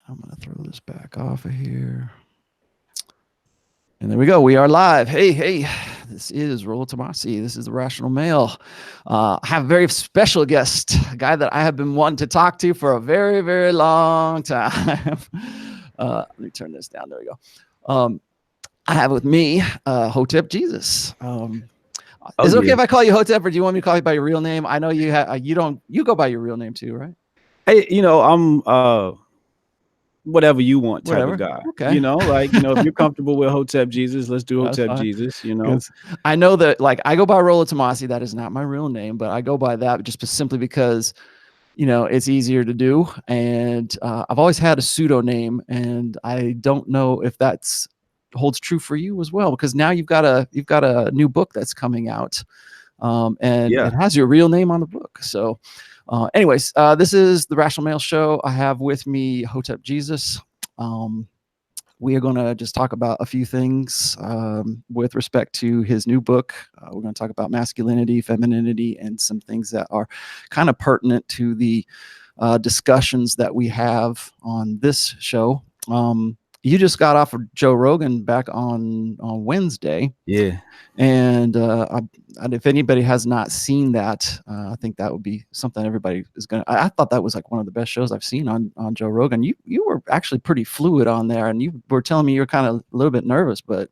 I'm going to throw this back off of here. And there we go. We are live. Hey, this is Rollo Tomasi. This is the Rational Male. I have a very special guest, a guy that I have been wanting to talk to for a very, very long time. Let me turn this down. There we go. I have with me Hotep Jesus. Is it okay if I call you Hotep, or do you want me to call you by your real name? I know you go by your real name too, right? Hey, I'm whatever you want type of guy. Okay. If you're comfortable with Hotep Jesus, let's do Hotep Jesus, I know that, like, I go by Rollo Tomasi. That is not my real name, but I go by that just simply because, it's easier to do. And I've always had a pseudonym, and I don't know if that's holds true for you as well, because now you've got a new book that's coming out, and it has your real name on the book. So anyways, this is the Rational Male Show. I have with me Hotep Jesus. We are going to just talk about a few things with respect to his new book. We're going to talk about masculinity, femininity, and some things that are kind of pertinent to the discussions that we have on this show. You just got off of Joe Rogan back on Wednesday. Yeah. And if anybody has not seen that, I think that would be something everybody is going to. I thought that was like one of the best shows I've seen on Joe Rogan. You were actually pretty fluid on there, and you were telling me you were kind of a little bit nervous, but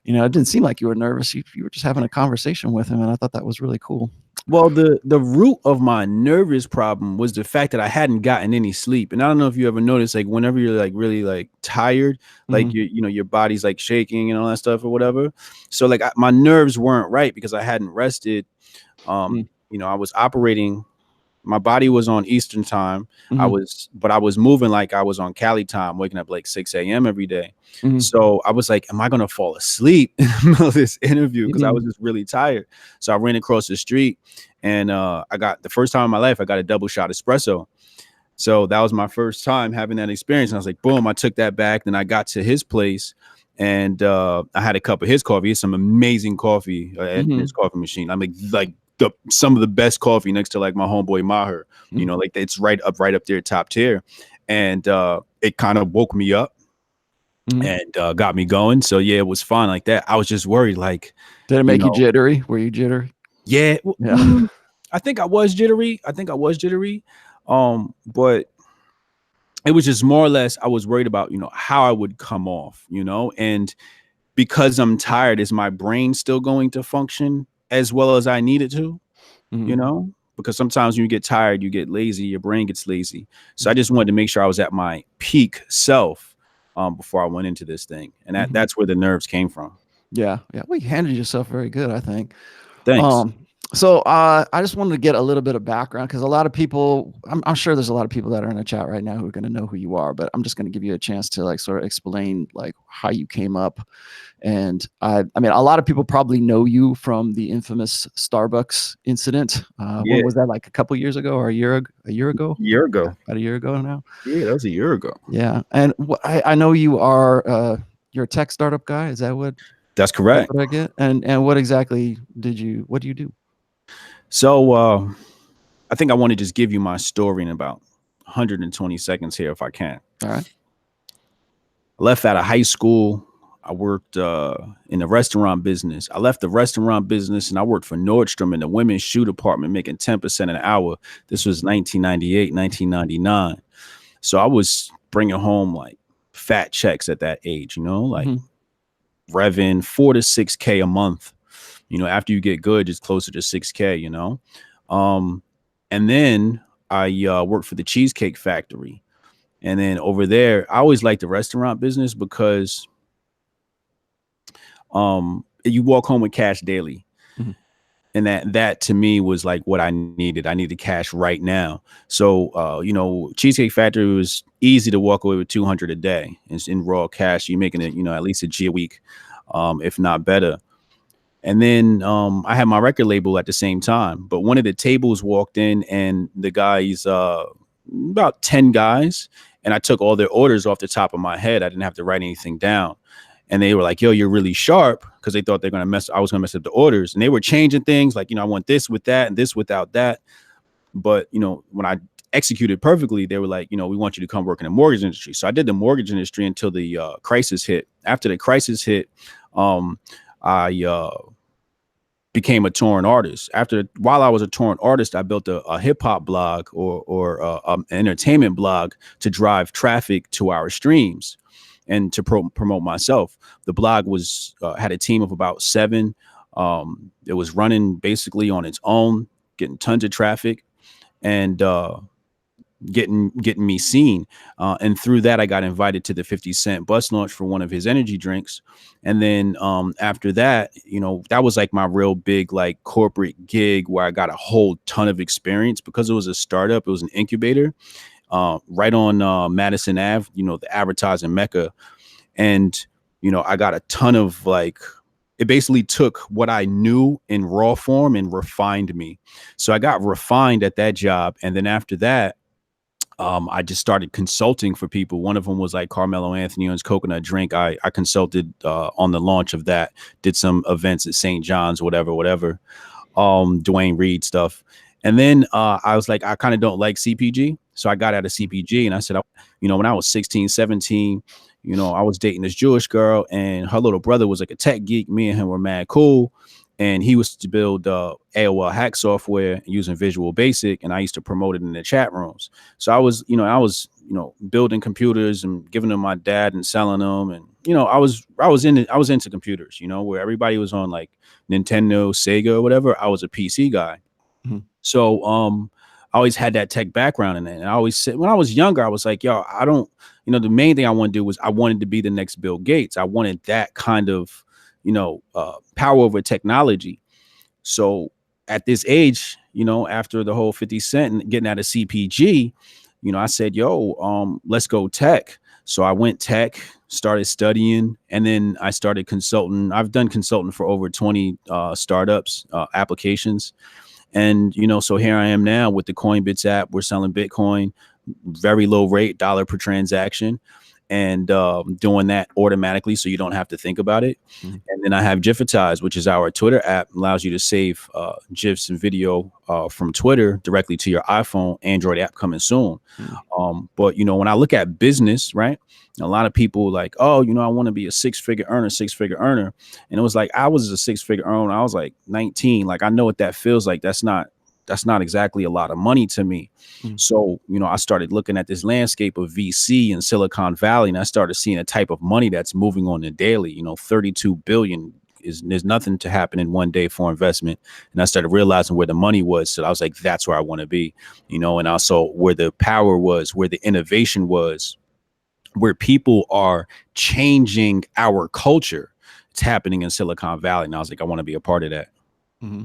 it didn't seem like you were nervous. You were just having a conversation with him, and I thought that was really cool. Well, the root of my nervous problem was the fact that I hadn't gotten any sleep. And I don't know if you ever noticed, like, whenever you're like really like tired, like your body's like shaking and all that stuff or whatever. So like my nerves weren't right because I hadn't rested. I was operating. My body was on Eastern time. I was moving like I was on Cali time, waking up like 6 a.m. every day. So I was like, am I going to fall asleep in the middle of this interview? Because I was just really tired. So I ran across the street, and I got, the first time in my life, I got a double shot espresso. So that was my first time having that experience. And I was like, boom, I took that back. Then I got to his place, and I had a cup of his coffee. It's some amazing coffee at his coffee machine. I'm like some of the best coffee next to like my homeboy Maher, like it's right up there, top tier. And it kind of woke me up and got me going. So yeah, it was fun like that. I was just worried, like, did it make you jittery? Were you jittery? Yeah. I think I was jittery. But it was just more or less, I was worried about, how I would come off, and because I'm tired, is my brain still going to function as well as I need it to, because sometimes when you get tired, you get lazy, your brain gets lazy. So I just wanted to make sure I was at my peak self before I went into this thing. And that's where the nerves came from. Yeah. Well, you handled yourself very good, I think. Thanks. So I just wanted to get a little bit of background, because a lot of people, I'm sure there's a lot of people that are in the chat right now who are going to know who you are, but I'm just going to give you a chance to like sort of explain like how you came up. And I mean, a lot of people probably know you from the infamous Starbucks incident. What was that, like a couple years ago or a year ago? About a year ago now. Yeah, that was a year ago. Yeah. And I know you are, you're a tech startup guy. Is that what? That's correct. What I get. And what exactly what do you do? So I think I want to just give you my story in about 120 seconds here, if I can. All right. I left out of high school. I worked in the restaurant business. I left the restaurant business and I worked for Nordstrom in the women's shoe department, making 10% an hour. This was 1998, 1999. So I was bringing home like fat checks at that age, like revving 4 to 6K a month. After you get good, it's closer to 6K, and then I worked for the Cheesecake Factory. And then over there, I always liked the restaurant business because you walk home with cash daily. And that to me was like what I needed. I needed cash right now. So, Cheesecake Factory was easy to walk away with $200 a day. It's in raw cash. You're making it, at least a G a week, if not better. And then I had my record label at the same time. But one of the tables walked in, and the guys, about 10 guys, and I took all their orders off the top of my head. I didn't have to write anything down. And they were like, yo, you're really sharp, because they thought I was going to mess up the orders. And they were changing things like, I want this with that and this without that. But, when I executed perfectly, they were like, you know, we want you to come work in the mortgage industry. So I did the mortgage industry until the crisis hit. After the crisis hit, I became a touring artist. While I was a touring artist, I built a hip hop blog or an entertainment blog to drive traffic to our streams and to promote myself. The blog was had a team of about 7. It was running basically on its own, getting tons of traffic and getting me seen. And through that, I got invited to the 50 Cent bus launch for one of his energy drinks. And then after that, you know, that was like my real big like corporate gig where I got a whole ton of experience because it was a startup. It was an incubator right on Madison Ave, you know, the advertising mecca. And, you know, I got a ton of like, it basically took what I knew in raw form and refined me. So I got refined at that job. And then after that, I just started consulting for people. One of them was like Carmelo Anthony on his coconut drink. I consulted on the launch of that, did some events at St. John's, whatever, Dwayne Reed stuff. And then I was like, I kind of don't like CPG. So I got out of CPG and I said, you know, when I was 16, 17, you know, I was dating this Jewish girl and her little brother was like a tech geek. Me and him were mad cool. And he was to build AOL hack software using Visual Basic, and I used to promote it in the chat rooms. So I was building computers and giving them my dad and selling them, and you know, I was into computers. You know, where everybody was on like Nintendo, Sega, or whatever. I was a PC guy. Mm-hmm. So I always had that tech background in it, and I always said when I was younger, I was like, yo, I don't, you know, the main thing I want to do was I wanted to be the next Bill Gates. I wanted that kind of, you know, power over technology. So at this age, you know, after the whole 50 Cent and getting out of CPG, you know, I said, yo, let's go tech. So I went tech, started studying, and then I started consulting. I've done consulting for over 20 startups, applications. And, you know, so here I am now with the Coinbits app. We're selling Bitcoin, very low rate, $1 per transaction. And doing that automatically so you don't have to think about it. Mm-hmm. And then I have Gifitize, which is our Twitter app, allows you to save GIFs and video from Twitter directly to your iPhone, Android app coming soon. Mm-hmm. But, you know, when I look at business, right, a lot of people like, oh, you know, I want to be a six-figure earner. And it was like, I was a six-figure earner. I was like 19. Like, I know what that feels like. That's not exactly a lot of money to me. Mm-hmm. So, you know, I started looking at this landscape of VC in Silicon Valley, and I started seeing a type of money that's moving on the daily. You know, 32 billion there's nothing to happen in one day for investment. And I started realizing where the money was. So I was like, that's where I want to be, you know, and also where the power was, where the innovation was, where people are changing our culture. It's happening in Silicon Valley. And I was like, I want to be a part of that. Mm-hmm.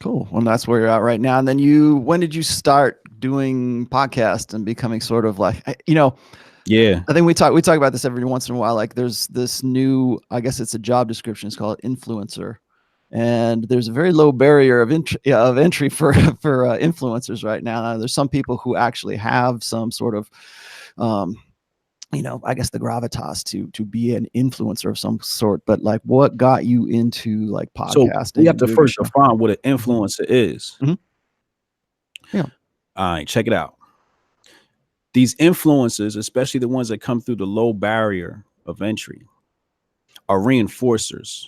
Cool. Well, that's where you're at right now. And then when did you start doing podcasts and becoming sort of like, you know, yeah, I think we talk about this every once in a while. Like there's this new, I guess it's a job description. It's called influencer. And there's a very low barrier of entry for influencers right now. There's some people who actually have some sort of, you know, I guess the gravitas to be an influencer of some sort, but like what got you into like podcasting? So we have to first define what an influencer is. Mm-hmm. Yeah. All right, check it out. These influencers, especially the ones that come through the low barrier of entry, are reinforcers.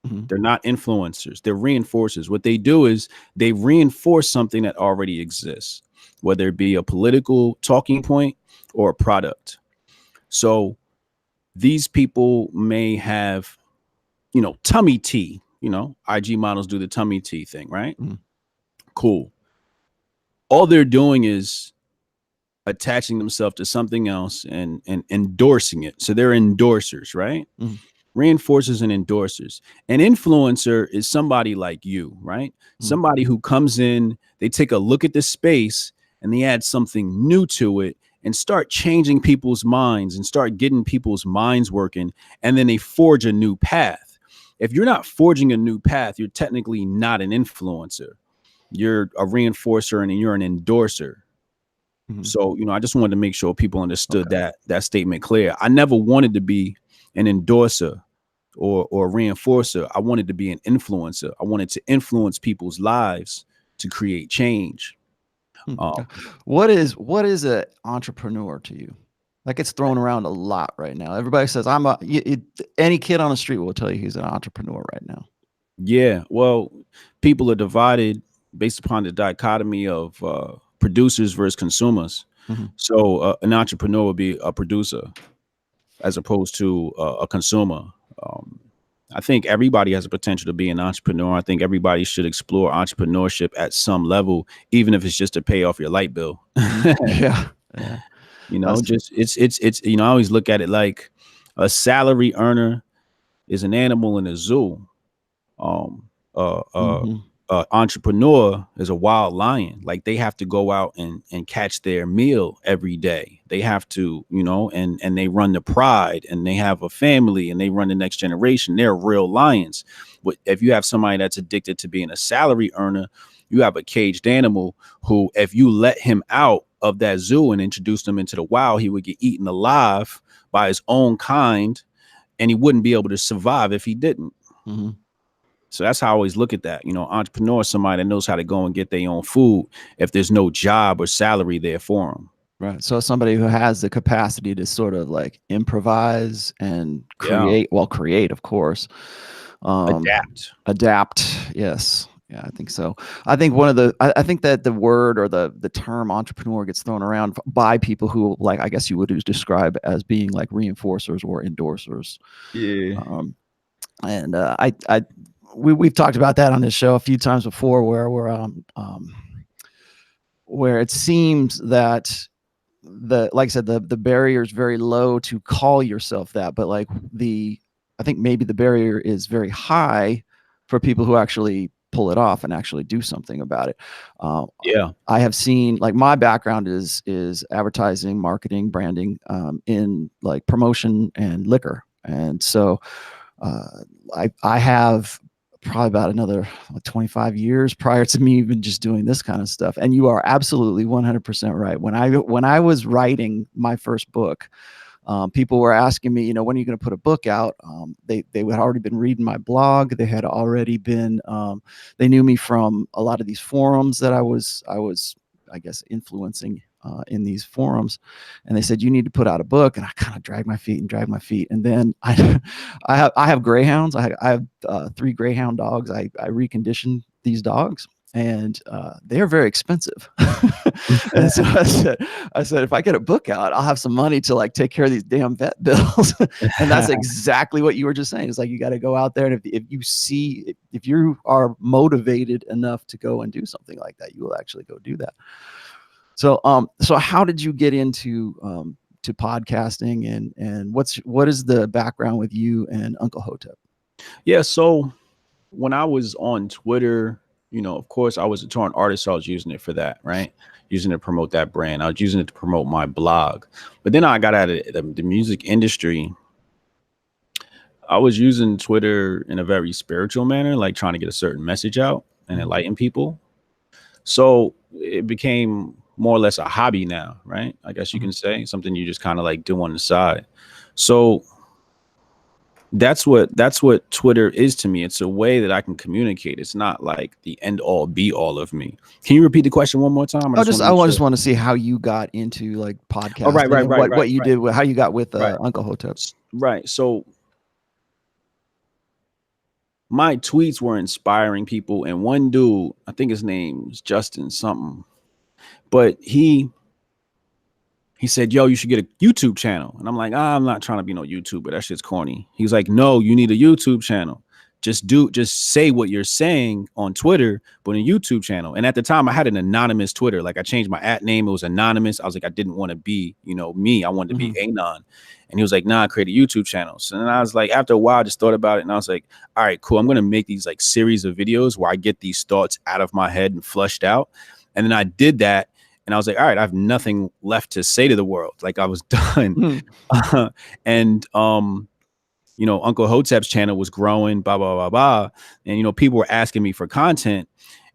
Mm-hmm. They're not influencers. They're reinforcers. What they do is they reinforce something that already exists, whether it be a political talking point or a product. So these people may have, you know, tummy tea, you know, IG models do the tummy tea thing, right? Mm-hmm. Cool. All they're doing is attaching themselves to something else and endorsing it. So they're endorsers, right? Mm-hmm. Reinforcers and endorsers. An influencer is somebody like you, right? Mm-hmm. Somebody who comes in, they take a look at the space and they add something new to it and start changing people's minds and start getting people's minds working. And then they forge a new path. If you're not forging a new path, you're technically not an influencer. You're a reinforcer and you're an endorser. Mm-hmm. So, you know, I just wanted to make sure people understood that statement clear. I never wanted to be an endorser or a reinforcer. I wanted to be an influencer. I wanted to influence people's lives to create change. What is an entrepreneur to you? That gets thrown around a lot right now. Everybody says any kid on the street will tell you he's an entrepreneur right now. Yeah, well, people are divided based upon the dichotomy of producers versus consumers. Mm-hmm. So an entrepreneur would be a producer as opposed to a consumer. I think everybody has a potential to be an entrepreneur. I think everybody should explore entrepreneurship at some level, even if it's just to pay off your light bill. Yeah. You know, just it's you know, I always look at it like a salary earner is an animal in a zoo. Mm-hmm. Entrepreneur is a wild lion. Like they have to go out and catch their meal every day. They have to, you know, and they run the pride, and they have a family, and they run the next generation. They're real lions. But if you have somebody that's addicted to being a salary earner, you have a caged animal who, if you let him out of that zoo and introduce him into the wild, he would get eaten alive by his own kind, and he wouldn't be able to survive if he didn't. Mm-hmm. So that's how I always look at that. You know, entrepreneur is somebody that knows how to go and get their own food if there's no job or salary there for them. Right. So somebody who has the capacity to sort of like improvise and create, create, of course. Adapt. Yes. Yeah, I think so. I think I think that the word or the term entrepreneur gets thrown around by people who, like, I guess you would describe as being like reinforcers or endorsers. Yeah. And we've talked about that on this show a few times before, where it seems that like I said, the barrier is very low to call yourself that, but like I think maybe the barrier is very high for people who actually pull it off and actually do something about it. I have seen, like, my background is advertising, marketing, branding, in like promotion and liquor, and so I have probably about another 25 years prior to me even just doing this kind of stuff. And you are absolutely 100% right. When I was writing my first book, people were asking me, you know, when are you going to put a book out? They had already been reading my blog. They had already been, they knew me from a lot of these forums that I was, I guess, influencing in these forums, and they said, you need to put out a book. And I kind of dragged my feet. And then I have greyhounds. I have 3 greyhound dogs. I reconditioned these dogs, and they're very expensive. And so I said, if I get a book out, I'll have some money to like take care of these damn vet bills. And that's exactly what you were just saying. It's like, you got to go out there, and if you are motivated enough to go and do something like that, you will actually go do that. So how did you get into to podcasting, and what is the background with you and Uncle Hotep? Yeah, so when I was on Twitter, you know, of course, I was a touring artist, so I was using it for that, right? Using it to promote that brand. I was using it to promote my blog. But then I got out of the music industry. I was using Twitter in a very spiritual manner, like trying to get a certain message out and enlighten people. So it became more or less a hobby now, right? I guess you can say something you just kind of like do on the side. So that's what Twitter is to me. It's a way that I can communicate. It's not like the end all be all of me. Can you repeat the question one more time? I just want to see how you got into like podcasting. Right. What you did, how you got with Uncle Hotep. Right. So my tweets were inspiring people, and one dude, I think his name's Justin something, but he said, yo, you should get a YouTube channel. And I'm like, I'm not trying to be no YouTuber. That shit's corny. He was like, no, you need a YouTube channel. Just say what you're saying on Twitter, but a YouTube channel. And at the time I had an anonymous Twitter. Like I changed my @name. It was anonymous. I was like, I didn't want to be, you know, me. I wanted to be Anon. And he was like, nah, create a YouTube channel. So then I was like, after a while, I just thought about it. And I was like, all right, cool. I'm going to make these like series of videos where I get these thoughts out of my head and flushed out. And then I did that. And I was like, all right, I have nothing left to say to the world. Like I was done. You know, Uncle Hotep's channel was growing, blah, blah, blah, blah. And, you know, people were asking me for content.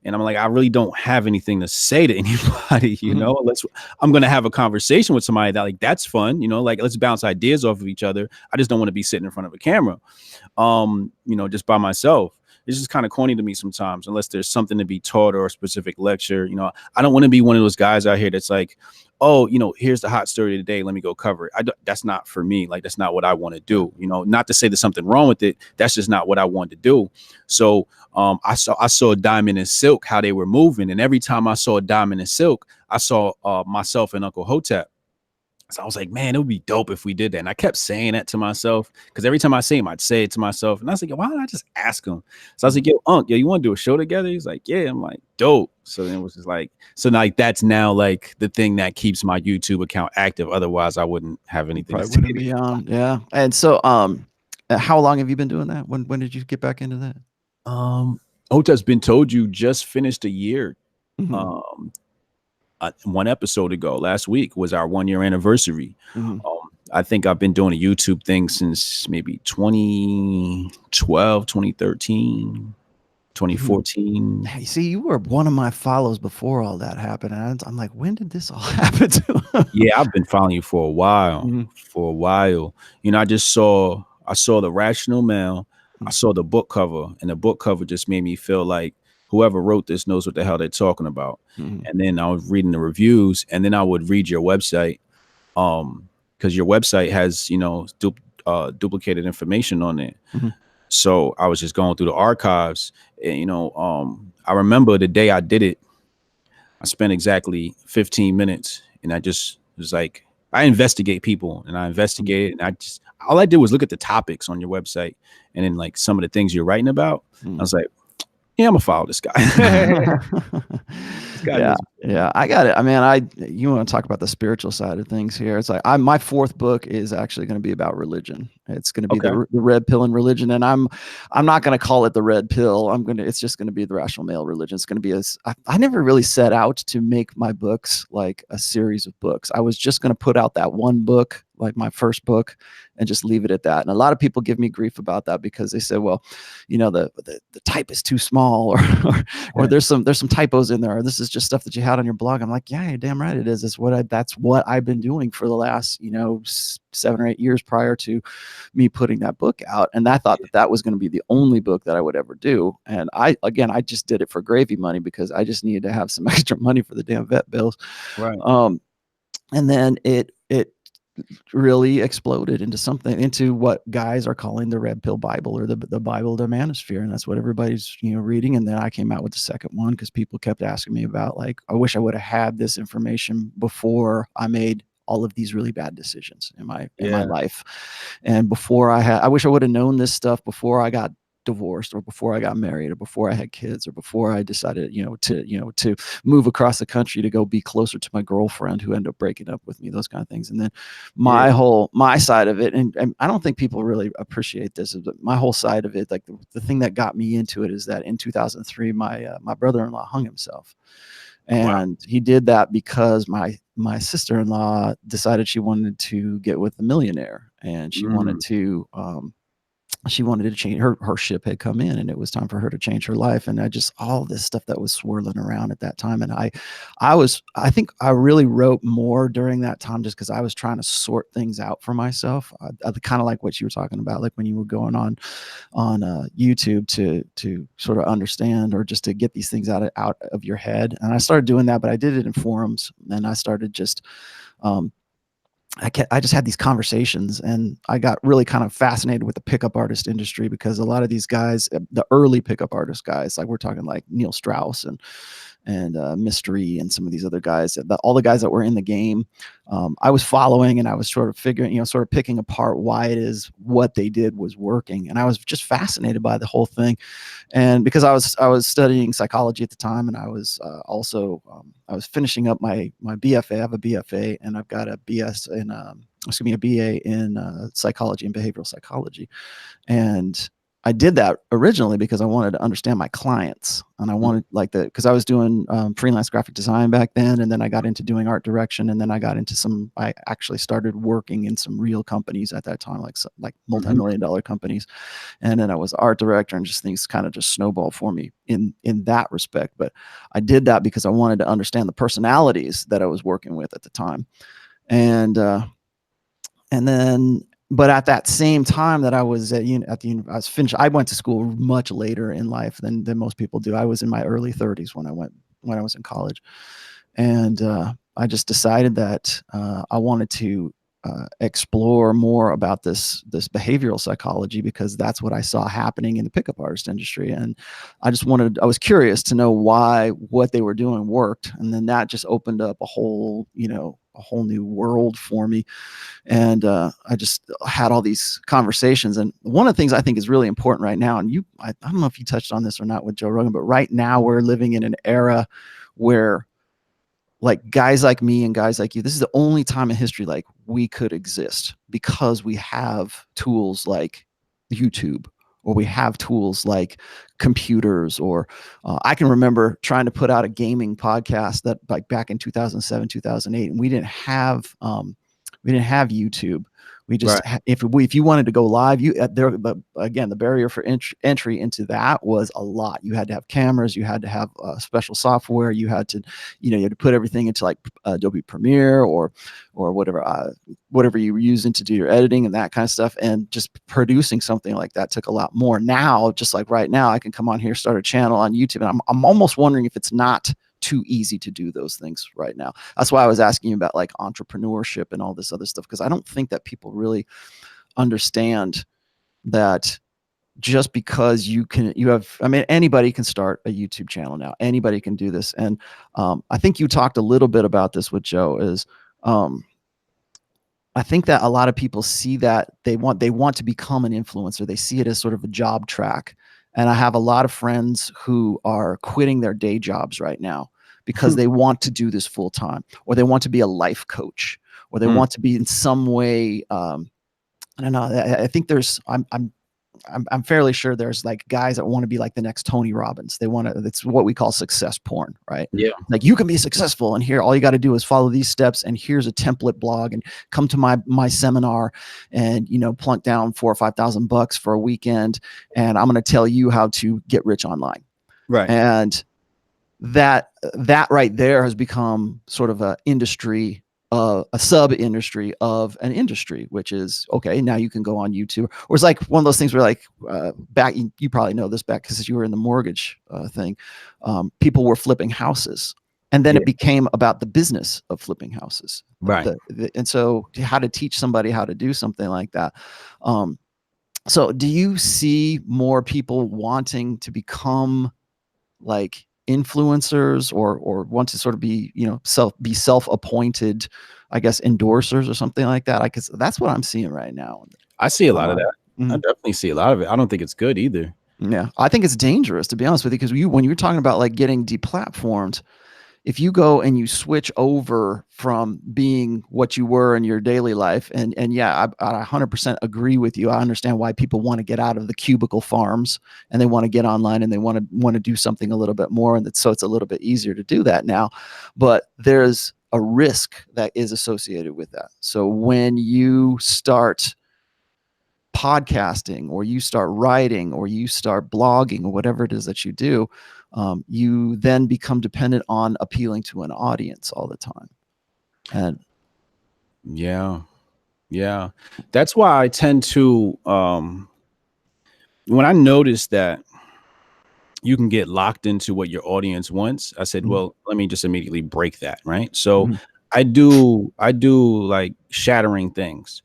And I'm like, I really don't have anything to say to anybody, you know, I'm going to have a conversation with somebody that, like, that's fun, you know, like, let's bounce ideas off of each other. I just don't want to be sitting in front of a camera, you know, just by myself. it's just kind of corny to me sometimes, unless there's something to be taught or a specific lecture. You know, I don't want to be one of those guys out here that's like, oh, you know, here's the hot story of the day, let me go cover it. That's not for me. Like, that's not what I want to do. You know, not to say there's something wrong with it. That's just not what I want to do. So I saw Diamond and Silk, how they were moving. And every time I saw Diamond and Silk, I saw myself and Uncle Hotep. So I was like, man, it would be dope if we did that. And I kept saying that to myself, because every time I see him, I'd say it to myself. And I was like, why don't I just ask him? So I was like, yo, Unc, you want to do a show together? He's like, yeah. I'm like, dope. So then it was just like, so like that's now like the thing that keeps my YouTube account active. Otherwise, I wouldn't have anything. Probably wouldn't be on. Yeah. And so how long have you been doing that? When did you get back into that? Hotep's been told you just finished a year. Mm-hmm. One episode ago, last week was our 1 year anniversary. Mm-hmm. I think I've been doing a YouTube thing since maybe 2012, 2013, 2014. Hey, see, you were one of my follows before all that happened. And I'm like, when did this all happen to? Yeah, I've been following you for a while. You know, I saw the Rational Mail. I saw the book cover, and the book cover just made me feel like whoever wrote this knows what the hell they're talking about. And then I was reading the reviews, and then I would read your website, because your website has, you know, duplicated information on it. So I was just going through the archives, and, you know, I remember the day I did it, I spent exactly 15 minutes, and I just was like, I investigate people, and I investigated, and all I did was look at the topics on your website, and then like some of the things you're writing about. I was like, yeah, I'm gonna follow this guy. Yeah, I got it. I mean, you want to talk about the spiritual side of things here? It's like my fourth book is actually going to be about religion. It's going to be the red pill in religion, and I'm not going to call it the red pill. It's just going to be the rational male religion. It's going to be I never really set out to make my books like a series of books. I was just going to put out that one book, like my first book, and just leave it at that. And a lot of people give me grief about that because they say, well, you know, the type is too small, or there's some typos in there, or this is just stuff that you had on your blog. I'm like, yeah, you're damn right it is. That's what I've been doing for the last, you know, 7 or 8 years prior to me putting that book out. And I thought that was going to be the only book that I would ever do. And I just did it for gravy money because I just needed to have some extra money for the damn vet bills. Right. And then it really exploded into what guys are calling the red pill Bible, or the Bible of the manosphere. And that's what everybody's, you know, reading. And then I came out with the second one because people kept asking me about, like, I wish I would have had this information before I made all of these really bad decisions in my life. And before I wish I would have known this stuff before I got divorced, or before I got married, or before I had kids, or before I decided, to move across the country to go be closer to my girlfriend who ended up breaking up with me, those kind of things. And then my side of it, and I don't think people really appreciate this, but my whole side of it, like the thing that got me into it is that in 2003, my brother-in-law hung himself. And he did that because my sister-in-law decided she wanted to get with a millionaire, and she wanted to change her ship had come in, and it was time for her to change her life. And all this stuff that was swirling around at that time. And I think I really wrote more during that time just because I was trying to sort things out for myself. I kind of like what you were talking about, like when you were going on YouTube to sort of understand, or just to get these things out of your head. And I started doing that, but I did it in forums, and I started just I just had these conversations, and I got really kind of fascinated with the pickup artist industry, because a lot of these guys, the early pickup artist guys, like we're talking like Neil Strauss and Mystery and some of these other guys, all the guys that were in the game, I was following, and I was sort of figuring, sort of picking apart why it is what they did was working. And I was just fascinated by the whole thing. And because I was studying psychology at the time, and I was also I was finishing up my BFA. I have a BFA, and I've got a BS in a BA in psychology and behavioral psychology. And I did that originally because I wanted to understand my clients, and I wanted because I was doing freelance graphic design back then, and then I got into doing art direction, and then I got into I actually started working in some real companies at that time, like multi-million-dollar companies. And then I was art director, and just things kind of just snowballed for me in that respect. But I did that because I wanted to understand the personalities that I was working with at the time. And then but at that same time that I was at I was finished. I went to school much later in life than most people do. I was in my early 30s when I was in college, and I just decided that I wanted to explore more about this behavioral psychology, because that's what I saw happening in the pickup artist industry, and I was curious to know why what they were doing worked, and then that just opened up a whole new world for me. And I just had all these conversations. And one of the things I think is really important right now, and I don't know if you touched on this or not with Joe Rogan, but right now we're living in an era where, like, guys like me and guys like you, this is the only time in history like we could exist, because we have tools like YouTube, or we have tools like computers, or I can remember trying to put out a gaming podcast that, like, back in 2007, 2008, and we didn't have YouTube. We just Right. if you wanted to go live, but again, the barrier for entry into that was a lot. You had to have cameras, you had to have special software, you had to put everything into, like, Adobe Premiere or whatever you were using to do your editing and that kind of stuff. And just producing something like that took a lot more. Now, just like right now, I can come on here, start a channel on YouTube, and I'm almost wondering if it's not too easy to do those things right now. That's why I was asking you about, like, entrepreneurship and all this other stuff, because I don't think that people really understand that just because anybody can start a YouTube channel now. Anybody can do this. And I think you talked a little bit about this with Joe, is I think that a lot of people see that they want to become an influencer. They see it as sort of a job track. And I have a lot of friends who are quitting their day jobs right now because they want to do this full time, or they want to be a life coach, or they want to be in some way. I don't know. I think I'm fairly sure there's, like, guys that want to be like the next Tony Robbins. It's what we call success porn, right? Yeah. Like, you can be successful, and here all you got to do is follow these steps, and here's a template blog, and come to my seminar, and plunk down $4,000 or $5,000 for a weekend, and I'm going to tell you how to get rich online. Right. And that right there has become sort of a industry, a sub industry of an industry, which is, okay, now you can go on YouTube. Or it's like one of those things where, like, back, you probably know this, back because you were in the mortgage thing, people were flipping houses, and then it became about the business of flipping houses. Right. And so how to teach somebody how to do something like that. So do you see more people wanting to become, like, influencers, or want to sort of be, self-appointed, I guess, endorsers or something like that? Because that's what I'm seeing right now. I see a lot of that. Mhm. I definitely see a lot of it. I don't think it's good either. Yeah, I think it's dangerous, to be honest with you, because when you're talking about, like, getting deplatformed, if you go and you switch over from being what you were in your daily life, and yeah, I 100% agree with you. I understand why people want to get out of the cubicle farms, and they want to get online, and they want to do something a little bit more, and so it's a little bit easier to do that now. But there's a risk that is associated with that. So when you start podcasting, or you start writing, or you start blogging, or whatever it is that you do, you then become dependent on appealing to an audience all the time. And yeah, that's why I tend to, when I notice that you can get locked into what your audience wants, I said, well, let me just immediately break that. Right. So I do like shattering things.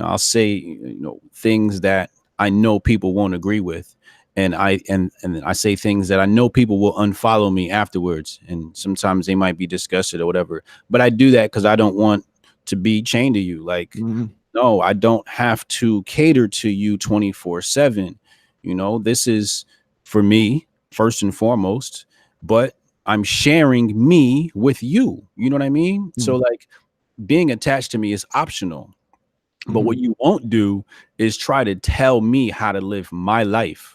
I'll say, things that I know people won't agree with. And I say things that I know people will unfollow me afterwards. And sometimes they might be disgusted or whatever. But I do that because I don't want to be chained to you. Like, no, I don't have to cater to you 24/7. This is for me first and foremost, but I'm sharing me with you. You know what I mean? So, like, being attached to me is optional. But what you won't do is try to tell me how to live my life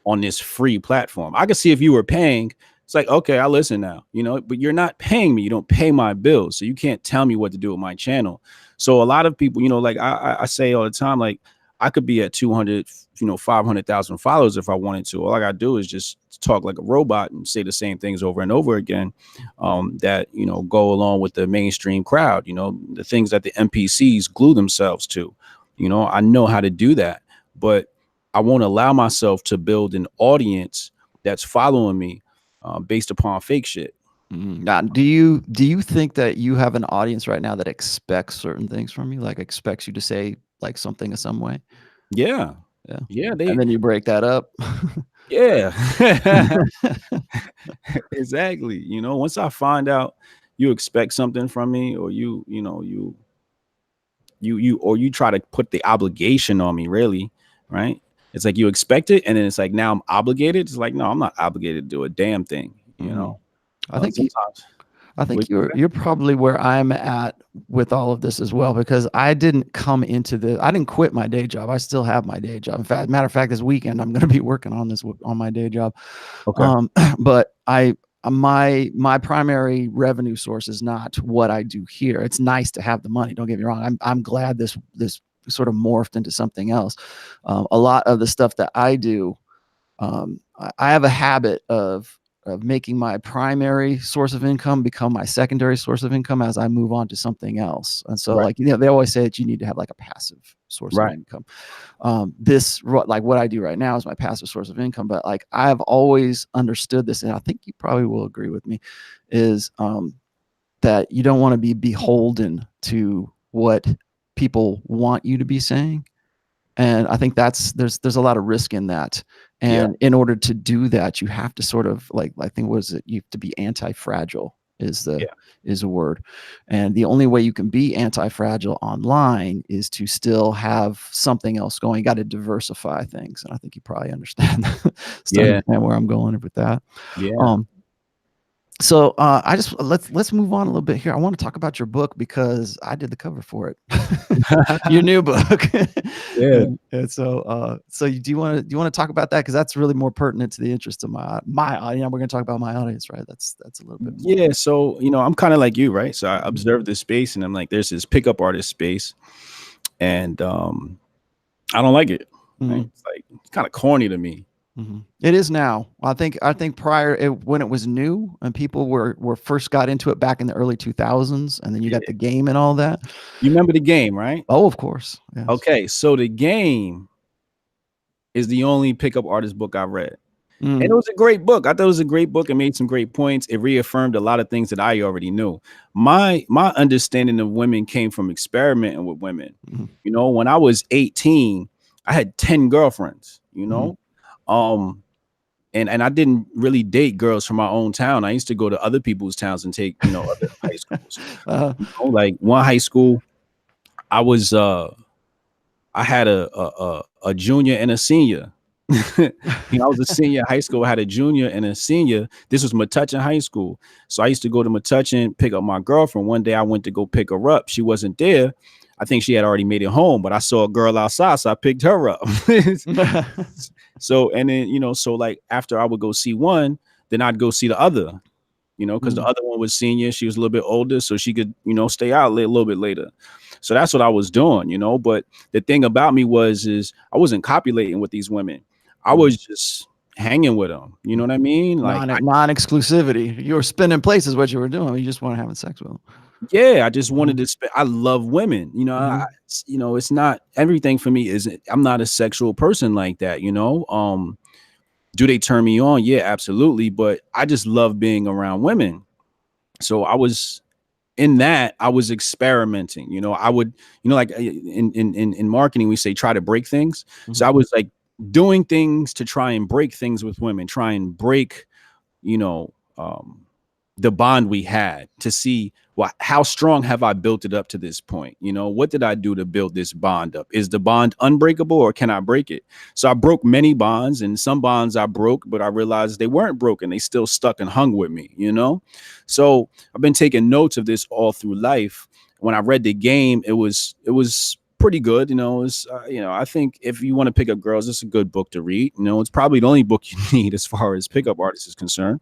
on this free platform. I can see if you were paying, it's like, okay, I listen now, but you're not paying me. You don't pay my bills. So you can't tell me what to do with my channel. So a lot of people, like I say all the time, like, I could be at 200, 500,000 followers if I wanted to. All I got to do is just talk like a robot and say the same things over and over again, that, go along with the mainstream crowd, the things that the NPCs glue themselves to. You know, I know how to do that, but I won't allow myself to build an audience that's following me based upon fake shit. Now, do you think that you have an audience right now that expects certain things from you, like expects you to say like something in some way? Yeah. Yeah, Yeah. and then you break that up. Yeah. Exactly. You know, once I find out you expect something from me, or or you try to put the obligation on me, really, right? It's like you expect it, and then it's like now I'm obligated. It's like, no, I'm not obligated to do a damn thing, you Mhm. know. I think you Sometimes I what think you're probably where I'm at with all of this as well, because I didn't come into I didn't quit my day job. I still have my day job. In fact, matter of fact, this weekend I'm going to be working on this on my day job. okay, But my primary revenue source is not what I do here. It's nice to have the money. Don't get me wrong. I'm glad this sort of morphed into something else. A lot of the stuff that I do, I have a habit of making my primary source of income become my secondary source of income as I move on to something else. And so, right, like, they always say that you need to have like a passive source of right, income. Like what I do right now is my passive source of income, but like I've always understood this, and I think you probably will agree with me, is that you don't want to be beholden to what people want you to be saying. And I think there's a lot of risk in that. yeah, And in order to do that, you have to sort of, like, I think, was it, you have to be anti-fragile yeah, is a word. And the only way you can be anti-fragile online is to still have something else going. You got to diversify things. And I think you probably understand yeah, where I'm going with that. yeah, Um, so I just let's move on a little bit here. I want to talk about your book because I did the cover for it. Your new book. yeah, And so do you want to talk about that, because that's really more pertinent to the interest of my audience. We're going to talk about my audience, right? That's a little bit more. yeah. So I'm kind of like you, right? So I Mhm. observe this space, and I'm like, there's this pickup artist space, and I don't like it. Right? Mhm. It's like it's kind of corny to me. Mhm. It is now. I think prior, when it was new and people were first got into it back in the early 2000s, and then you got Yeah. the game and all that. You remember the game, right? Oh, of course. Yes. Okay, so the game is the only pickup artist book I read. And it Mm. was a great book. I thought it was a great book. It made some great points. It reaffirmed a lot of things that I already knew. My understanding of women came from experimenting with women. Mhm. You know, when I was 18, I had 10 girlfriends, you Mhm. know. Um and I didn't really date girls from my own town. I used to go to other people's towns and take, other high schools. Uh, Like one high school, I was I had a junior and a senior. I was a senior in high school. I had a junior and a senior. This was Metuchen High School. So I used to go to Metuchen, pick up my girlfriend. One day I went to go pick her up. She wasn't there. I think she had already made it home, but I saw a girl outside, so I picked her up. So, and then, so like after I would go see one, then I'd go see the other, because the Mm. other one was senior. She was a little bit older, so she could, stay out a little bit later. So that's what I was doing, But the thing about me is I wasn't copulating with these women. I Mhm. was just hanging with them. You know what I mean? Like, Non-exclusivity. You were spinning places. What you were doing, you just weren't having sex with them. yeah, I just wanted Mhm. to spend. I love women. Mhm. It's not everything for me. I'm not a sexual person like that. Do they turn me on? Yeah, absolutely. But I just love being around women. So I was experimenting. I would, like in marketing, we say try to break things. So Mhm. I was like doing things to try and break things with women, try and break, you know, the bond we had, to see how strong have I built it up to this point? What did I do to build this bond up? Is the bond unbreakable, or can I break it? So I broke many bonds, and some bonds I broke, but I realized they weren't broken. They still stuck and hung with me. So I've been taking notes of this all through life. When I read the game, it was pretty good. I think if you want to pick up girls, it's a good book to read. It's probably the only book you need as far as pickup artists is concerned.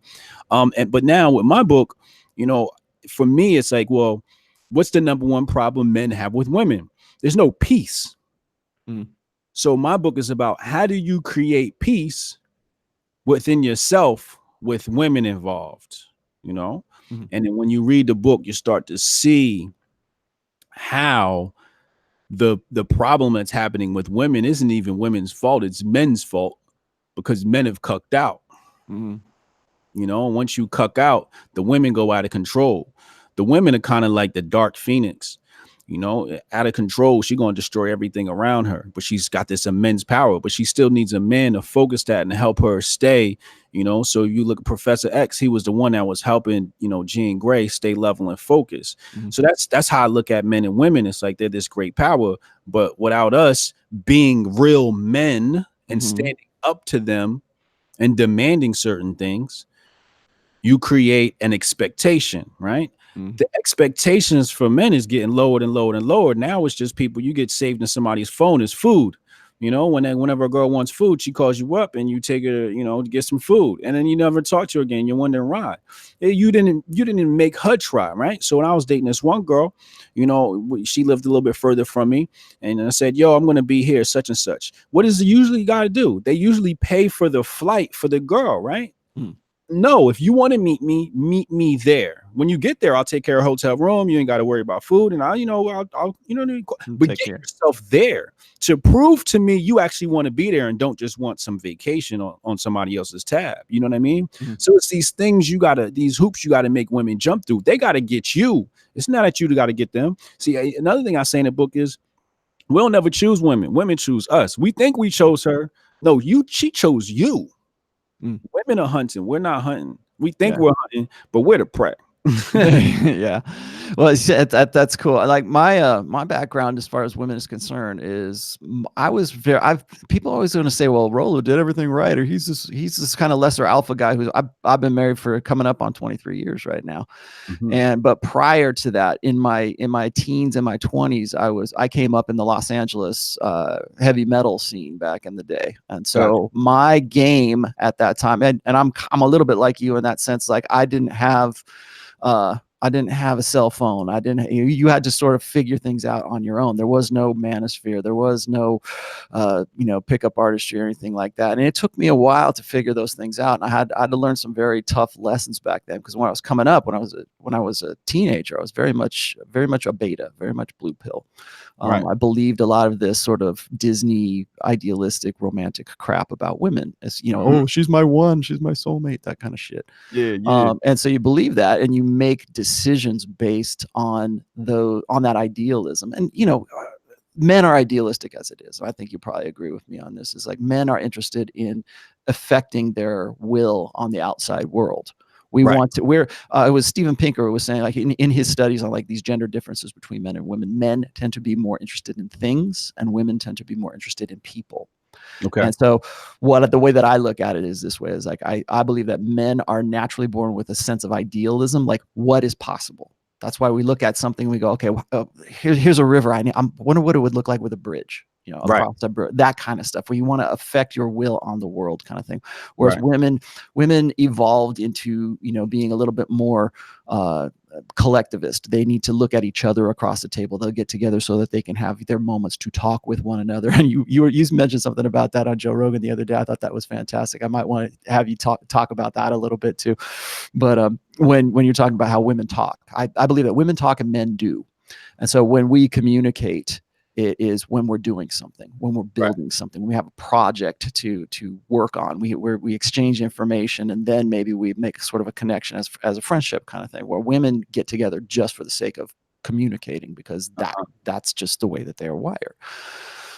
But now with my book, you know, for me, it's like, well, what's the number one problem men have with women? There's no peace. Mm. So my book is about how do you create peace within yourself with women involved, you know? Mhm. And then when you read the book, you start to see how the problem that's happening with women isn't even women's fault, it's men's fault, because men have cucked out. Mm-hmm. You know, once you cuck out, the women go out of control. The women are kind of like the dark phoenix, you know, out of control. She's going to destroy everything around her, but she's got this immense power, but she still needs a man to focus that and help her stay, you know. So you look at Professor X, he was the one that was helping, you know, Jean Grey stay level and focus. Mm-hmm. So that's how I look at men and women. It's like they're this great power, but without us being real men and Mm-hmm. standing up to them and demanding certain things, you create an expectation, right? Mm-hmm. The expectations for men is getting lowered and lowered and lowered. Now it's just people, you get saved in somebody's phone as food. You know, whenever a girl wants food, she calls you up and you take her, you know, to get some food, and then you never talk to her again. You're wondering why. You didn't make her try, right? So when I was dating this one girl, you know, she lived a little bit further from me, and I said, "Yo, I'm gonna be here, such and such." What does it usually got to do? They usually pay for the flight for the girl, right? Mm-hmm. No, if you want to meet me there. When you get there, I'll take care of hotel room. You ain't got to worry about food, and I'll but Take get care. yourself there to prove to me you actually want to be there and don't just want some vacation on somebody else's tab. You know what I mean? Mm-hmm. So it's these things these hoops you gotta make women jump through. They gotta get you. It's not that you gotta get them. See, another thing I say in the book is we'll never choose women. Women choose us. We think we chose her. No, she chose you. Mm. Women are hunting. We're not hunting. We think Yeah. we're hunting, but we're the prey. Yeah. Well, that's cool. Like my background as far as women is concerned is I've people always going to say, well, Rolo did everything right, or he's this kind of lesser alpha guy who's I've been married for coming up on 23 years right now. Mhm. But prior to that, in my teens and my 20s, I came up in the Los Angeles heavy metal scene back in the day. And Gotcha. so my game at that time, and I'm a little bit like you in that sense, like I didn't have a cell phone. You had to sort of figure things out on your own. There was no manosphere. There was no, pickup artistry or anything like that. And it took me a while to figure those things out. And I had to learn some very tough lessons back then. Because when I was coming up, when I was a teenager, I was very much a beta, very much blue pill. Right. I believed a lot of this sort of Disney idealistic romantic crap about women. As oh, she's my one, she's my soulmate, that kind of shit. Yeah. And so you believe that, and you make decisions based on that idealism. And men are idealistic as it is. I think you probably agree with me on this. Is like men are interested in affecting their will on the outside world. We Right. want to. It was Steven Pinker who was saying, like in his studies on like these gender differences between men and women, men tend to be more interested in things, and women tend to be more interested in people. Okay. And so the way that I look at it is this way, is like, I believe that men are naturally born with a sense of idealism, like what is possible. That's why we look at something and we go, okay, here's a river. I wonder what it would look like with a bridge, Right. across that kind of stuff, where you want to affect your will on the world kind of thing. Whereas Right. women evolved into, being a little bit more, collectivist. They need to look at each other across the table. They'll get together so that they can have their moments to talk with one another. And you mentioned something about that on Joe Rogan the other day. I thought that was fantastic. I might want to have you talk about that a little bit too. But when you're talking about how women talk, I believe that women talk and men do. And so when we communicate, it is when we're doing something, when we're building something, we have a project to work on. We exchange information, and then maybe we make sort of a connection as a friendship kind of thing, where women get together just for the sake of communicating, because that's just the way that they are wired.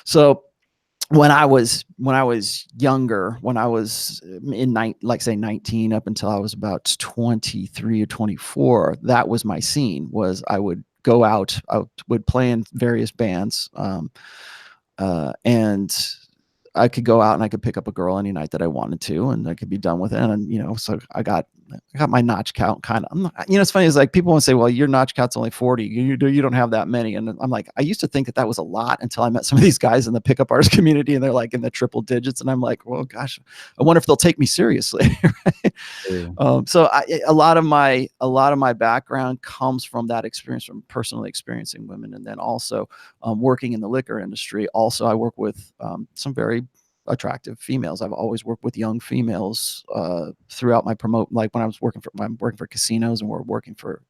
So when I was younger, when I was in 19 up until I was about 23 or 24, that was my scene. Was I would go out, I would play in various bands, and I could go out and I could pick up a girl any night that I wanted to, and I could be done with it. And so I got my notch count kind of. It's funny. It's like people want to say, "Well, your notch count's only 40. You don't have that many." And I'm like, I used to think that was a lot until I met some of these guys in the pickup artist community, and they're like in the triple digits, and I'm like, well, gosh, I wonder if they'll take me seriously. Right? Yeah. So a lot of my background comes from that experience, from personally experiencing women, and then also working in the liquor industry. Also, I work with some very attractive females. I've always worked with young females throughout my like when I'm working for casinos, and we're working for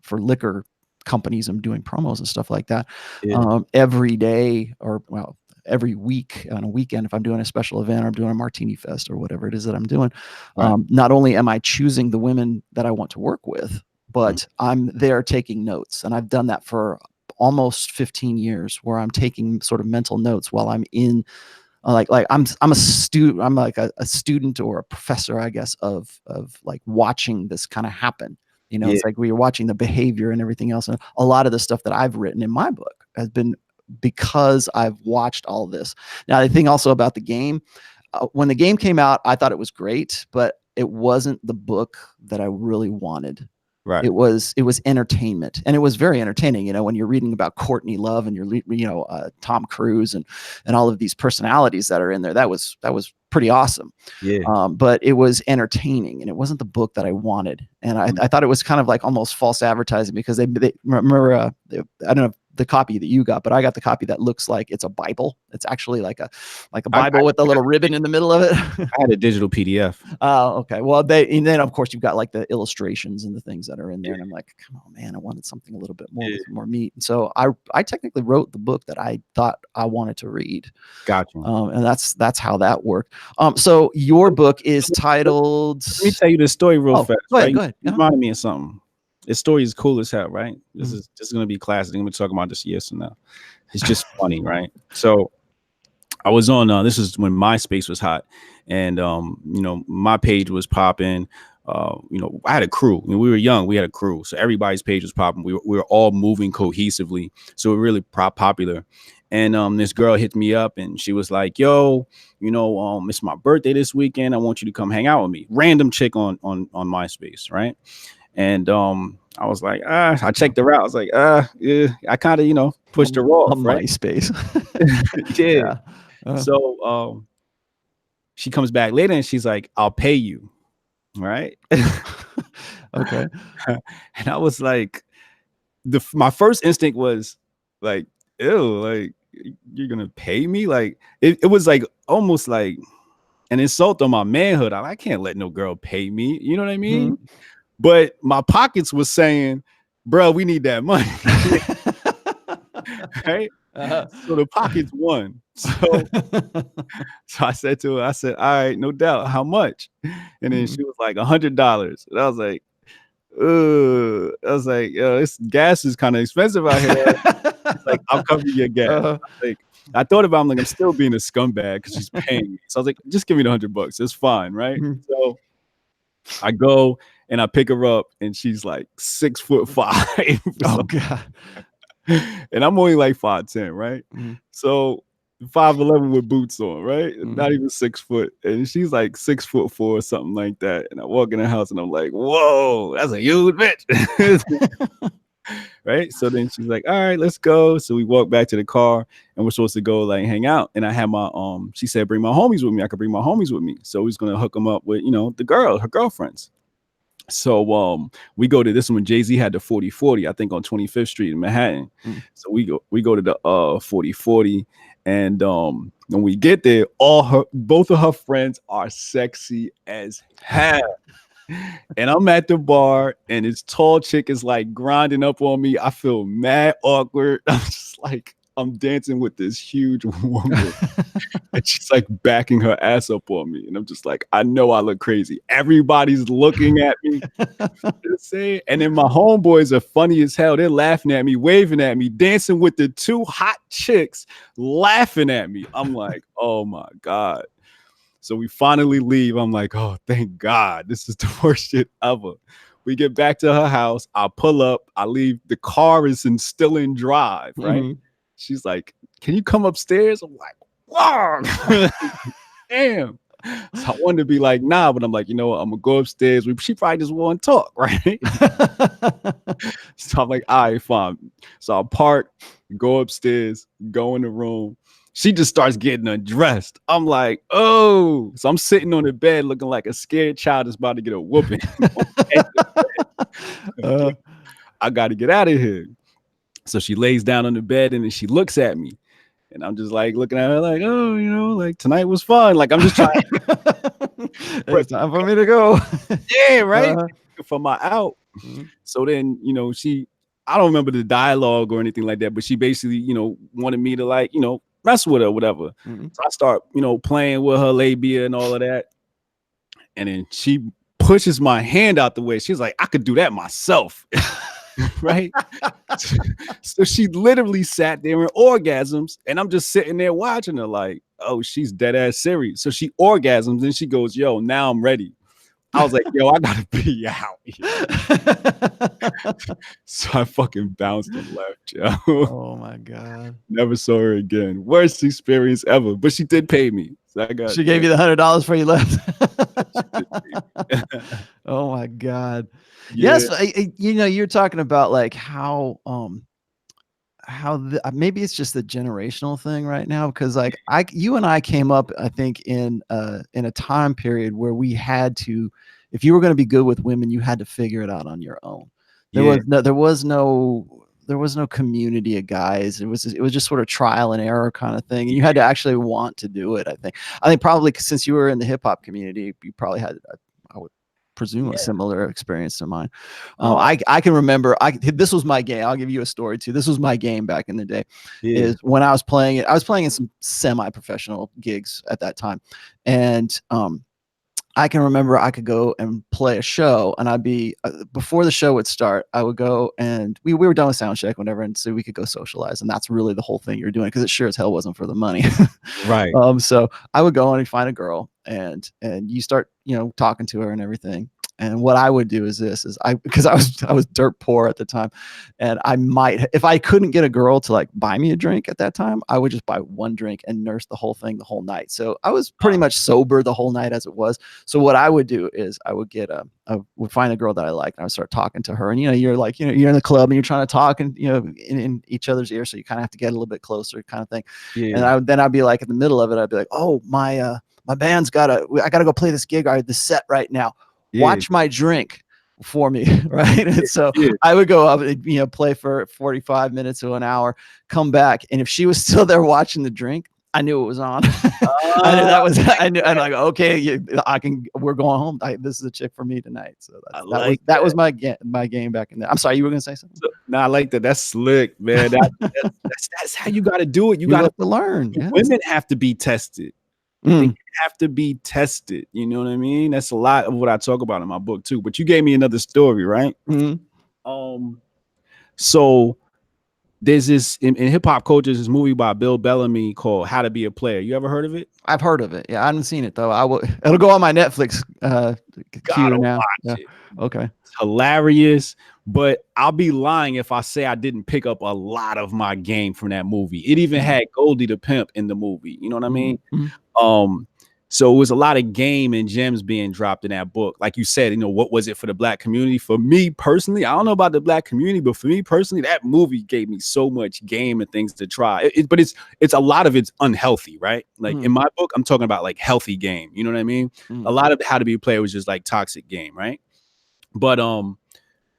liquor companies I'm doing promos and stuff like that. Yeah. Every day, or well, every week on a weekend, if I'm doing a special event or I'm doing a martini fest or whatever it is that I'm doing, Right. not only am I choosing the women that I want to work with, but I'm there taking notes. And I've done that for almost 15 years, where I'm taking sort of mental notes while I'm in like I'm a student. I'm like a student or a professor, I guess, of like watching this kind of happen. You know, Yeah. it's like we are watching the behavior and everything else. And a lot of the stuff that I've written in my book has been because I've watched all this. Now, the thing also about the game, when the game came out, I thought it was great, but it wasn't the book that I really wanted. Right. It was entertainment, and it was very entertaining. You know, when you're reading about Courtney Love and Tom Cruise and all of these personalities that are in there, that was pretty awesome. Yeah. But it was entertaining, and it wasn't the book that I wanted. And I thought it was kind of like almost false advertising, because they remember I don't know the copy that you got, but I got the copy that looks like it's a Bible. It's actually like a Bible with a little ribbon in the middle of it. I had a digital PDF. Oh, okay. Well, and then of course you've got like the illustrations and the things that are in there. And I'm like, come on, man, I wanted something a little bit more with more meat. And so I technically wrote the book that I thought I wanted to read. Gotcha. And that's how that worked. So your book is titled. Let me tell you the story real fast. Go ahead. Right? Go ahead. You reminded me of something. This story is cool as hell, right? This is going to be classic. I'm going to talk about this years from now. It's just funny, right? So I was on, this is when MySpace was hot, and, my page was popping. I had a crew. When we were young, we had a crew. So everybody's page was popping. We were all moving cohesively. So we're really popular. And this girl hit me up, and she was like, yo, it's my birthday this weekend. I want you to come hang out with me. Random chick on MySpace, right? And I was like, I checked her out. I was like, yeah, I kind of, pushed her off, right? MySpace. Yeah. So she comes back later, and she's like, I'll pay you. Right. Okay. And I was like, my first instinct was like, ew, like, you're going to pay me? Like, it was like almost like an insult on my manhood. I can't let no girl pay me. You know what I mean? But my pockets was saying, bro, we need that money. Right? So the pockets won. So I said to her, all right, no doubt. How much? And then she was like $100. And I was like, yo, this gas is kind of expensive out here. It's like, I'll cover your gas. I thought about it, I'm like, I'm still being a scumbag because she's paying me. So I was like, just give me the $100. It's fine, right? So I go and I pick her up, and she's like 6'5". Oh God. And I'm only like 5'10", right? So 5'11" with boots on, right? Not even 6 foot. And she's like 6'4" or something like that. And I walk in the house, and I'm like, whoa, that's a huge bitch. Right? So then she's like, all right, let's go. So we walk back to the car, and we're supposed to go like hang out. And I had my she said, bring my homies with me. I could bring my homies with me. So he's gonna hook them up with, her girlfriends. So we go to this one when Jay-Z had the 4040, I think on 25th Street in Manhattan. So we go to the 4040, and when we get there, both of her friends are sexy as hell. And I'm at the bar, and this tall chick is like grinding up on me. I feel mad awkward. I'm just like, I'm dancing with this huge woman, and she's like backing her ass up on me. And I'm just like, I know I look crazy. Everybody's looking at me. And then my homeboys are funny as hell. They're laughing at me, waving at me, dancing with the two hot chicks, laughing at me. I'm like, oh my God. So we finally leave. I'm like, oh, thank God. This is the worst shit ever. We get back to her house. I pull up. I leave. The car is still in drive, right? She's like, can you come upstairs? I'm like, wow. Damn. So I wanted to be like, nah, but I'm like, you know what? I'm going to go upstairs. She probably just want to talk, right? So I'm like, all right, fine. So I'll park, go upstairs, go in the room. She just starts getting undressed. I'm like, oh. So I'm sitting on the bed looking like a scared child that's about to get a whooping. I got to get out of here. So she lays down on the bed, and then she looks at me. And I'm just like looking at her like, oh, like tonight was fun. Like I'm just trying. It's time for me to go. Yeah, right. For my out. So then, I don't remember the dialogue or anything like that, but she basically, wanted me to like, mess with her or whatever. Mm-hmm. So I start, playing with her labia and all of that. And then she pushes my hand out the way. She's like, I could do that myself. Right. So she literally sat there in orgasms, and I'm just sitting there watching her like, oh, she's dead ass serious. So she orgasms and she goes, yo, now I'm ready. I was like, yo, I gotta be out here. So I fucking bounced and left, yo. Oh my God. Never saw her again. Worst experience ever. But she did pay me. So She gave you the $100 before you left. Oh my God. Yeah. Yes. You're talking about like how maybe it's just the generational thing right now, because like you and I came up, I think, in a time period where we had to, if you were going to be good with women, you had to figure it out on your own. There was no community of guys. It was just sort of trial and error kind of thing. And you had to actually want to do it. I think probably since you were in the hip hop community, you probably had, I would presume, a similar experience to mine. I can remember, this was my game. I'll give you a story too. This was my game back in the day. Is when I was playing it. I was playing in some semi-professional gigs at that time, and I can remember I could go and play a show, and I'd be before the show would start, I would go, and we were done with sound check, whatever, and so we could go socialize, and that's really the whole thing you're doing, because it sure as hell wasn't for the money. Right. So I would go and find a girl, and you start talking to her and everything. And what I would do is because I was dirt poor at the time, and I might, if I couldn't get a girl to like buy me a drink at that time, I would just buy one drink and nurse the whole thing the whole night. So I was pretty much sober the whole night as it was. So what I would do is I would would find a girl that I liked, and I would start talking to her. And you're like, you're in the club and you're trying to talk, and in each other's ear, so you kind of have to get a little bit closer, kind of thing. Yeah. And I'd be like, in the middle of it, I'd be like, oh, my band's I gotta go play this gig, the set right now. Watch my drink for me, right? And so I would go up and play for 45 minutes to an hour, come back, and if she was still there watching the drink, I knew it was on. I knew that was. I knew. I'm like, okay, we're going home. This is a chick for me tonight. So that was my game back in there. I'm sorry, you were gonna say something? No, I like that. That's slick, man. That's how you got to do it. You got to learn. Yeah. Women have to be tested. They have to be tested. You know what I mean? That's a lot of what I talk about in my book too. But you gave me another story, right? So there's this in hip hop culture, this movie by Bill Bellamy called How to Be a Player. You ever heard of it? I've heard of it. Yeah, I haven't seen it though. It'll go on my Netflix queue now. Yeah. Okay. It's hilarious. But I'll be lying if I say I didn't pick up a lot of my game from that movie. It even had Goldie the Pimp in the movie. You know what I mean? So it was a lot of game and gems being dropped in that book. Like you said, what was it for the Black community? For me personally, I don't know about the Black community, but for me personally, that movie gave me so much game and things to try. But it's a lot of it's unhealthy, right? Like in my book, I'm talking about like healthy game. You know what I mean? A lot of How to Be a Player was just like toxic game, right? But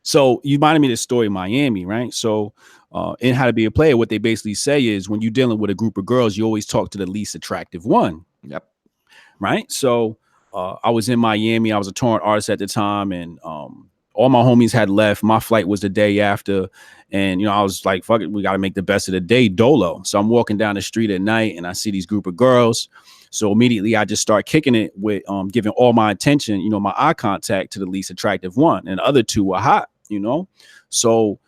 so you reminded me of the story in Miami, right? So in How to Be a Player, what they basically say is when you're dealing with a group of girls, you always talk to the least attractive one. Yep. Right. So I was in Miami. I was a touring artist at the time, and all my homies had left. My flight was the day after. And, I was like, fuck it, we got to make the best of the day, dolo. So I'm walking down the street at night and I see these group of girls. So immediately I just start kicking it with giving all my attention, my eye contact to the least attractive one. And the other two were hot, So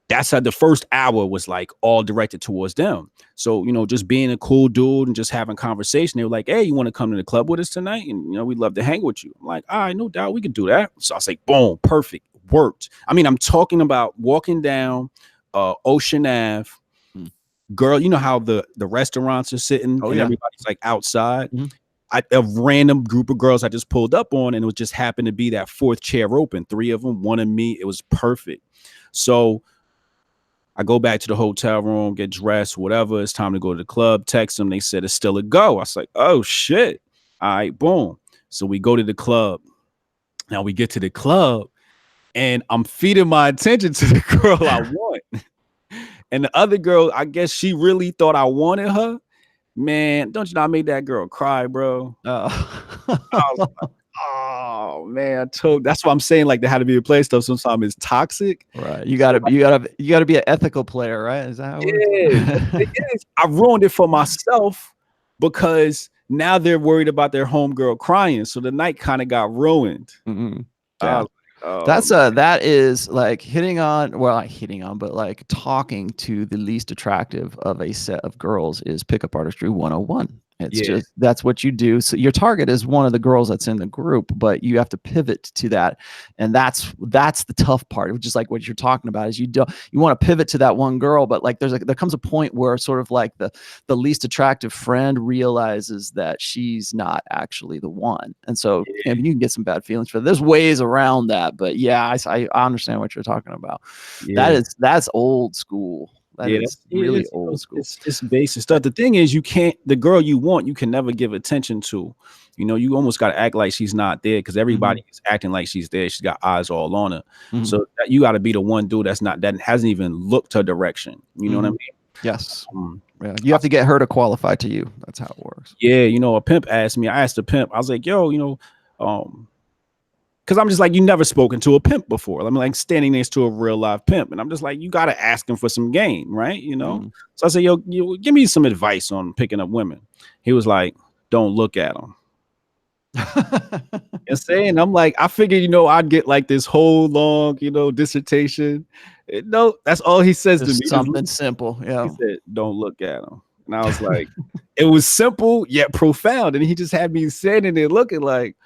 that's how the first hour was like all directed towards them. So, just being a cool dude and just having conversation. They were like, hey, you want to come to the club with us tonight? And, we'd love to hang with you. I'm like, all right, no doubt we could do that. So I was like, boom, perfect, worked. I mean, I'm talking about walking down Ocean Ave. Girl, you know how the restaurants are sitting and everybody's like outside. A random group of girls I just pulled up on, and it was just happened to be that fourth chair open. 3 of them, one of me. It was perfect. So I go back to the hotel room, get dressed, whatever. It's time to go to the club. Text them. They said it's still a go. I was like, oh, shit. All right, boom. So we go to the club. Now we get to the club, and I'm feeding my attention to the girl I want. And the other girl, I guess she really thought I wanted her. Man, don't you know I made that girl cry, bro? I Oh man, that's why I'm saying like the how to be a player stuff sometimes is toxic. Right. So, like, You gotta be an ethical player, right? Is that how it yeah, but the thing works? is, I ruined it for myself because now they're worried about their homegirl crying. So the night kind of got ruined. Mhm. I Yeah. was like, oh, That is like not hitting on, but like talking to the least attractive of a set of girls is pickup artistry 101. It's yeah, just that's what you do. So your target is one of the girls that's in the group, but you have to pivot to that. And that's the tough part. Just like what you're talking about is you want to pivot to that one girl, but like there comes a point where sort of like the least attractive friend realizes that she's not actually the one. And so yeah, you can get some bad feelings for that. There's ways around that, but yeah, I understand what you're talking about. yeah. That's old school. That Yeah, is it really is, you know, old school. it's basic stuff. The thing is, the girl you want, you can never give attention to. You know, you almost got to act like she's not there because everybody Mhm, is acting like she's there. She's got eyes all on her. mhm, So you got to be the one dude that hasn't even looked her direction. You know what I mhm. mean? Yes. Um, Yeah, you I- have to get her to qualify to you. That's how it works. yeah, you know, a pimp asked me. I asked the pimp. I was like, "Yo, you know, um, because I'm just like, you never spoken to a pimp before. I'm like standing next to a real live pimp, and I'm just like, you got to ask him for some game, right? You know. Mhm. So I said, yo, give me some advice on picking up women. He was like, don't look at them. And saying, I'm like, I figured, you know, I'd get like this whole long, you know, dissertation. No, that's all he says to Just me. something simple. He Yeah. said, don't look at them. And I was like, it was simple yet profound. And he just had me sitting there looking like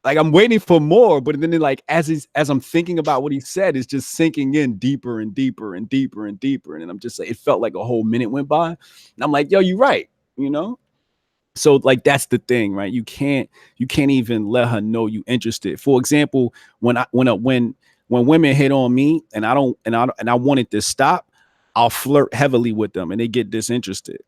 I'm waiting for more, but then like as I'm thinking about what he said, it's just sinking in deeper and deeper and deeper and deeper. And then I'm just like, it felt like a whole minute went by. And I'm like, yo, you're right, you know? So like that's the thing, right? You can't even let her know you interested. For example, when women hit on me and I wanted to stop, I'll flirt heavily with them and they get disinterested.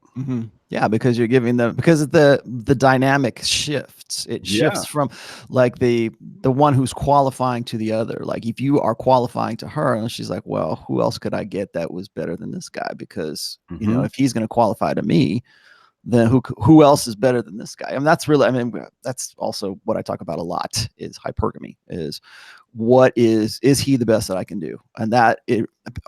Yeah, because you're giving them because the dynamic shifts. It Yeah. shifts from like the one who's qualifying to the other. Like if you are qualifying to her, and she's like, "Well, who else could I get that was better than this guy?" Because Mm-hmm. if he's going to qualify to me, then who else is better than this guy? I mean, that's also what I talk about a lot is hypergamy. Is what is he the best that I can do? And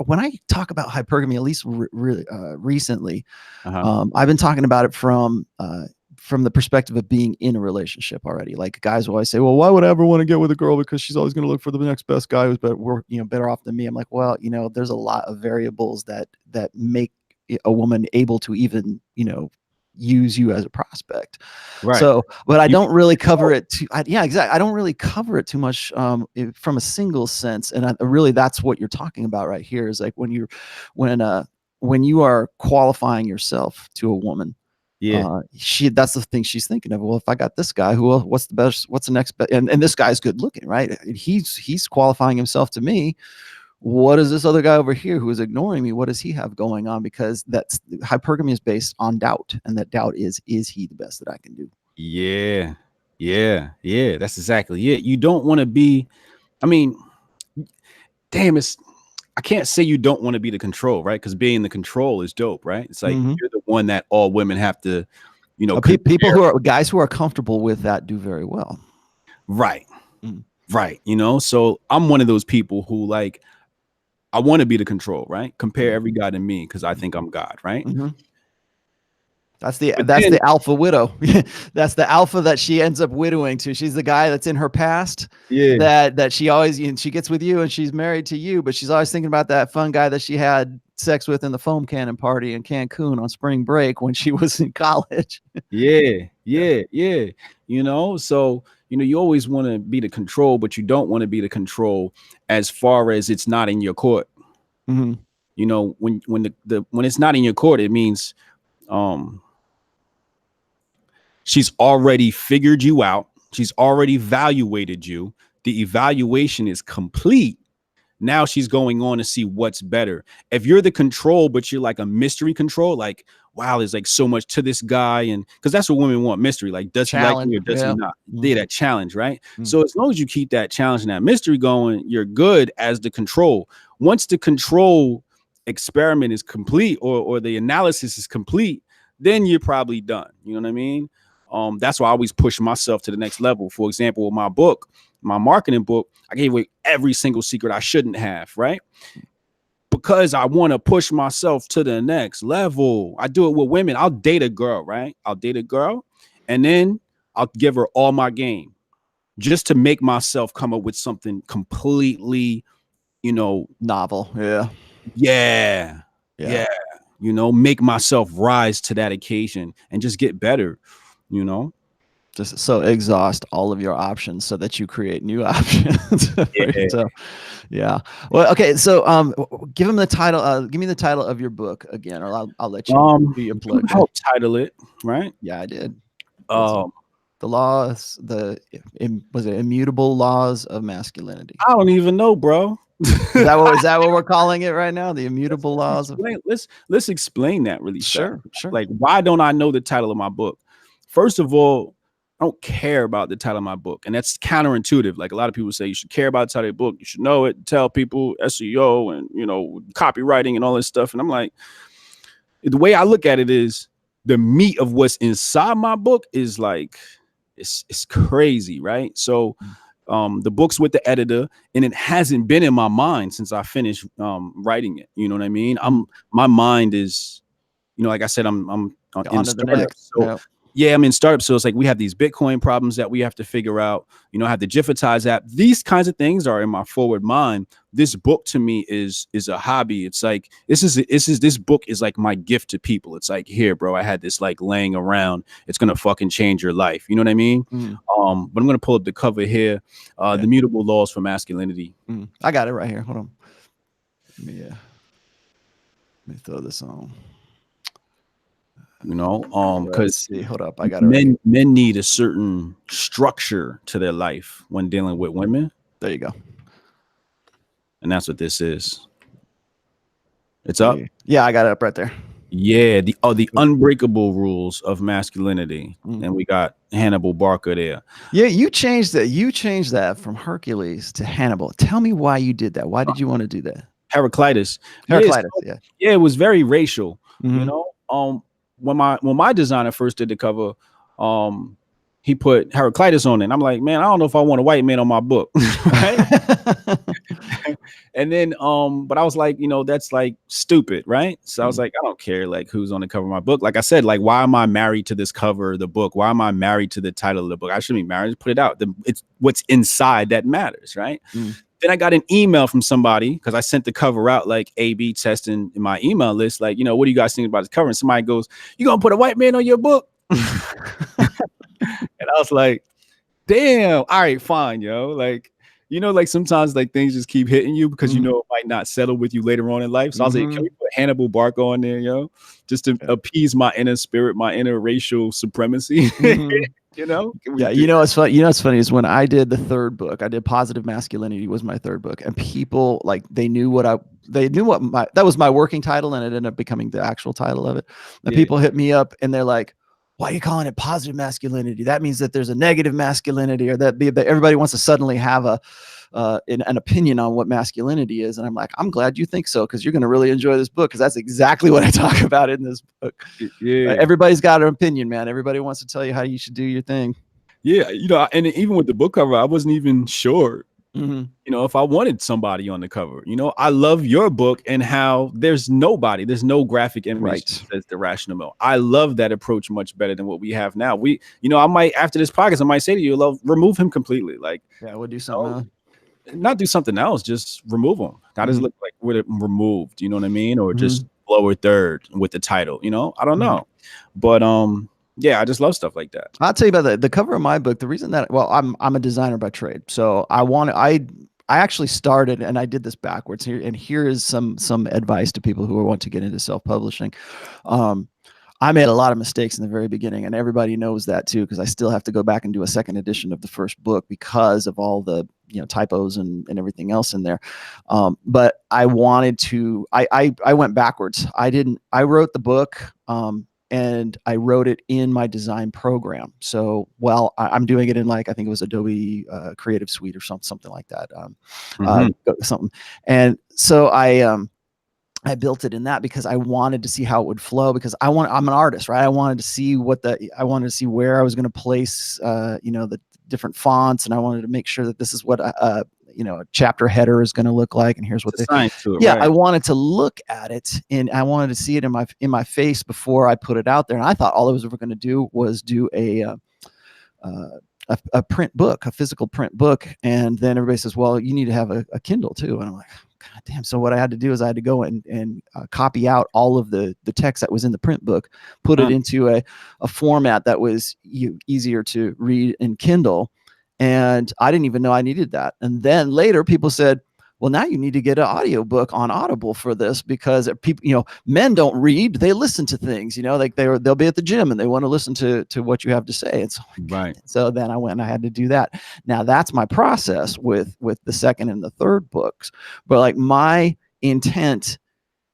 when I talk about hypergamy, at least really recently, Uh-huh. I've been talking about it from the perspective of being in a relationship already. Like guys will always say, "Well, why would I ever want to get with a girl because she's always going to look for the next best guy who's better off than me." I'm like, well, there's a lot of variables that make a woman able to even use you as a prospect. Right. So, but I You don't really cover it too. Yeah, exactly. I don't really cover it too much from a single sense, and really that's what you're talking about right here. Is like when you are qualifying yourself to a woman, yeah. that's the thing she's thinking of. Well, if I got this guy, what's the best? What's the next? And this guy's good looking, right? He's qualifying himself to me. What is this other guy over here who is ignoring me? What does he have going on? Because that's hypergamy is based on doubt, and that doubt is he the best that I can do? Yeah. Yeah. Yeah. That's exactly it. You don't want to be, I mean, damn, I can't say you don't want to be the control, right? Because being the control is dope, right? It's like Mm-hmm. you're the one that all women have to, People who are guys who are comfortable with that do very well. right, Mm. right. So I'm one of those people who like I want to be the control, right? Compare every guy to me because I think I'm God, right? Mm-hmm. That's But then, the alpha widow. That's the alpha that she ends up widowing to. She's the guy that's in her past yeah, that she always she gets with you and she's married to you, but she's always thinking about that fun guy that she had sex with in the foam cannon party in Cancun on spring break when she was in college. yeah, Yeah. yeah, yeah. So you always want to be the control, but you don't want to be the control as far as it's not in your court. Mm-hmm. When it's not in your court, it means um she's already figured you out. She's already evaluated you. The evaluation is complete. Now she's going on to see what's better. If you're the control, but you're like a mystery control, like, wow, there's like so much to this guy. And because that's what women want, mystery. Like, does he like Challenge. me or does he Yeah. not? Mm-hmm. Yeah, that challenge, right? Mm-hmm. So as long as you keep that challenge and that mystery going, you're good as the control. Once the control experiment is complete or the analysis is complete, then you're probably done. You know what I mean? That's why I always push myself to the next level. For example, with my book, my marketing book, I gave away every single secret I shouldn't have, right? Because I want to push myself to the next level. I do it with women. I'll date a girl, right? I'll date a girl, and then I'll give her all my game just to make myself come up with something completely, novel. Yeah. Yeah. Make myself rise to that occasion and just get better, Just so exhaust all of your options so that you create new options. Yeah. So, yeah. Well, okay. So, give him the title. Give me the title of your book again, or I'll let you do your plug. Help title it, right? Yeah, I did. The laws, was it Immutable Laws of Masculinity? I don't even know, bro. Is that what we're calling it right now? The Immutable Laws of. Let's explain that really. Sure. Like, why don't I know the title of my book? First of all, I don't care about the title of my book, and that's counterintuitive. Like, a lot of people say you should care about the title of your book, you should know it, tell people SEO and copywriting and all this stuff. And I'm like, the way I look at it is the meat of what's inside my book is like it's crazy, right? So the book's with the editor, and it hasn't been in my mind since I finished writing it. You know what I mean? My mind is, like I said, I'm in startups. So yeah, I'm in startups. So it's like we have these Bitcoin problems that we have to figure out. I have the Jiffitize app. These kinds of things are in my forward mind. This book to me is a hobby. It's like this book is like my gift to people. It's like, here, bro, I had this like laying around. It's gonna fucking change your life. You know what I mean? But I'm gonna pull up the cover here. The Immutable Laws for Masculinity. I got it right here. Hold on. Let me throw this on. Because hold up, I got it. Men need a certain structure to their life when dealing with women. There you go. And that's what this is. It's up. Yeah, I got it up right there. Yeah, the unbreakable rules of masculinity, and we got Hannibal Barker there. Yeah, you changed that. You changed that from Hercules to Hannibal. Tell me why you did that. Why did you want to do that? Heraclitus. Yeah, it was very racial. When my designer first did the cover, he put Heraclitus on it. And I'm like, man, I don't know if I want a white man on my book. Right? And then, but I was like, that's like stupid, right? So I was like, I don't care like who's on the cover of my book. Like I said, like, why am I married to this cover of the book? Why am I married to the title of the book? I shouldn't be married. Just put it out. It's what's inside that matters, right? Then I got an email from somebody because I sent the cover out like A/B testing in my email list. Like, what do you guys think about this cover? And somebody goes, "You gonna put a white man on your book?" And I was like, "Damn, all right, fine, yo." Like, like sometimes like things just keep hitting you because it might not settle with you later on in life. So I was like, "Can we put Hannibal Barker on there, yo, just to appease my inner spirit, my inner racial supremacy?" Yeah, what's funny? What's funny is when I did the third book, I did Positive Masculinity was my third book, and people like that was my working title, and it ended up becoming the actual title of it. And people hit me up and they're like, "Why are you calling it Positive Masculinity? That means that there's a negative masculinity, or that everybody wants to suddenly have an opinion on what masculinity is." And I'm like, I'm glad you think so, because you're going to really enjoy this book, because that's exactly what I talk about in this book. Everybody's got an opinion, man. Everybody wants to tell you how you should do your thing. Yeah, and even with the book cover, I wasn't even sure, if I wanted somebody on the cover. I love your book and how there's no graphic image that says the rational male. I love that approach much better than what we have now. I might, after this podcast, I might say to you, remove him completely. Like, we'll do something. Not do something else, just remove them. How does it look like with it removed? You know what I mean? Or just lower third with the title, I don't know. But yeah, I just love stuff like that. I'll tell you about the cover of my book. The reason that, I'm a designer by trade. So I actually started, and I did this backwards here. And here is some advice to people who want to get into self-publishing. I made a lot of mistakes in the very beginning, and everybody knows that too, because I still have to go back and do a second edition of the first book because of all the typos and everything else in there. But I wanted to. I went backwards. I wrote the book, and I wrote it in my design program. So I'm doing it in I think it was Adobe Creative Suite or something like that. Something. And so I built it in that because I wanted to see how it would flow, because I'm an artist, right? I wanted to see I wanted to see where I was going to place, the different fonts, and I wanted to make sure that this is what a chapter header is going to look like. And here's what It's a science to it, yeah, right? I wanted to look at it, and I wanted to see it in my face before I put it out there. And I thought all I was ever going to do was do a print book, a physical print book. And then everybody says, well, you need to have a Kindle too. And I'm like, God damn. So what I had to do is I had to go and copy out all of the text that was in the print book, put it into a format that was easier to read in Kindle. And I didn't even know I needed that. And then later people said, well, now you need to get an audiobook on Audible for this, because people, men don't read, they listen to things, like they'll be at the gym and they want to listen to what you have to say. And so, Right. So then I went and I had to do that. Now that's my process with the second and the third books. But like my intent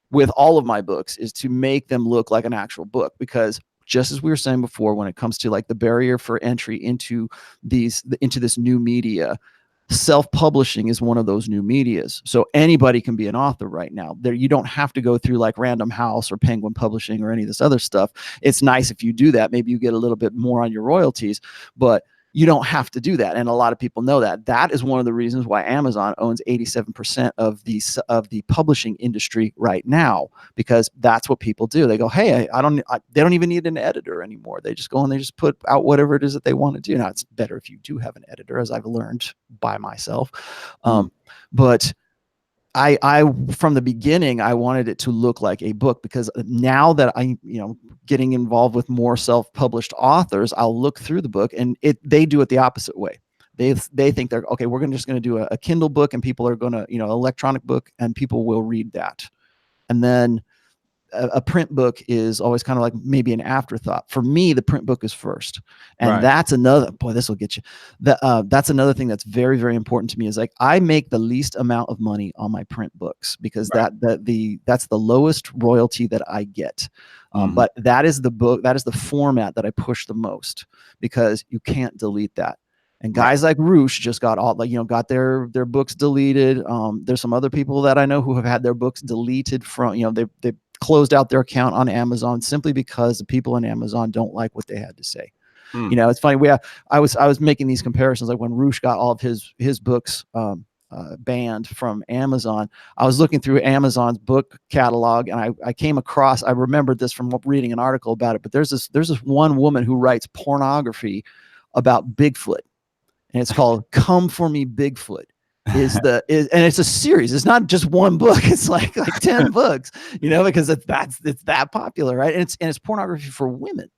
with all of my books is to make them look like an actual book, because just as we were saying before, when it comes to like the barrier for entry into this new media, self-publishing is one of those new medias. So anybody can be an author right now. You don't have to go through like Random House or Penguin Publishing or any of this other stuff. It's nice if you do that. Maybe you get a little bit more on your royalties, but you don't have to do that. And a lot of people know that. That is one of the reasons why Amazon owns 87% of the publishing industry right now, because that's what people do. They go, hey, they don't even need an editor anymore. They just go and they just put out whatever it is that they want to do. Now, it's better if you do have an editor, as I've learned by myself. But I from the beginning, I wanted it to look like a book, because now that I'm, getting involved with more self-published authors, I'll look through the book and they do it the opposite way. They think they're okay. We're just going to do a Kindle book, and people are going to, electronic book, and people will read that. And then a print book is always kind of like maybe an afterthought. For me, the print book is first. And that's another, boy, this will get you. That's another thing that's very, very important to me, is like I make the least amount of money on my print books, because that's the lowest royalty that I get. But that is the format that I push the most, because you can't delete that. And guys like Roosh just got got their books deleted. There's some other people that I know who have had their books deleted from, they closed out their account on Amazon simply because the people in Amazon don't like what they had to say. It's funny. I was making these comparisons, like when Roosh got all of his books banned from Amazon. I was looking through Amazon's book catalog, and I came across, I remembered this from reading an article about it, but there's this one woman who writes pornography about Bigfoot, and it's called Come For Me Bigfoot. And it's a series. It's not just one book. It's like 10 books, because it's that popular, right? And it's pornography for women,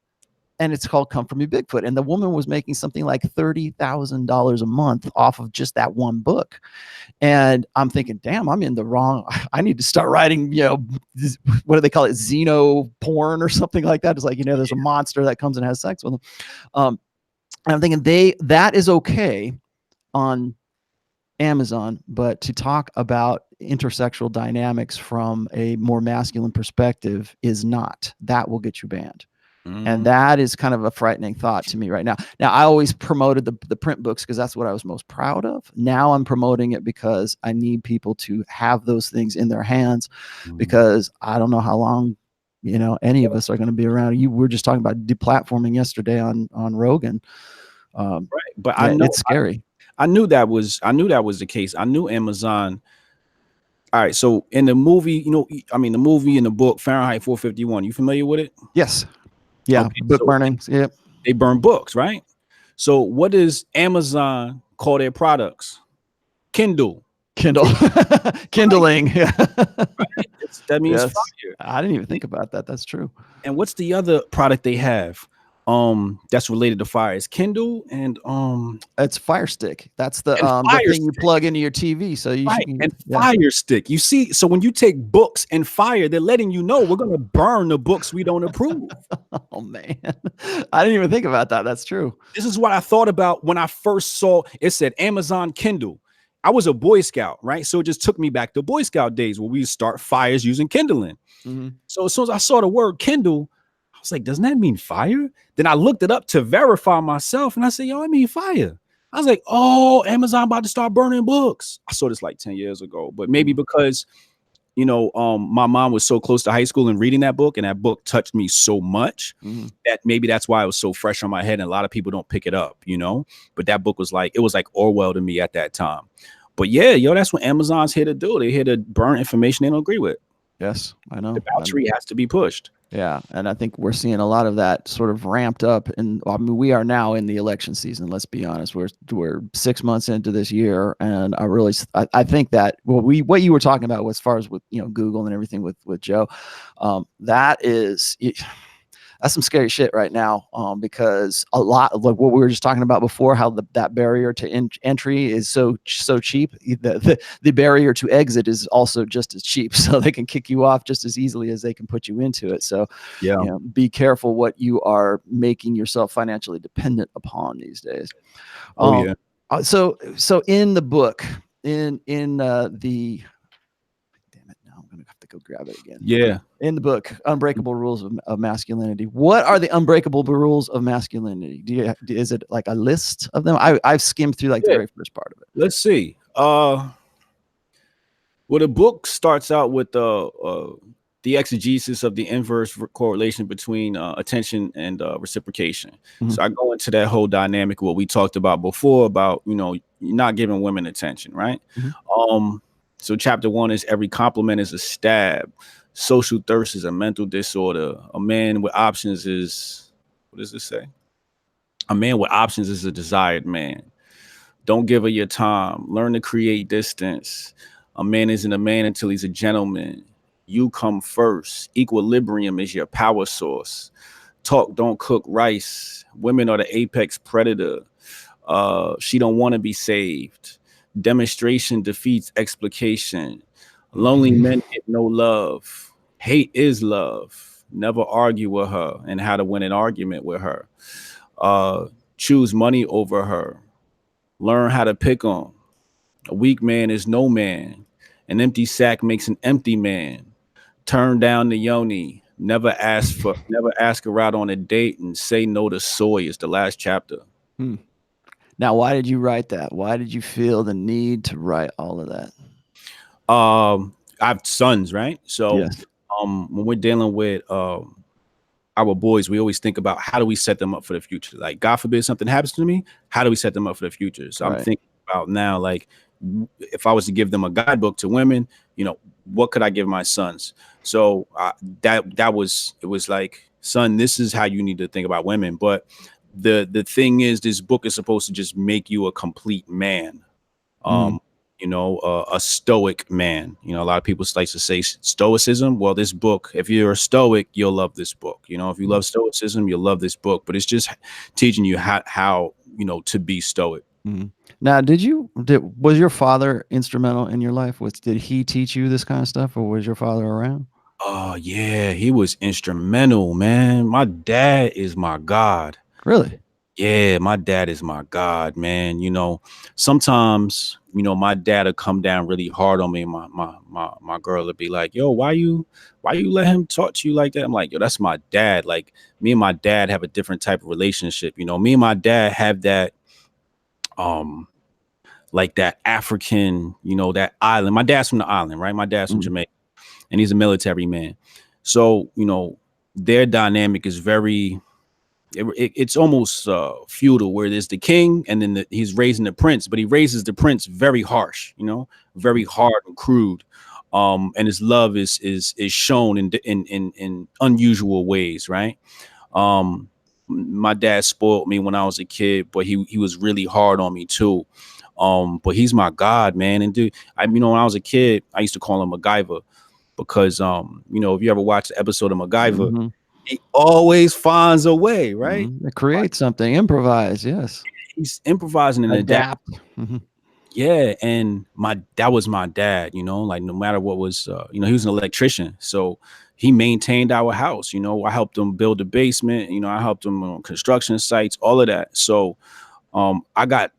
and it's called Come For Me Bigfoot. And the woman was making something like $30,000 a month off of just that one book. And I'm thinking, damn, I'm in the wrong. I need to start writing, what do they call it? Xeno porn or something like that. It's like, there's a monster that comes and has sex with them. And I'm thinking that is okay on Amazon, but to talk about intersexual dynamics from a more masculine perspective is not. That will get you banned. And that is kind of a frightening thought to me right now. Now, I always promoted the print books because that's what I was most proud of. Now I'm promoting it because I need people to have those things in their hands, because I don't know how long, any of us are going to be around. We were just talking about deplatforming yesterday on Rogan. But I know it's scary. I knew that was the case. I knew Amazon. All right. So in the movie, the movie and the book Fahrenheit 451, you familiar with it? Yes. Yeah. Okay, book burnings. Yep. They burn books, right? So what does Amazon call their products? Kindle. Kindling. Yeah. Right? That means fire. I didn't even think about that. That's true. And what's the other product they have? That's related to fire. It's Kindle and it's Fire Stick. That's the thing you plug into your TV. So you Fire Stick. You see, so when you take books and fire, they're letting you know we're gonna burn the books we don't approve. Oh man, I didn't even think about that. That's true. This is what I thought about when I first saw it said Amazon Kindle. I was a Boy Scout, right? So it just took me back to Boy Scout days where we start fires using kindling. So as soon as I saw the word Kindle, I was like, doesn't that mean fire? Then I looked it up to verify myself, and I said, yo, I mean fire. I was like, oh, Amazon about to start burning books. I saw this like 10 years ago, but maybe because you know, my mom was so close to high school and reading that book, and that book touched me so much that maybe that's why it was so fresh on my head. And a lot of people don't pick it up, you know, but that book was like, it was like Orwell to me at that time. But yeah, yo, that's what Amazon's here to do. They're here to burn information they don't agree with. Yes, I know. The boundary has to be pushed. Yeah, and I think we're seeing a lot of that sort of ramped up. And I mean, we are now in the election season. Let's be honest. We're 6 months into this year, and I think that what you were talking about as far as with Google and everything with Joe, that is. That's some scary shit right now, because a lot of like what we were just talking about before, how that barrier to entry is so cheap. The barrier to exit is also just as cheap, so they can kick you off just as easily as they can put you into it. So yeah, be careful what you are making yourself financially dependent upon these days. So in the book, in the damn it, now I'm gonna have to go grab it again. Yeah. In the book, Unbreakable Rules of Masculinity. What are the unbreakable rules of masculinity? Is it like a list of them? I've skimmed through like the very first part of it. Let's see. Well, the book starts out with the exegesis of the inverse correlation between attention and reciprocation. So I go into that whole dynamic, what we talked about before, about not giving women attention, right? So chapter 1 is every compliment is a stab. Social thirst is a mental disorder. A man with options is, what does it say? A man with options is a desired man. Don't give her your time. Learn to create distance. A man isn't a man until he's a gentleman. You come first. Equilibrium is your power source. Talk, don't cook rice. Women are the apex predator. She don't want to be saved. Demonstration defeats explication. Lonely men get no love. Hate is love. Never argue with her and how to win an argument with her. Choose money over her. Learn how to pick on. A weak man is no man. An empty sack makes an empty man. Turn down the yoni. Never ask her out on a date, and say no to soy is the last chapter. Now, why did you write that? Why did you feel the need to write all of that? I have sons, right? So yes. When we're dealing with our boys, we always think about how do we set them up for the future? Like, God forbid something happens to me, how do we set them up for the future? So I'm thinking about now, like, if I was to give them a guidebook to women, what could I give my sons? So it was like, son, this is how you need to think about women. But the thing is, this book is supposed to just make you a complete man. A stoic man. A lot of people like to say stoicism. Well, this book, if you're a stoic, you'll love this book. If you love stoicism, you'll love this book. But it's just teaching you how to be stoic. Now, was your father instrumental in your life? Did he teach you this kind of stuff, or was your father around? Oh yeah, he was instrumental, man. My dad is my God. Really? Yeah, my dad is my God, man. Sometimes, my dad would come down really hard on me. My girl would be like, yo, why you let him talk to you like that? I'm like, yo, that's my dad. Like, me and my dad have a different type of relationship. Me and my dad have that, like that African, that island. My dad's from the island, right? My dad's from Jamaica, and he's a military man. So, their dynamic is very, it's almost feudal, where there's the king and then he's raising the prince, but he raises the prince very harsh, very hard and crude. And his love is shown in unusual ways, right? My dad spoiled me when I was a kid, but he was really hard on me too. But he's my God, man. And dude, when I was a kid, I used to call him MacGyver because, if you ever watch the episode of MacGyver, he always finds a way, right? Create something, improvise. Yes. He's improvising and adapt. Yeah. And that was my dad, like no matter what was, he was an electrician. So he maintained our house. I helped him build the basement. I helped him on construction sites, all of that. So I got,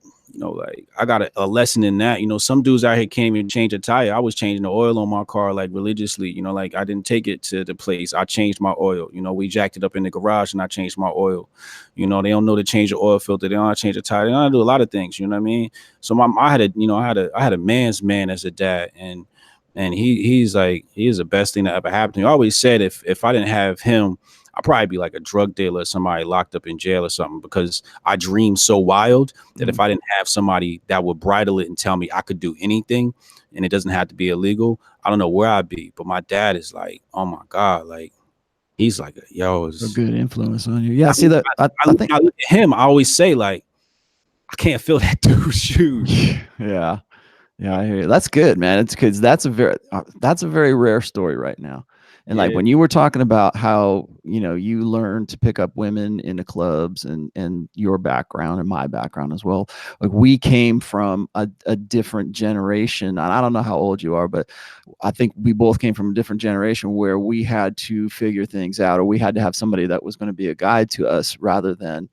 I got a lesson in that. Some dudes out here can't even change a tire. I was changing the oil on my car like religiously. Like I didn't take it to the place. I changed my oil. We jacked it up in the garage and I changed my oil. They don't know to change the oil filter. They don't know how to change the tire. They don't know how to do a lot of things. You know what I mean? So I had a man's man as a dad. And and he is the best thing that ever happened to me. I always said if I didn't have him, I'd probably be like a drug dealer or somebody locked up in jail or something, because I dream so wild that if I didn't have somebody that would bridle it and tell me I could do anything and it doesn't have to be illegal, I don't know where I'd be. But my dad is like, oh my God, like he's like, yo, A it's, good influence on you. Yeah. I See mean, that. I think. I look at him, I always say like, I can't feel that dude's shoes. Yeah. Yeah, I hear you. That's good, man. It's because that's a very rare story right now. And like Yeah, when you were talking about how you learned to pick up women in the clubs, and your background and my background as well. Like we came from a different generation. And I don't know how old you are, but I think we both came from a different generation where we had to figure things out, or we had to have somebody that was going to be a guide to us rather than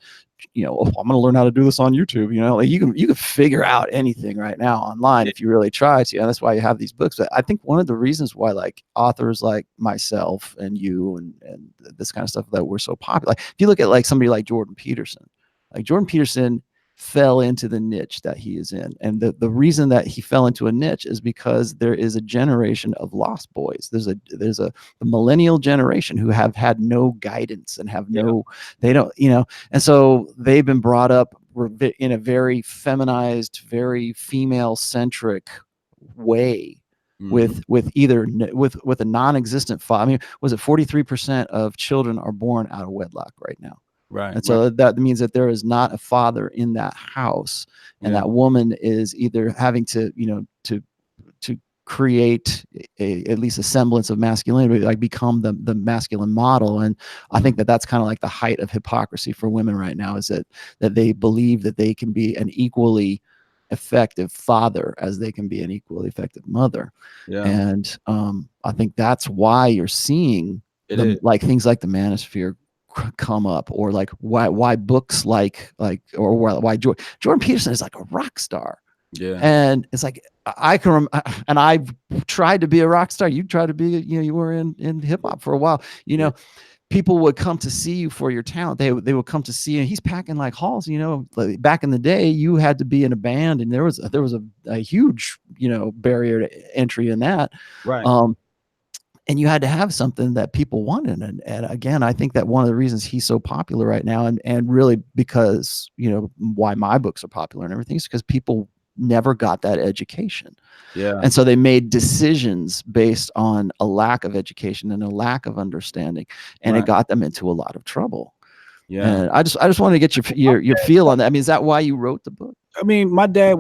oh, I'm going to learn how to do this on YouTube. Like you can figure out anything right now online yeah, if you really try to. And that's why you have these books. But I think one of the reasons why like authors like myself and you and this kind of stuff that we're so popular. Like if you look at like somebody like Jordan Peterson, fell into the niche that he is in. And the reason that he fell into a niche is because there is a generation of lost boys. There's the millennial generation who have had no guidance and have yeah, they don't, and so they've been brought up in a very feminized, very female centric way with either with a non-existent father. I mean, was it 43% of children are born out of wedlock right now? right, And right, so that means that there is not a father in that house, and yeah, that woman is either having to, to create at least a semblance of masculinity, like become the masculine model. And I think that that's kind of like the height of hypocrisy for women right now, is that they believe that they can be an equally effective father as they can be an equally effective mother. yeah. And I think that's why you're seeing It is. like things like the manosphere come up, or like why books like or why Jordan Peterson is like a rock star. Yeah, And it's like I can and I've tried to be a rock star. You tried to be, you were in hip hop for a while. yeah, People would come to see you for your talent. They would come to see you. And he's packing like halls. Like back in the day, you had to be in a band, and there was a huge barrier to entry in that. right. Um, and you had to have something that people wanted. And again, I think that one of the reasons he's so popular right now, and really because why my books are popular and everything, is because people never got that education. Yeah, And so they made decisions based on a lack of education and a lack of understanding, and it right. got them into a lot of trouble. Yeah. And I just wanted to get your feel on that. I mean, is that why you wrote the book? I mean, my dad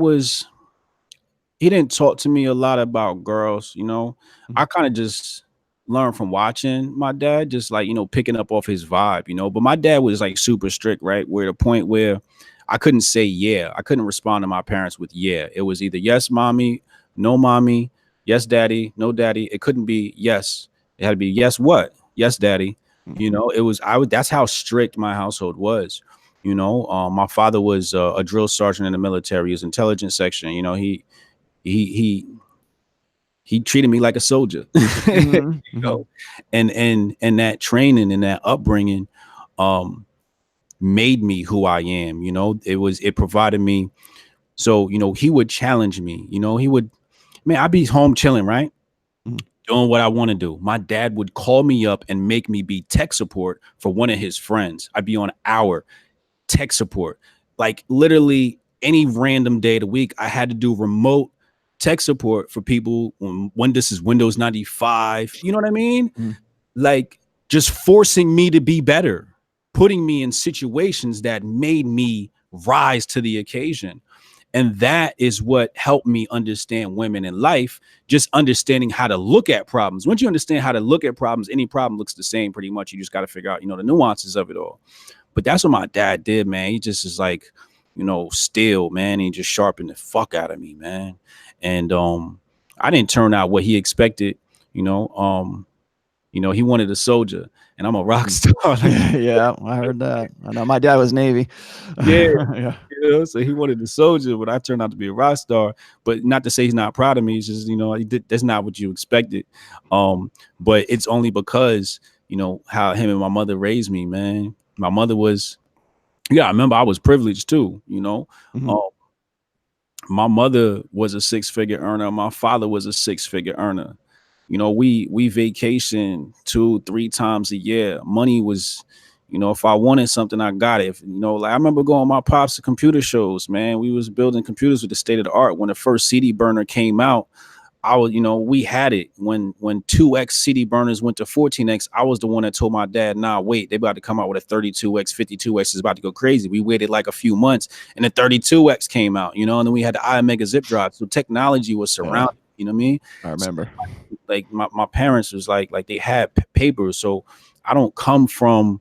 he didn't talk to me a lot about girls, I Mhm. kind of just learned from watching my dad, just like, picking up off his vibe, but my dad was like super strict, right? Where the point where I couldn't say yeah. I couldn't respond to my parents with yeah. It was either yes, mommy, no, mommy, yes, daddy, no, daddy. It couldn't be yes. It had to be yes, what? Yes, daddy. Mhm. It was, that's how strict my household was. My father was a drill sergeant in the military. He was intelligence section. He he he treated me like a soldier. Mhm. Mhm. And that training and that upbringing made me who I am. It provided me. So he would challenge me. He would, man, I'd be home chilling, right, Mhm. doing what I want to do. My dad would call me up and make me be tech support for one of his friends. I'd be on hour tech support. Like literally any random day of the week, I had to do remote tech support for people when this is Windows 95. You know what I mean? Mhm. Like just forcing me to be better, putting me in situations that made me rise to the occasion. And that is what helped me understand women in life, just understanding how to look at problems. Once you understand how to look at problems, any problem looks the same pretty much. You just got to figure out, the nuances of it all. But that's what my dad did, man. He just is like, still, man. He just sharpened the fuck out of me, man. And I didn't turn out what he expected, you know. He wanted a soldier, and I'm a rock Mhm. star. Like, Yeah, I heard that. I know my dad was Navy. yeah, Yeah. so he wanted a soldier, but I turned out to be a rock star. But not to say he's not proud of me. It's just, that's not what you expected. But it's only because, how him and my mother raised me, man. My mother was, yeah, I remember I was privileged too, Mhm. Um, My mother was a six-figure earner. My father was a six-figure earner. You know, we vacation 2-3 times a year. Money was, you know, if I wanted something, I got it. If, you know, like I remember going with my pops to computer shows, man. We was building computers with the state of the art. When the first CD burner came out, I was, you know, we had it when 2X CD burners went to 14X. I was the one that told my dad, nah, wait, they about to come out with a 32X, 52X is about to go crazy. We waited like a few months and the 32X came out, you know, and then we had the iMega zip drive. So technology was surrounded, you know what I mean? I So remember. like my parents was like they had papers. So I don't come from,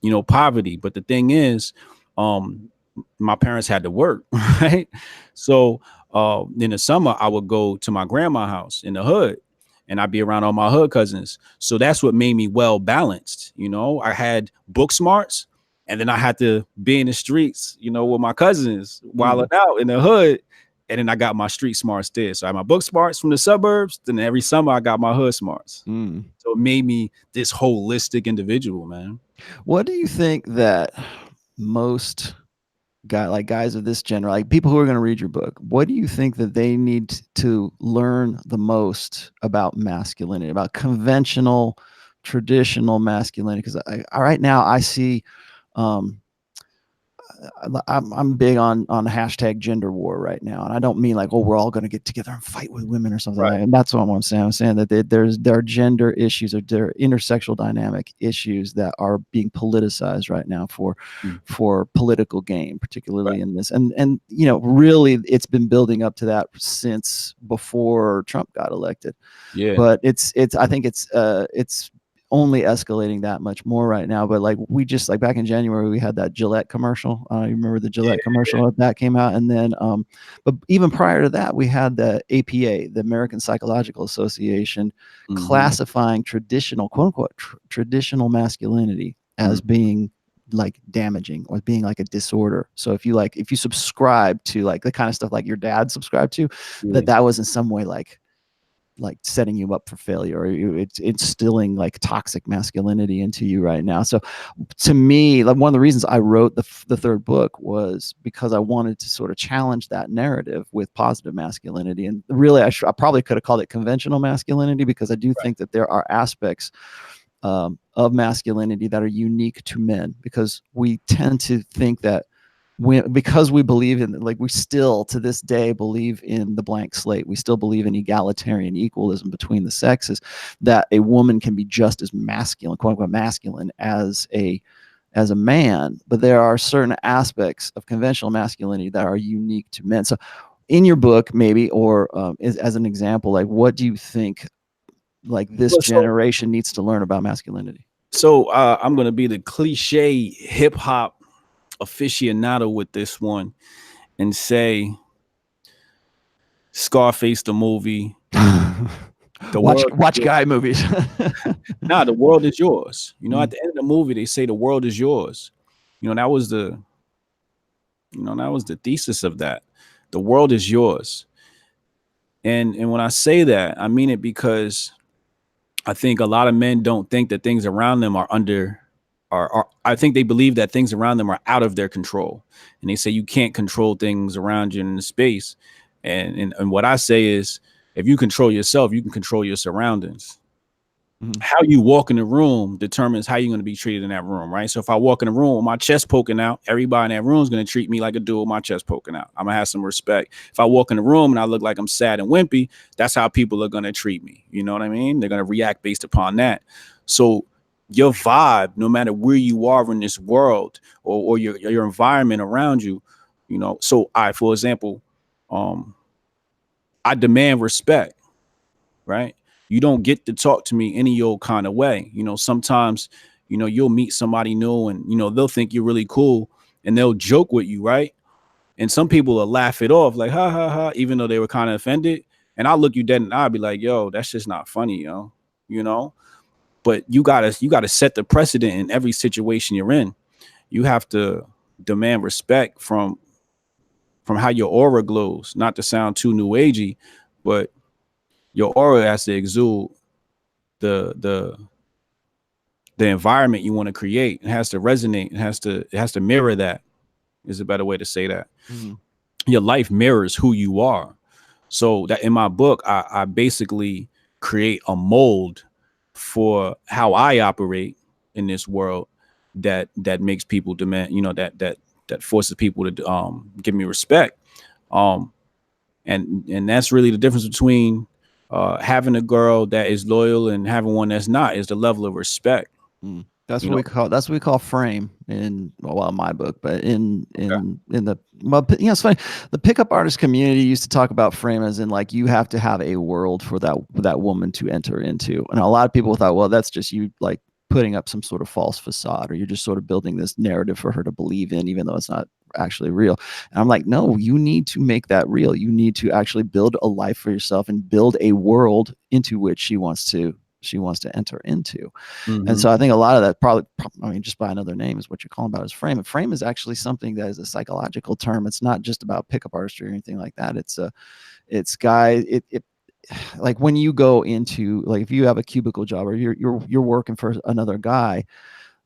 you know, poverty. But the thing is, my parents had to work, right? So in the summer, I would go to my grandma's house in the hood and I'd be around all my hood cousins. So that's what made me well balanced. You know, I had book smarts and then I had to be in the streets, you know, with my cousins while out in the hood. And then I got my street smarts there. So I had my book smarts from the suburbs. Then every summer I got my hood smarts. So it made me this holistic individual, man. What do you think that most guys of this gender, like people who are going to read your book, what do you think that they need to learn the most about masculinity, about conventional, traditional masculinity? Because right now I see, I'm big on hashtag gender war right now, and I don't mean like, oh, we're all going to get together and fight with women or something like that. And that's what I'm saying. I'm saying that there are gender issues, or there are intersexual dynamic issues that are being politicized right now for political gain, particularly in this. And you know, really, it's been building up to that since before Trump got elected. Yeah. But I think it's only escalating that much more right now. But like we just like back in January, we had that Gillette commercial. You remember the Gillette commercial that came out, and then but even prior to that, we had the APA, the American Psychological Association, classifying traditional, quote unquote, traditional masculinity as being like damaging or being like a disorder. So if you subscribe to like the kind of stuff like your dad subscribed to, that was in some way like setting you up for failure, or it's instilling like toxic masculinity into you right now. So to me, like one of the reasons I wrote the third book was because I wanted to sort of challenge that narrative with positive masculinity. And really, I probably could have called it conventional masculinity, because I do think that there are aspects of masculinity that are unique to men, because we tend to think that because we believe in, like, we still to this day believe in the blank slate. We still believe in egalitarian equalism between the sexes, that a woman can be just as masculine, quote unquote masculine, as a man. But there are certain aspects of conventional masculinity that are unique to men. So in your book, maybe, or as an example, like, what do you think like this generation needs to learn about masculinity? So I'm going to be the cliche hip hop aficionado with this one and say Scarface the movie. Watch guy movies. Nah, the world is yours. You know, at the end of the movie, they say the world is yours. You know, that was the thesis of that. The world is yours. And when I say that, I mean it because I think a lot of men don't think that things around them are I think they believe that things around them are out of their control. And they say you can't control things around you in the space. And what I say is, if you control yourself, you can control your surroundings. How you walk in the room determines how you're going to be treated in that room, right? So if I walk in the room with my chest poking out, everybody in that room is going to treat me like a dude with my chest poking out. I'm going to have some respect. If I walk in the room and I look like I'm sad and wimpy, that's how people are going to treat me. You know what I mean? They're going to react based upon that. So your vibe, no matter where you are in this world, or your environment around you, you know. So for example, I demand respect, right? You don't get to talk to me any old kind of way. You know, sometimes, you know, you'll meet somebody new and, you know, they'll think you're really cool and they'll joke with you, right? And some people will laugh it off like, ha, ha, ha, even though they were kind of offended. And I'll look you dead in the eye, be like, yo, that's just not funny, yo, you know? But you gotta set the precedent in every situation you're in. You have to demand respect from how your aura glows, not to sound too new agey, but your aura has to exude the environment you want to create. It has to resonate. It has to mirror that, is a better way to say that. your life mirrors who you are. So that in my book, I basically create a mold for how I operate in this world that makes people demand, that forces people to give me respect. Um, and that's really the difference between having a girl that is loyal and having one that's not, is the level of respect. That's You what know, we call frame in, well, my book, but okay. in the, well, it's funny. The pickup artist community used to talk about frame as in like you have to have a world for that woman to enter into, and a lot of people thought, well, that's just you like putting up some sort of false facade, or you're just sort of building this narrative for her to believe in, even though it's not actually real. And I'm like, no, you need to make that real. You need to actually build a life for yourself and build a world into which she wants to enter into. And Mm-hmm. so I think a lot of that probably, I mean, just by another name is what you're calling about is frame. And frame is actually something that is a psychological term. It's not just about pickup artistry or anything like that. It's guy, it like when you go into, like, if you have a cubicle job or you're working for another guy,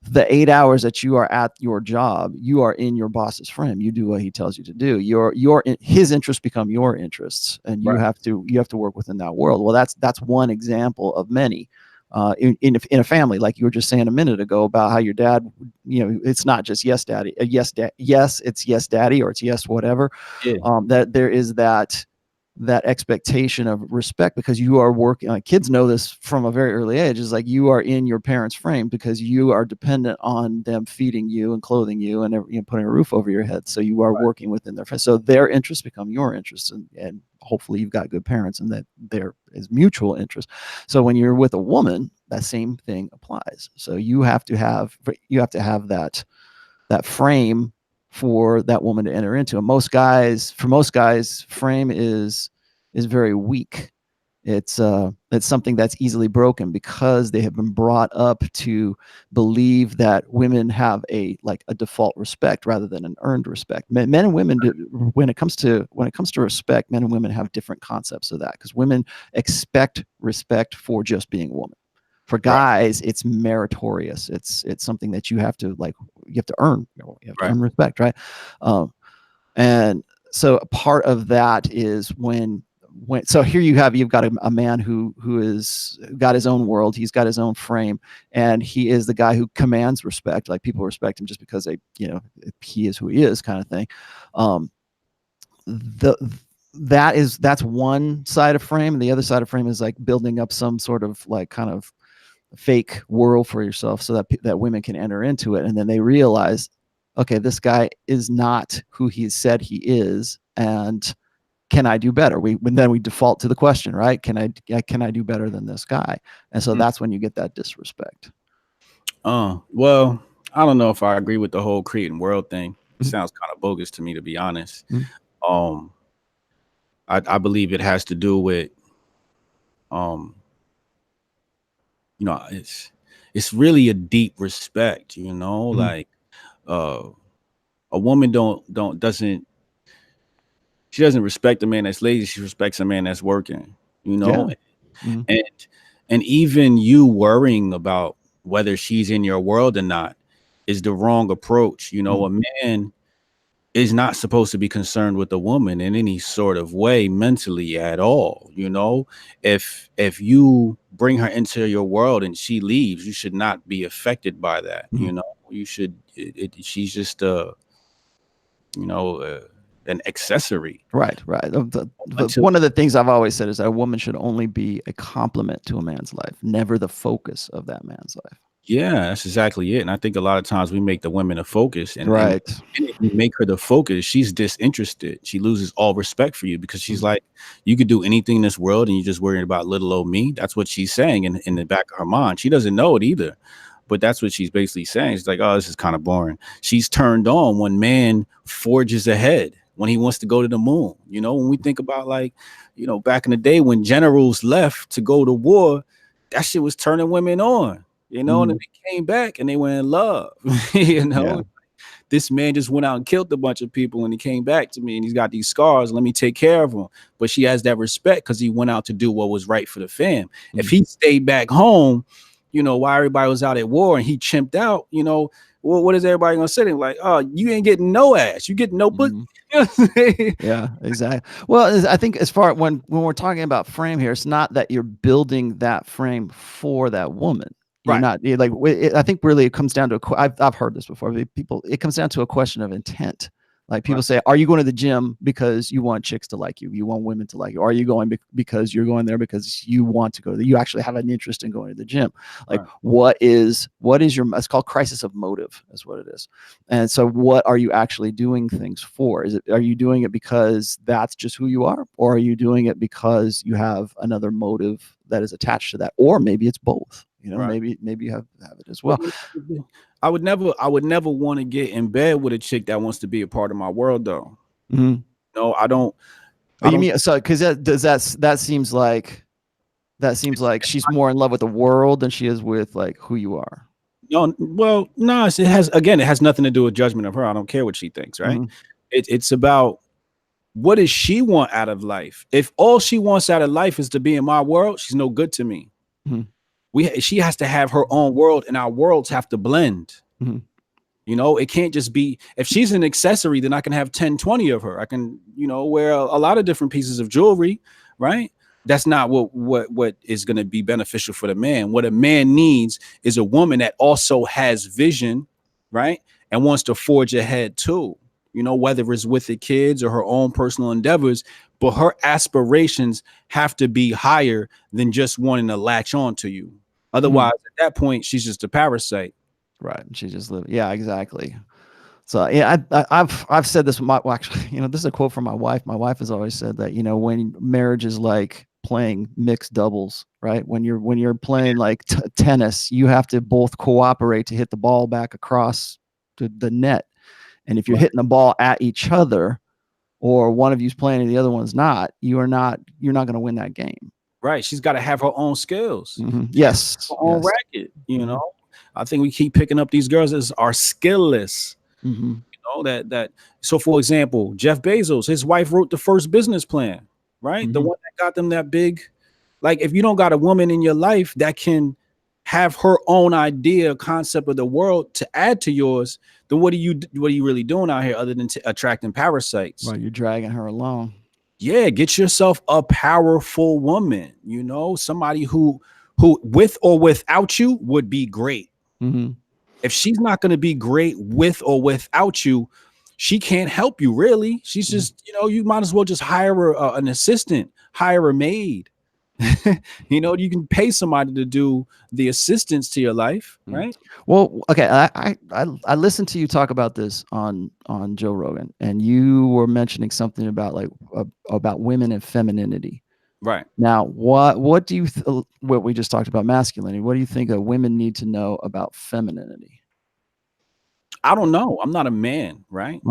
the 8 hours that you are at your job, you are in your boss's frame. You do what he tells you to do. His interests become your interests, and you Right. have to work within that world. Well, that's one example of many. In a family, like you were just saying a minute ago about how your dad, it's not just yes, daddy, yes, it's yes, daddy, or it's yes, whatever. Yeah. That there is that expectation of respect, because you are working, kids know this from a very early age, is like you are in your parents' frame because you are dependent on them feeding you and clothing you and putting a roof over your head. So you are working within their frame. So their interests become your interests, and hopefully you've got good parents and that there is mutual interest. So when you're with a woman, that same thing applies. So you have to have that frame for that woman to enter into. And for most guys, frame is very weak. It's something that's easily broken because they have been brought up to believe that women have a default respect rather than an earned respect. Men and women, when it comes to respect, men and women have different concepts of that, because women expect respect for just being a woman. For guys, it's meritorious. It's something that you have to earn. You have to earn respect, right? And so a part of that is when so here you've got a man who is got his own world. He's got his own frame, and he is the guy who commands respect. Like, people respect him just because he is who he is, kind of thing. That's one side of frame, and the other side of frame is like building up some sort of like kind of fake world for yourself so that women can enter into it, and then they realize, okay, this guy is not who he said he is, and can I do better? Then we default to the question, right? Can I do better than this guy? And so that's when you get that disrespect. Well, I don't know if I agree with the whole creating world thing. It Mhm. sounds kind of bogus to me, to be honest. Mhm. Um, I believe it has to do with, um, it's really a deep respect, Mhm. like, a woman doesn't she doesn't respect a man that's lazy. She respects a man that's working, Yeah. Mhm. and even you worrying about whether she's in your world or not is the wrong approach. Mhm. A man is not supposed to be concerned with a woman in any sort of way mentally at all. If you bring her into your world and she leaves, you should not be affected by that. Mhm. You should, she's just you know uh, an accessory Right. until. One of the things I've always said is that a woman should only be a complement to a man's life, never the focus of that man's life. Yeah, that's exactly it. And I think a lot of times we make the women a focus, and Right. if you make her the focus, she's disinterested. She loses all respect for you because she's Mhm. like, you could do anything in this world and you're just worrying about little old me. That's what she's saying in the back of her mind. She doesn't know it either, but that's what she's basically saying. She's like, oh, this is kind of boring. She's turned on when man forges ahead, when he wants to go to the moon. When we think about, like, back in the day when generals left to go to war, that shit was turning women on. And then Mhm. they came back and they were in love. Yeah. This man just went out and killed a bunch of people and he came back to me and he's got these scars. Let me take care of him. But she has that respect because he went out to do what was right for the fam. If Mhm. he stayed back home, while everybody was out at war and he chimped out, what is everybody gonna say? Like, oh, you ain't getting no ass, you getting no pussy. Yeah, exactly. Well, I think as far when we're talking about frame here, it's not that you're building that frame for that woman. You're not like. I think really it comes down to I've heard this before. It comes down to a question of intent. Like people say, are you going to the gym because you want chicks to like you? You want women to like you? Or are you going because you're going there because you want to go there? You actually have an interest in going to the gym. Like what is your, it's called crisis of motive is what it is. And so what are you actually doing things for? Are you doing it because that's just who you are? Or are you doing it because you have another motive that is attached to that? Or maybe it's both. Maybe you have it as well. I would never want to get in bed with a chick that wants to be a part of my world, though. No, I don't. You mean so? Because that seems like she's more in love with the world than she is with like who you are. No, well, no, it has nothing to do with judgment of her. I don't care what she thinks, right? It's about what does she want out of life. If all she wants out of life is to be in my world, she's no good to me. She has to have her own world, and our worlds have to blend. It can't just be, if she's an accessory, then I can have 10, 20 of her. I can, wear a lot of different pieces of jewelry, right? That's not what is going to be beneficial for the man. What a man needs is a woman that also has vision, right? And wants to forge ahead too, whether it's with the kids or her own personal endeavors, but her aspirations have to be higher than just wanting to latch on to you. Otherwise, at that point, she's just a parasite. Right. She just lived. Yeah, exactly. So yeah, I've said this. Actually, this is a quote from my wife. My wife has always said that, when marriage is like playing mixed doubles, right? When you're playing like tennis, you have to both cooperate to hit the ball back across to the net. And if you're hitting the ball at each other, or one of you's playing and the other one's not, you're not going to win that game. Right. She's got to have her own skills. Yes. Her own racket. I think we keep picking up these girls as are skillless. So for example, Jeff Bezos, his wife wrote the first business plan, right? The one that got them that big. Like, if you don't got a woman in your life that can have her own idea, concept of the world to add to yours, then what are you really doing out here other than attracting parasites? Right, you're dragging her along. Yeah, get yourself a powerful woman, somebody who with or without you would be great. If she's not going to be great with or without you, she can't help you, really. She's just, you might as well just hire an assistant, hire a maid. You can pay somebody to do the assistance to your life, right? Well, okay, I listened to you talk about this on Joe Rogan, and you were mentioning something about about women and femininity. Right. Now, what do you what we just talked about masculinity? What do you think women need to know about femininity? I don't know. I'm not a man, right?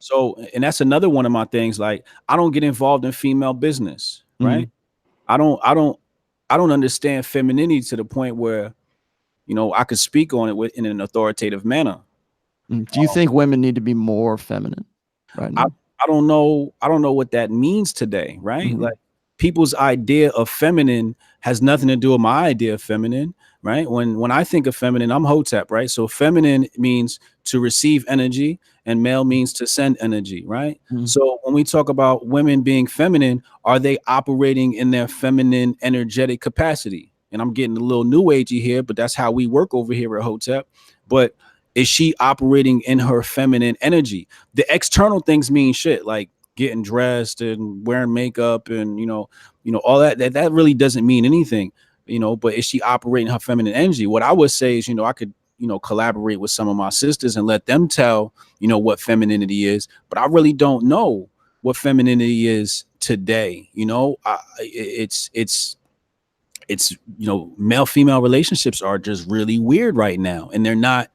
So, and that's another one of my things. Like, I don't get involved in female business, right? I don't understand femininity to the point where, I could speak on it in an authoritative manner. Do you think women need to be more feminine right now? I don't know what that means today, right? Like, people's idea of feminine has nothing to do with my idea of feminine, right? When I think of feminine, I'm Hotep, right? So feminine means to receive energy and male means to send energy, right? So when we talk about women being feminine, are they operating in their feminine energetic capacity? And I'm getting a little new agey here, but that's how we work over here at Hotep. But is she operating in her feminine energy? The external things mean shit, like getting dressed and wearing makeup and all that really doesn't mean anything, but is she operating her feminine energy? What I would say is, I could collaborate with some of my sisters and let them tell what femininity is, but I really don't know what femininity is today. It's male female relationships are just really weird right now, and they're not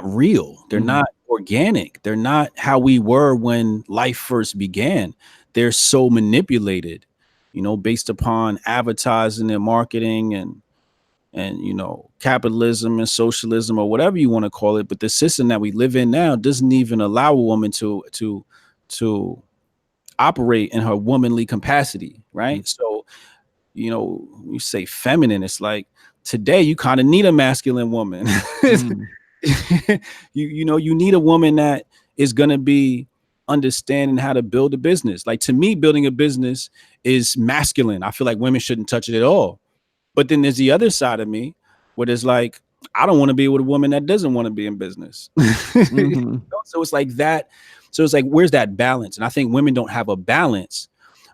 real. They're not organic. They're not how we were when life first began. They're so manipulated, based upon advertising and marketing and capitalism and socialism or whatever you want to call it. But the system that we live in now doesn't even allow a woman to operate in her womanly capacity, right? So, you know, you say feminine, it's like today you kind of need a masculine woman. Mm, You know, you need a woman that is going to be understanding how to build a business. Like to me, building a business is masculine. I feel like women shouldn't touch it at all. But then there's the other side of me where there's like, I don't want to be with a woman that doesn't want to be in business. mhm, So it's like that. So it's like, where's that balance? And I think women don't have a balance.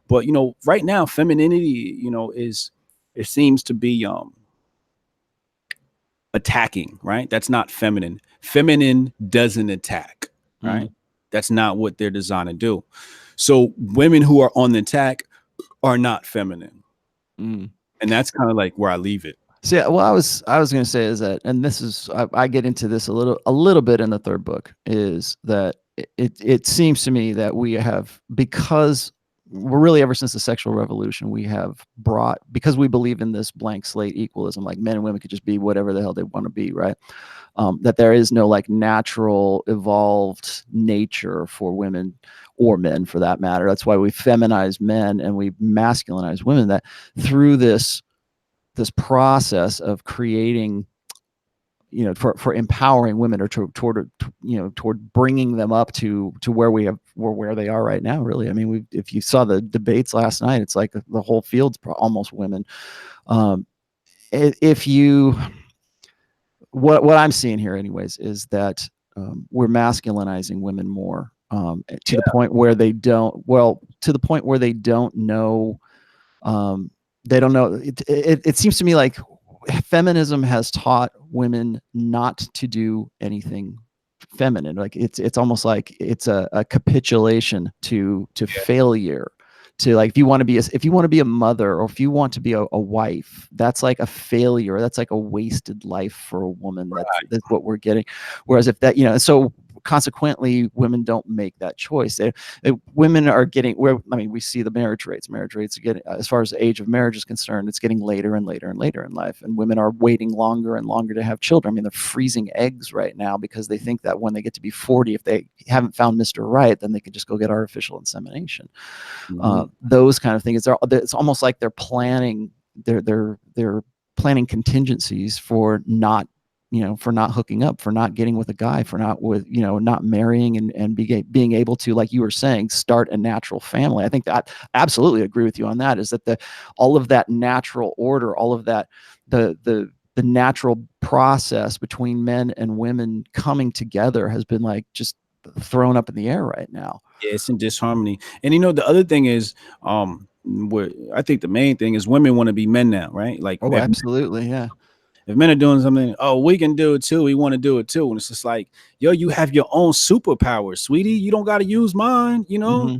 But, you know, right now, femininity, you know, it seems to be attacking, right? That's not feminine. Feminine doesn't attack, right? mm, That's not what they're designed to do. So women who are on the attack are not feminine. mm. And that's kind of like where I leave it. So yeah, what I was going to say is that, and this is I get into this a little bit in the third book, is that it seems to me that we have, because we're really, ever since the sexual revolution, we have brought, because we believe in this blank slate equalism, like men and women could just be whatever the hell they want to be, right? That there is no like natural evolved nature for women or men for that matter. That's why we feminize men and we masculinize women. That through this process of creating, you know, for empowering women, or toward you know, toward bringing them up to where we have, where they are right now, really. I mean, if you saw the debates last night, it's like the whole field's almost women. um if you what I'm seeing here anyways is that we're masculinizing women more, to the point where they don't, well, to the point where they don't know, um, they don't know. It seems to me like feminism has taught women not to do anything feminine. Like it's almost like it's a capitulation to failure. To like, if you want to be a mother, or if you want to be a wife, that's like a failure. That's like a wasted life for a woman. That's what we're getting. Whereas if that, you know, so consequently, women don't make that choice. Women are getting where, I mean, we see the marriage rates. Marriage rates are getting, as far as the age of marriage is concerned, it's getting later and later and later in life, and women are waiting longer and longer to have children. I mean, they're freezing eggs right now because they think that when they get to be 40, if they haven't found Mr. Right, then they can just go get artificial insemination. Those kind of things. It's almost like they're planning. They're planning contingencies for not, you know, for not hooking up, for not getting with a guy, for not with, you know, not marrying and being able to, like you were saying, start a natural family. I think that I absolutely agree with you on that, is that all of that natural order, all of that, the natural process between men and women coming together has been like just thrown up in the air right now. Yeah, it's in disharmony. And you know, the other thing is, where I think the main thing is women want to be men now, right? Like, Oh, absolutely. Yeah. if men are doing something, oh, we can do it too. We want to do it too. And it's just like, yo, you have your own superpower, sweetie. You don't got to use mine, you know? Mm-hmm.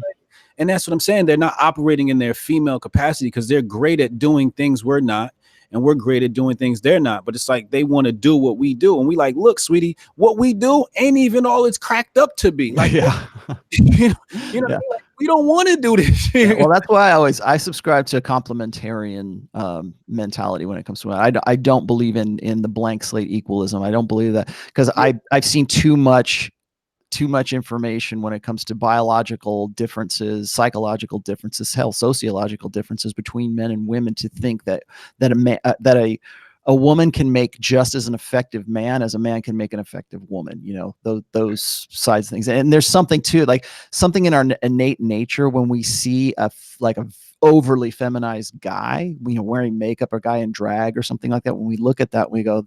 And that's what I'm saying. They're not operating in their female capacity because they're great at doing things we're not. And we're great at doing things they're not. But it's like they want to do what we do. And we like, look, sweetie, what we do ain't even all it's cracked up to be. Like, yeah. you know, Yeah. like, we don't want to do this shit. Yeah, well, that's why I subscribe to a complementarian mentality when it comes to it. I don't believe in the blank slate equalism. I don't believe that, because I've seen too much information when it comes to biological differences, psychological differences, hell, sociological differences between men and women, to think that a woman can make just as an effective man as a man can make an effective woman. You know, those sides of things. And there's something to it, like something in our innate nature when we see a overly feminized guy, you know, wearing makeup, or guy in drag or something like that. When we look at that, we go,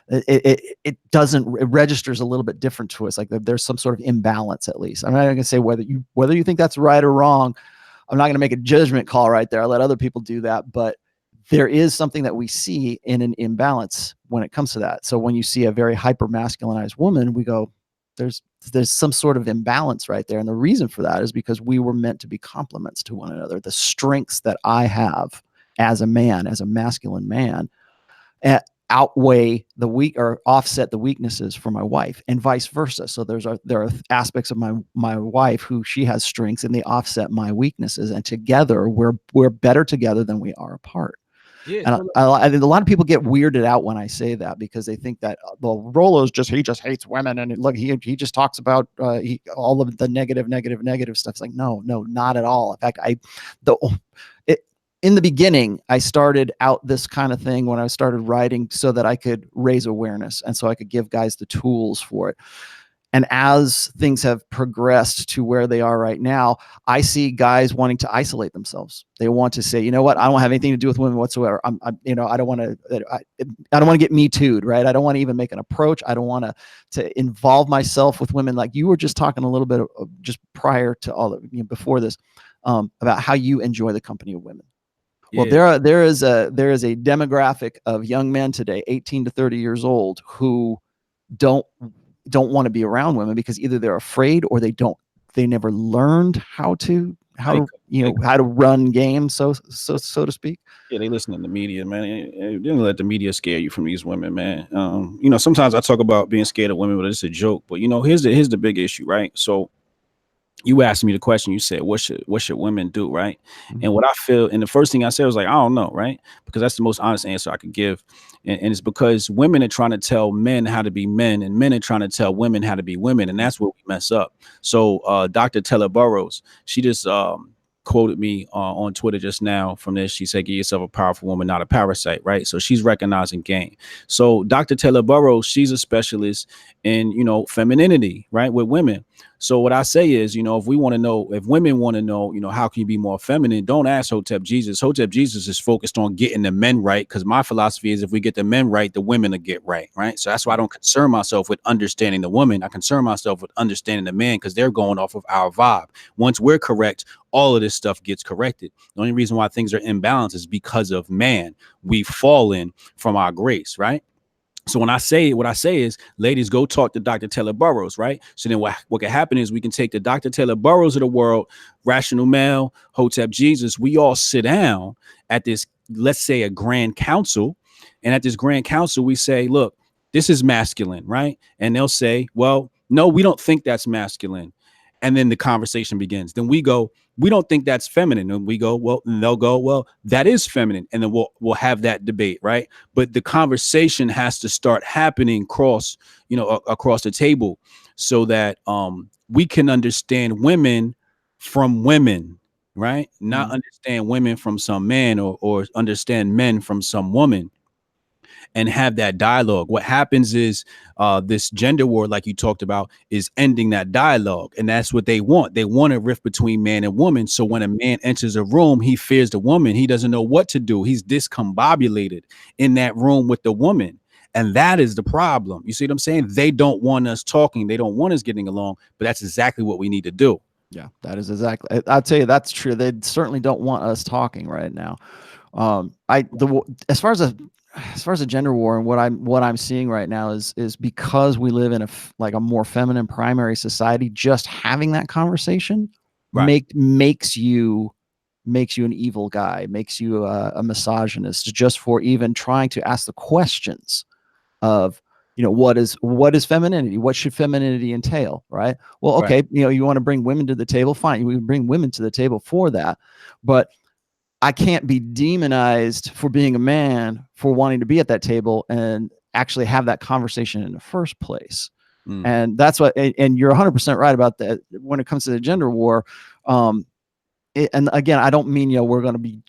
it registers a little bit different to us. Like there's some sort of imbalance, at least. I'm not going to say whether you think that's right or wrong. I'm not going to make a judgment call right there. I'll let other people do that. But there is something that we see in an imbalance when it comes to that. So when you see a very hyper masculinized woman, we go, there's some sort of imbalance right there. And the reason for that is because we were meant to be complements to one another. The strengths that I have as a man, as a masculine man, outweigh the weak, or offset the weaknesses for my wife, and vice versa. So there are aspects of my wife who she has strengths, and they offset my weaknesses, and together we're better together than we are apart. Yeah, and I think a lot of people get weirded out when I say that, because they think that Rollo's he just hates women, and look, he just talks about all of the negative stuff. It's like, no, not at all. In fact, in the beginning, I started out this kind of thing when I started writing so that I could raise awareness and so I could give guys the tools for it. And as things have progressed to where they are right now, I see guys wanting to isolate themselves. They want to say, you know what, I don't have anything to do with women whatsoever. I don't want to, I don't want to get me too'd, right? I don't want to even make an approach. I don't want to involve myself with women. Like you were just talking a little bit of just prior to all of, before this, about how you enjoy the company of women. Well, there is a demographic of young men today, 18 to 30 years old, who don't want to be around women because either they're afraid or they never learned how to run games, so to speak. Yeah, they listen to the media, man. They don't let the media scare you from these women, man. Sometimes I talk about being scared of women, but it's a joke. But here's the big issue, right? So you asked me the question, you said, what should women do, right? Mm-hmm. And what I feel, and the first thing I said was like, I don't know, right? Because that's the most honest answer I could give. And it's because women are trying to tell men how to be men, and men are trying to tell women how to be women, and that's where we mess up. So Dr. Taylor Burroughs, she just quoted me on Twitter just now from this. She said, give yourself a powerful woman, not a parasite, right? So she's recognizing game. So Dr. Taylor Burroughs, she's a specialist in, femininity, right, with women. So what I say is, if we want to know, if women want to know, how can you be more feminine, don't ask Hotep Jesus. Hotep Jesus is focused on getting the men right, because my philosophy is if we get the men right, the women will get right, right? So that's why I don't concern myself with understanding the woman. I concern myself with understanding the man, because they're going off of our vibe. Once we're correct, all of this stuff gets corrected. The only reason why things are imbalanced is because of man. We've fallen from our grace, right? So what I say is, ladies, go talk to Dr. Taylor Burroughs, right? So then what can happen is we can take the Dr. Taylor Burroughs of the world, Rational Male, Hotep Jesus. We all sit down at this, let's say, a grand council. And at this grand council, we say, look, this is masculine, right? And they'll say, well, no, we don't think that's masculine. And then the conversation begins. Then we go, we don't think that's feminine. And we go, well, and they'll go, well, that is feminine. And then we'll have that debate, right? But the conversation has to start happening across the table, so that we can understand women from women, right? Not understand women from some man, or understand men from some woman, and have that dialogue. What happens is this gender war, like you talked about, is ending that dialogue. And that's what they want. They want a rift between man and woman. So when a man enters a room, he fears the woman. He doesn't know what to do. He's discombobulated in that room with the woman. And that is the problem. You see what I'm saying? They don't want us talking. They don't want us getting along. But that's exactly what we need to do. Yeah, that is exactly. I'll tell you, that's true. They certainly don't want us talking right now. As far as a gender war, and what I'm seeing right now is because we live in a more feminine primary society, just having that conversation makes you an evil guy, makes you a misogynist, just for even trying to ask the questions of, what is femininity? What should femininity entail? Right. Well, okay. Right. You want to bring women to the table. Fine. We can bring women to the table for that. But I can't be demonized for being a man for wanting to be at that table and actually have that conversation in the first place. And that's what, and you're 100% right about that when it comes to the gender war. And again, I don't mean, we're going to be,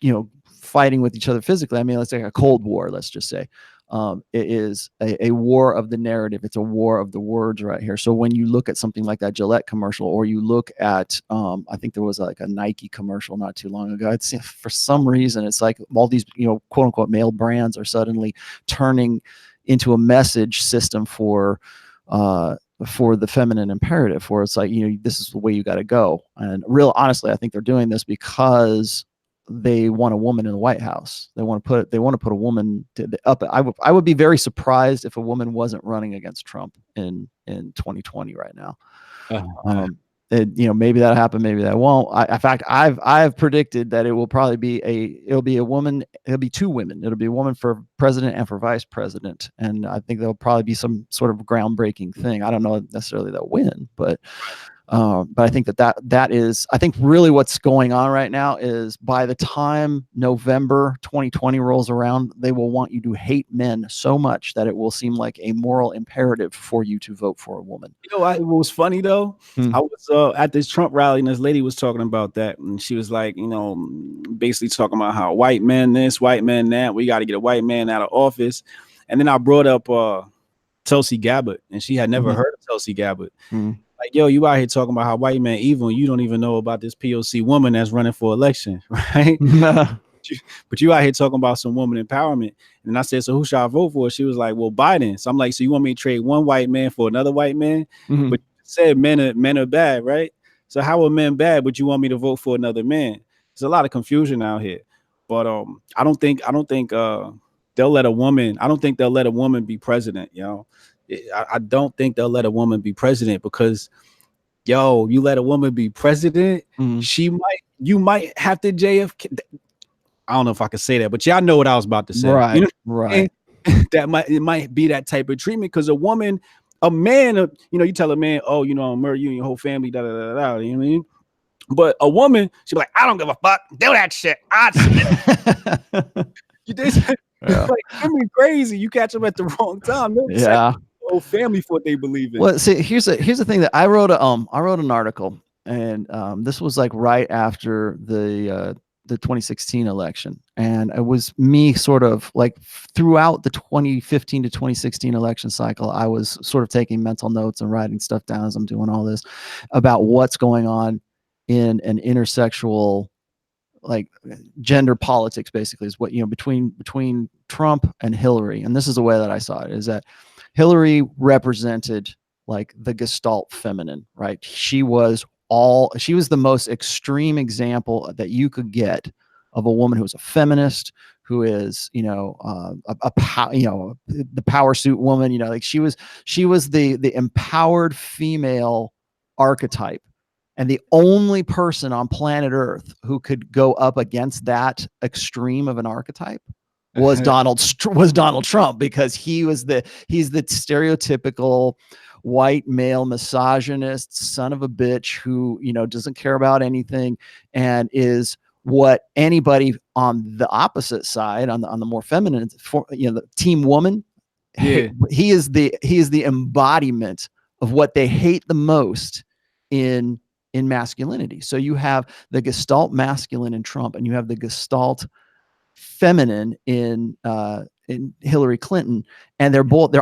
fighting with each other physically. I mean, let's say a Cold War, let's just say. It is a war of the narrative. It's a war of the words right here. So when you look at something like that Gillette commercial, or you look at, I think there was like a Nike commercial not too long ago. It's, for some reason, it's like all these, quote unquote male brands are suddenly turning into a message system for the feminine imperative, where it's like, this is the way you got to go. And honestly, I think they're doing this because they want a woman in the White House. They want to put a woman up. I would be very surprised if a woman wasn't running against Trump in 2020 right now. Maybe that'll happen, maybe that won't. In fact, I've predicted that it will probably be it'll be a woman. It'll be two women. It'll be a woman for president and for vice president. And I think there'll probably be some sort of groundbreaking thing. I don't know necessarily they'll win, but But I think that is, I think really what's going on right now is by the time November 2020 rolls around, they will want you to hate men so much that it will seem like a moral imperative for you to vote for a woman. You know, what was funny though? I was at this Trump rally, and this lady was talking about that, and she was like, you know, basically talking about how white men this, white men that, we got to get a white man out of office. And then I brought up Tulsi Gabbard, and she had never heard of Tulsi Gabbard. Like, yo, you out here talking about how white men evil, and you don't even know about this POC woman that's running for election, right? But you out here talking about some woman empowerment. And I said, so who should I vote for? She was like, well, Biden. So I'm like, so you want me to trade one white man for another white man? But you said men are bad, right? So how are men bad, but you want me to vote for another man? There's a lot of confusion out here. But I don't think they'll let a woman, I don't think they'll let a woman be president, you know. I don't think they'll let a woman be president because, yo, you let a woman be president, you might have to JFK. I don't know if I could say that, but y'all know what I was about to say. Right, you know, right. It might be that type of treatment because a man, you know, you tell a man, oh, you know, I'll murder you and your whole family, da da da da. You know what I mean? But a woman, she'd be like, I don't give a fuck, do that shit. You did like, I mean, crazy. You catch them at the wrong time. Whole family for what they believe in. Well, see, here's the thing that I wrote an article, and this was like right after the 2016 election, and it was me sort of like throughout the 2015 to 2016 election cycle, I was sort of taking mental notes and writing stuff down as I'm doing all this about what's going on in an intersexual, like, gender politics, basically, is what, you know, between Trump and Hillary. And this is the way that I saw it, is that Hillary represented like the Gestalt feminine, right? She was the most extreme example that you could get of a woman who was a feminist, who is, you know, the power suit woman, you know, like she was the empowered female archetype. And the only person on planet Earth who could go up against that extreme of an archetype was Donald Trump, because he's the stereotypical white male misogynist son of a bitch who, you know, doesn't care about anything and is what anybody on the opposite side, on the more feminine, you know, the team woman, he is the embodiment of what they hate the most in masculinity. So you have the Gestalt masculine in Trump, and you have the Gestalt feminine in Hillary Clinton, and they're parodies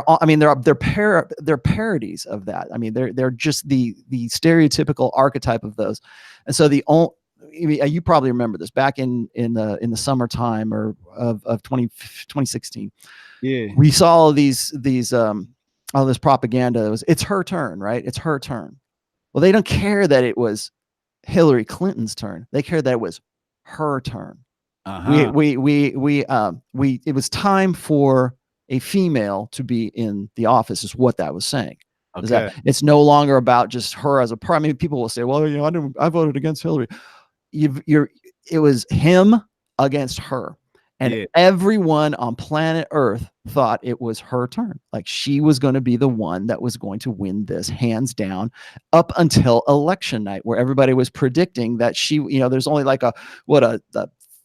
of that. I mean, they're just the stereotypical archetype of those. And so you probably remember this back in the summertime of 2016. We saw all this propaganda. It's her turn, right? It's her turn. Well, they don't care that it was Hillary Clinton's turn. They care that it was her turn. It was time for a female to be in the office, is what that was saying. Is that it's no longer about just her as a part. I mean, people will say, well, you know, I voted against Hillary. It was him against her. And everyone on planet Earth thought it was her turn. Like, she was going to be the one that was going to win this, hands down, up until election night, where everybody was predicting that she, you know, there's only like a 5%,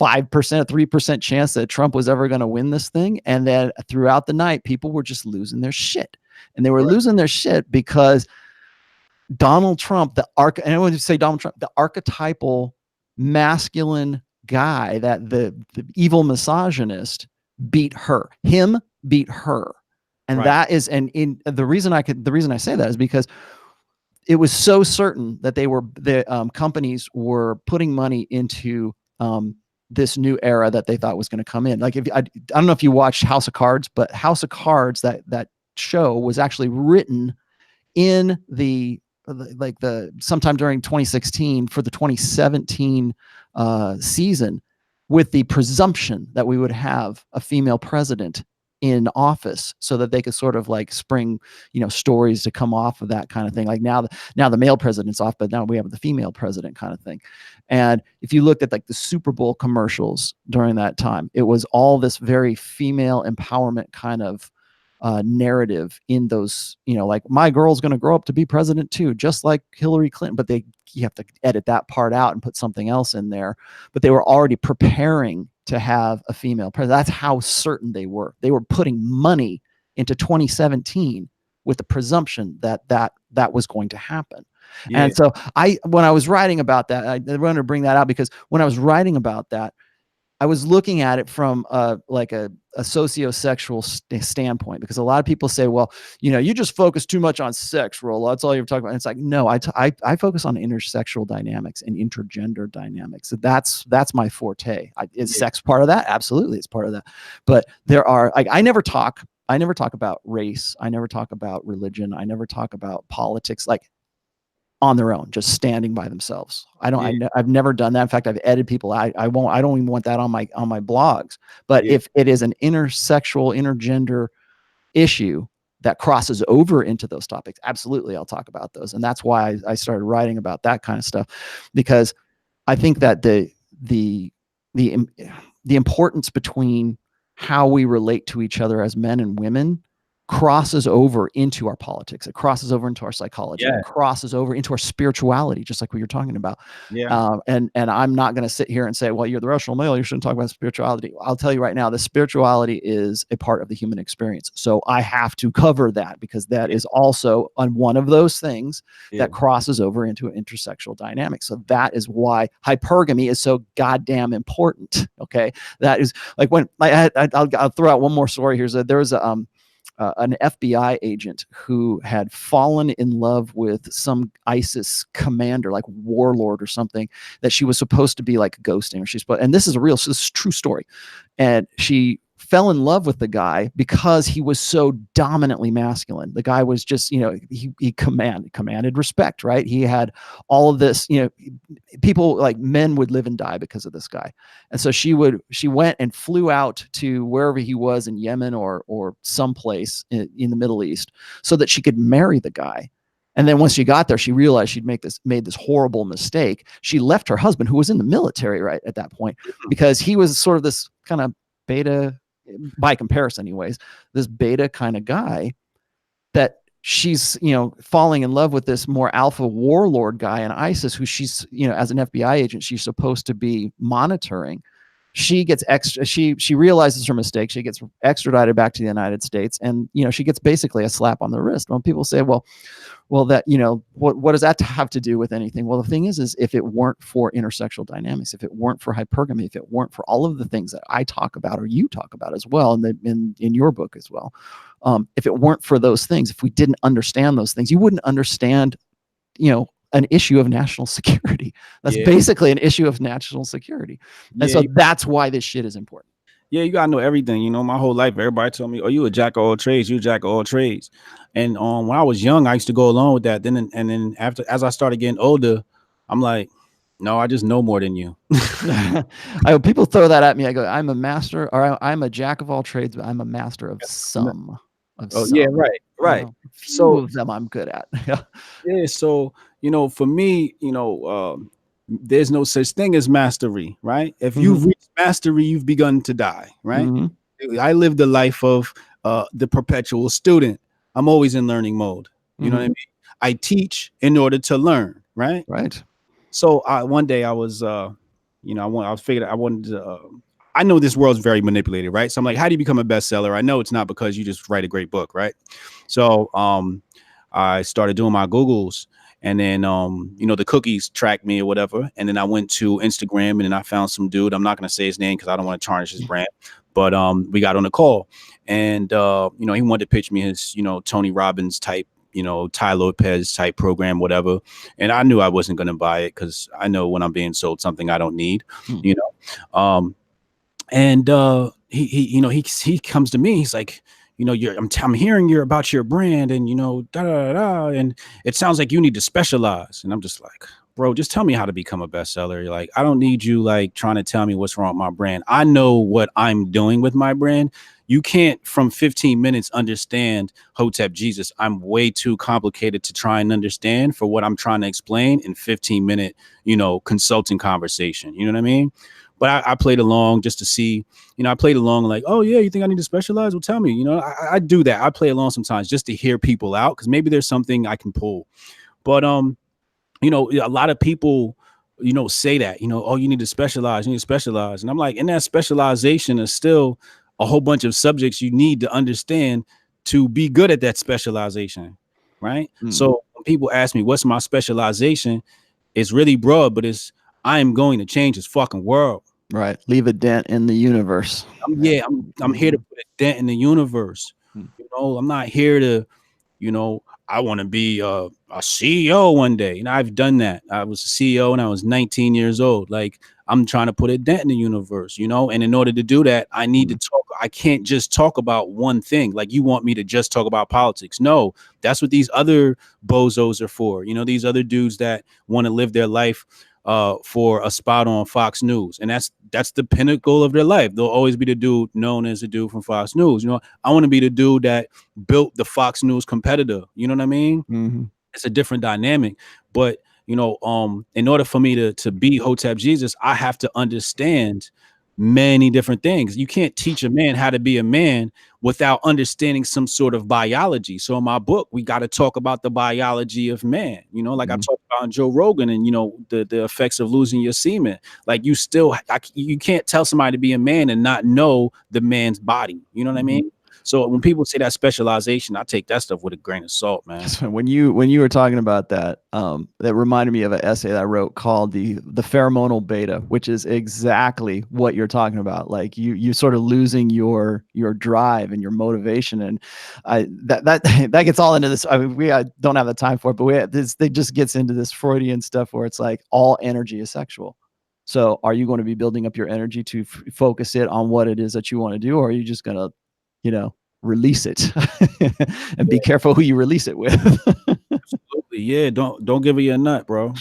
3% chance that Trump was ever going to win this thing. And then throughout the night, people were just losing their shit. And they were losing their shit because Donald Trump, and when you say Donald Trump, the archetypal masculine guy, that the evil misogynist beat her. And that is, and in the reason I say that is because it was so certain that the companies were putting money into this new era that they thought was going to come in. Like, I don't know if you watched House of Cards, but House of Cards, that show was actually written in sometime during 2016 for the 2017 season, with the presumption that we would have a female president in office, so that they could sort of like spring, you know, stories to come off of that kind of thing. Like, now the male president's off, but now we have the female president kind of thing. And if you looked at like the Super Bowl commercials during that time, it was all this very female empowerment kind of narrative in those, like my girl's going to grow up to be president too, just like Hillary Clinton, but you have to edit that part out and put something else in there. But they were already preparing to have a female president. That's how certain they were. They were putting money into 2017 with the presumption that was going to happen. Yeah. And so when I was writing about that, I wanted to bring that out because when I was writing about that, I was looking at it from like a sociosexual standpoint, because a lot of people say, well, you just focus too much on sex, Rolla. That's all you're talking about. And it's like, no, I focus on intersexual dynamics and intergender dynamics. So that's my forte. Is sex part of that? Absolutely, it's part of that. But there are, like, I never talk about race. I never talk about religion. I never talk about politics, like, on their own, just standing by themselves. I've never done that. In fact, I've edited people. I don't even want that on my blogs. But if it is an intersexual, intergender issue that crosses over into those topics, absolutely, I'll talk about those. And that's why I started writing about that kind of stuff, because I think that the importance between how we relate to each other as men and women crosses over into our politics. It crosses over into our psychology. It crosses over into our spirituality, just like we were talking about. And I'm not going to sit here and say, well, you're the rational male, you shouldn't talk about spirituality. I'll tell you right now, the spirituality is a part of the human experience. So I have to cover that, because that is also on one of those things that crosses over into intersexual dynamics. So that is why hypergamy is so goddamn important. Okay. That is like when I'll throw out one more story here. So there was an FBI agent who had fallen in love with some ISIS commander, like warlord or something, that she was supposed to be like ghosting, and this is this is a true story. And she fell in love with the guy because he was so dominantly masculine. The guy was just, he commanded respect, right? He had all of this, people, like, men would live and die because of this guy. And so she went and flew out to wherever he was in Yemen or someplace in the Middle East so that she could marry the guy. And then once she got there, she realized she'd made this horrible mistake. She left her husband, who was in the military right at that point, because he was sort of this kind of beta, by comparison anyways, this beta kind of guy, that she's, falling in love with this more alpha warlord guy in ISIS, who she's, as an FBI agent, she's supposed to be monitoring. She gets she realizes her mistake. She gets extradited back to the United States, and, she gets basically a slap on the wrist. When people say, well, that, what does that have to do with anything? Well, the thing is if it weren't for intersexual dynamics, if it weren't for hypergamy, if it weren't for all of the things that I talk about, or you talk about as well, in your book as well, if it weren't for those things, if we didn't understand those things, you wouldn't understand, an issue of national security. That's basically an issue of national security. And so that's why this shit is important. Yeah, you gotta know everything. My whole life, everybody told me, "Oh, you a jack of all trades. You a jack of all trades." And when I was young, I used to go along with that. Then as I started getting older, I'm like, no, I just know more than you. People throw that at me. I go, I'm a master, or I'm a jack of all trades, but I'm a master of some. Yeah, right. Few of them I'm good at. Yeah. So for me, there's no such thing as mastery, right? If you've reached mastery, you've begun to die, right? I live the life of the perpetual student. I'm always in learning mode. You know what I mean? I teach in order to learn, right? Right. So one day I was, I wanted to. I know this world's very manipulated, right? So I'm like, how do you become a bestseller? I know it's not because you just write a great book, right? So I started doing my Googles. And then, the cookies tracked me or whatever. And then I went to Instagram, and then I found some dude. I'm not going to say his name because I don't want to tarnish his brand. But we got on a call, and, he wanted to pitch me his, Tony Robbins type, Ty Lopez type program, whatever. And I knew I wasn't going to buy it because I know when I'm being sold something I don't need, And he comes to me. He's like, I'm hearing you're about your brand, and and it sounds like you need to specialize. And I'm just like, bro, just tell me how to become a bestseller. You're like, I don't need you like trying to tell me what's wrong with my brand. I know what I'm doing with my brand. You can't from 15 minutes understand Hotep Jesus. I'm way too complicated to try and understand for what I'm trying to explain in 15-minute, consulting conversation. You know what I mean? but I played along just to see, I played along like, oh yeah, you think I need to specialize? Well, tell me, I do that. I play along sometimes just to hear people out, because maybe there's something I can pull. But a lot of people, say that, oh, you need to specialize, and I'm like, in that specialization is still a whole bunch of subjects you need to understand to be good at that specialization, right? So when people ask me what's my specialization, it's really broad, but I am going to change this fucking world. Right. Leave a dent in the universe. I'm here to put a dent in the universe. I'm not here to, I want to be a CEO one day. I've done that. I was a CEO when I was 19 years old. Like, I'm trying to put a dent in the universe, and in order to do that, I need to talk. I can't just talk about one thing. Like, you want me to just talk about politics? No, that's what these other bozos are for. These other dudes that want to live their life for a spot on Fox News, and that's the pinnacle of their life. They'll always be the dude known as the dude from Fox News. I want to be the dude that built the Fox News competitor. You know what I mean? It's a different dynamic, but in order for me to be Hotep Jesus, I have to understand many different things. You can't teach a man how to be a man without understanding some sort of biology. So in my book, we got to talk about the biology of man, like I talked about on Joe Rogan, and the effects of losing your semen. Like, you can't tell somebody to be a man and not know the man's body. You know what I mean? So when people say that specialization, I take that stuff with a grain of salt, man. So when you were talking about that, that reminded me of an essay that I wrote called the pheromonal beta, which is exactly what you're talking about. Like, you sort of losing your drive and your motivation, and that gets all into this. I mean, we don't have the time for it, but they just gets into this Freudian stuff where it's like all energy is sexual. So are you going to be building up your energy to focus it on what it is that you want to do, or are you just going to release it and be careful who you release it with? Absolutely. Yeah. Don't give it a nut, bro.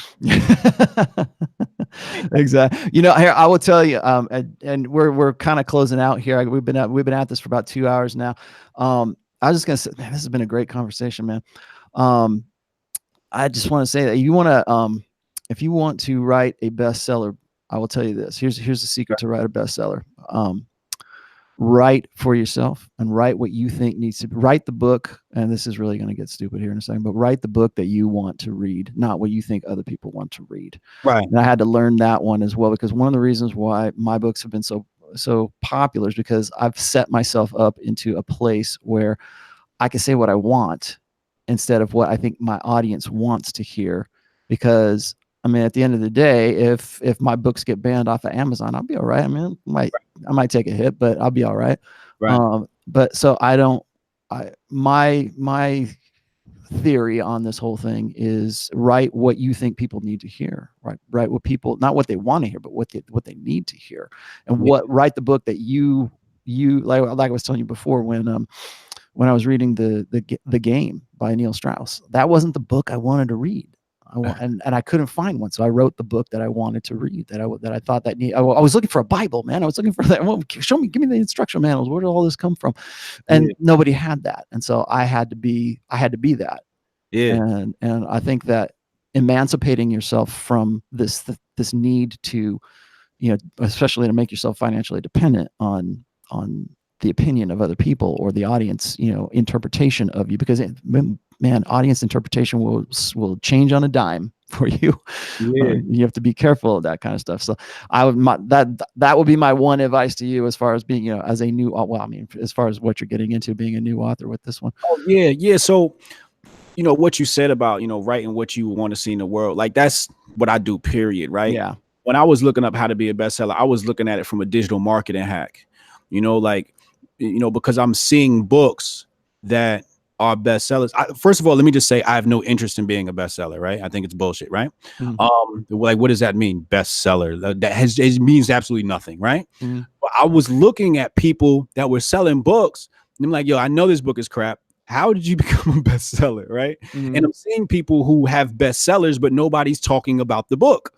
Exactly. Here, I will tell you, and we're kind of closing out here. We've been at this for about 2 hours now. I was just gonna say, man, this has been a great conversation, man. I just want to say that if you want to write a bestseller, I will tell you this. Here's the secret to write a bestseller. Write for yourself and write what you think needs to write the book. And this is really going to get stupid here in a second, but write the book that you want to read, not what you think other people want to read. Right. And I had to learn that one as well, because one of the reasons why my books have been so popular is because I've set myself up into a place where I can say what I want instead of what I think my audience wants to hear. Because I mean, at the end of the day, if my books get banned off of Amazon, I'll be all right. I mean, I might take a hit, but I'll be all right. Right. But so my theory on this whole thing is write what you think people need to hear. Write what people, not what they want to hear, but what they need to hear. And write the book that you like I was telling you before, when I was reading the Game by Neil Strauss, that wasn't the book I wanted to read. And I couldn't find one, so I wrote the book that I wanted to read. That I thought that I was looking for a Bible, man. I was looking for that. Well, give me the instructional manuals. Where did all this come from? And nobody had that, and so I had to be that. Yeah. And I think that emancipating yourself from this need to, especially to make yourself financially dependent on the opinion of other people or the audience, interpretation of you, because man, audience interpretation will change on a dime for you. Yeah. You have to be careful of that kind of stuff. So that would be my one advice to you as far as being, as a new, as far as what you're getting into, being a new author with this one. Oh yeah. Yeah. So, what you said about, writing what you want to see in the world, like that's what I do, period. Right. Yeah. When I was looking up how to be a bestseller, I was looking at it from a digital marketing hack, because I'm seeing books that are bestsellers. First of all, let me just say I have no interest in being a bestseller, right? I think it's bullshit, right? Like, what does that mean, bestseller? It means absolutely nothing, right? But I was looking at people that were selling books, and I'm like, yo, I know this book is crap. How did you become a bestseller, right? And I'm seeing people who have bestsellers, but nobody's talking about the book,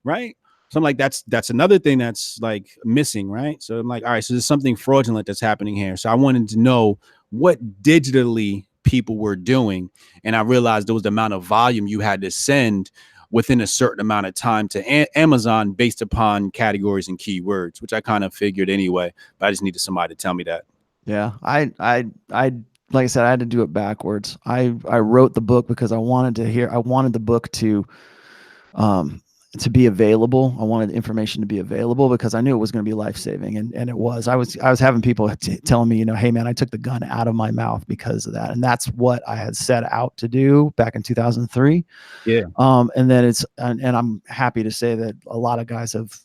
right? So I'm like, that's another thing that's like missing, right? So I'm like, all right, so there's something fraudulent that's happening here. So I wanted to know what digitally people were doing, and I realized there was the amount of volume you had to send within a certain amount of time to Amazon based upon categories and keywords, which I kind of figured anyway, but I just needed somebody to tell me that. Yeah, like I said, I had to do it backwards. I wrote the book because I wanted the book um, to be available. I wanted the information to be available because I knew it was going to be life saving, and it was. I was having people telling me, hey man, I took the gun out of my mouth because of that, and that's what I had set out to do back in 2003. Yeah. And then and I'm happy to say that a lot of guys have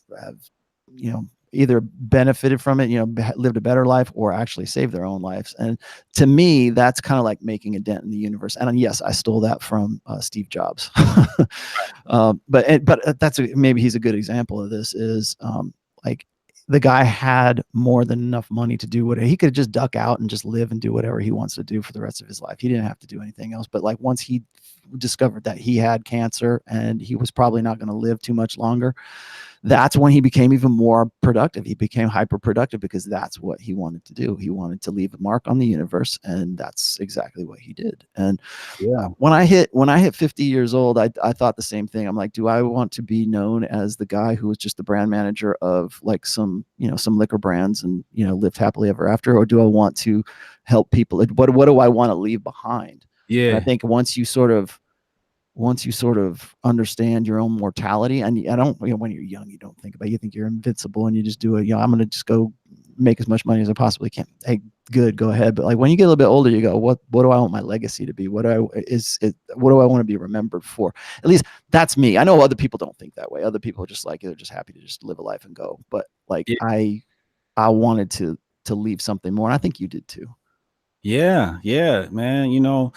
either benefited from it, lived a better life, or actually saved their own lives. And to me, that's kind of like making a dent in the universe. And yes, I stole that from Steve Jobs. But maybe he's a good example of this. Is like the guy had more than enough money to do what he could just duck out and just live and do whatever he wants to do for the rest of his life. He didn't have to do anything else. But like once he discovered that he had cancer and he was probably not going to live too much longer, that's when he became even more productive. He became hyper productive because that's what he wanted to do. He wanted to leave a mark on the universe, and that's exactly what he did. And Yeah. when I hit 50 years old, I thought the same thing. I'm like, do I want to be known as the guy who was just the brand manager of like some liquor brands and lived happily ever after, or do I want to help people? What do I want to leave behind? Yeah. And I think once you sort of understand your own mortality, and I don't, when you're young, you don't think about it. You think you're invincible and you just do it. I'm going to just go make as much money as I possibly can. Hey, good, go ahead. But like when you get a little bit older, you go, what do I want my legacy to be? What do I want to be remembered for? At least that's me. I know other people don't think that way. Other people are just like, they're just happy to just live a life and go. But like, Yeah. I wanted to leave something more. And I think you did too. Yeah, man.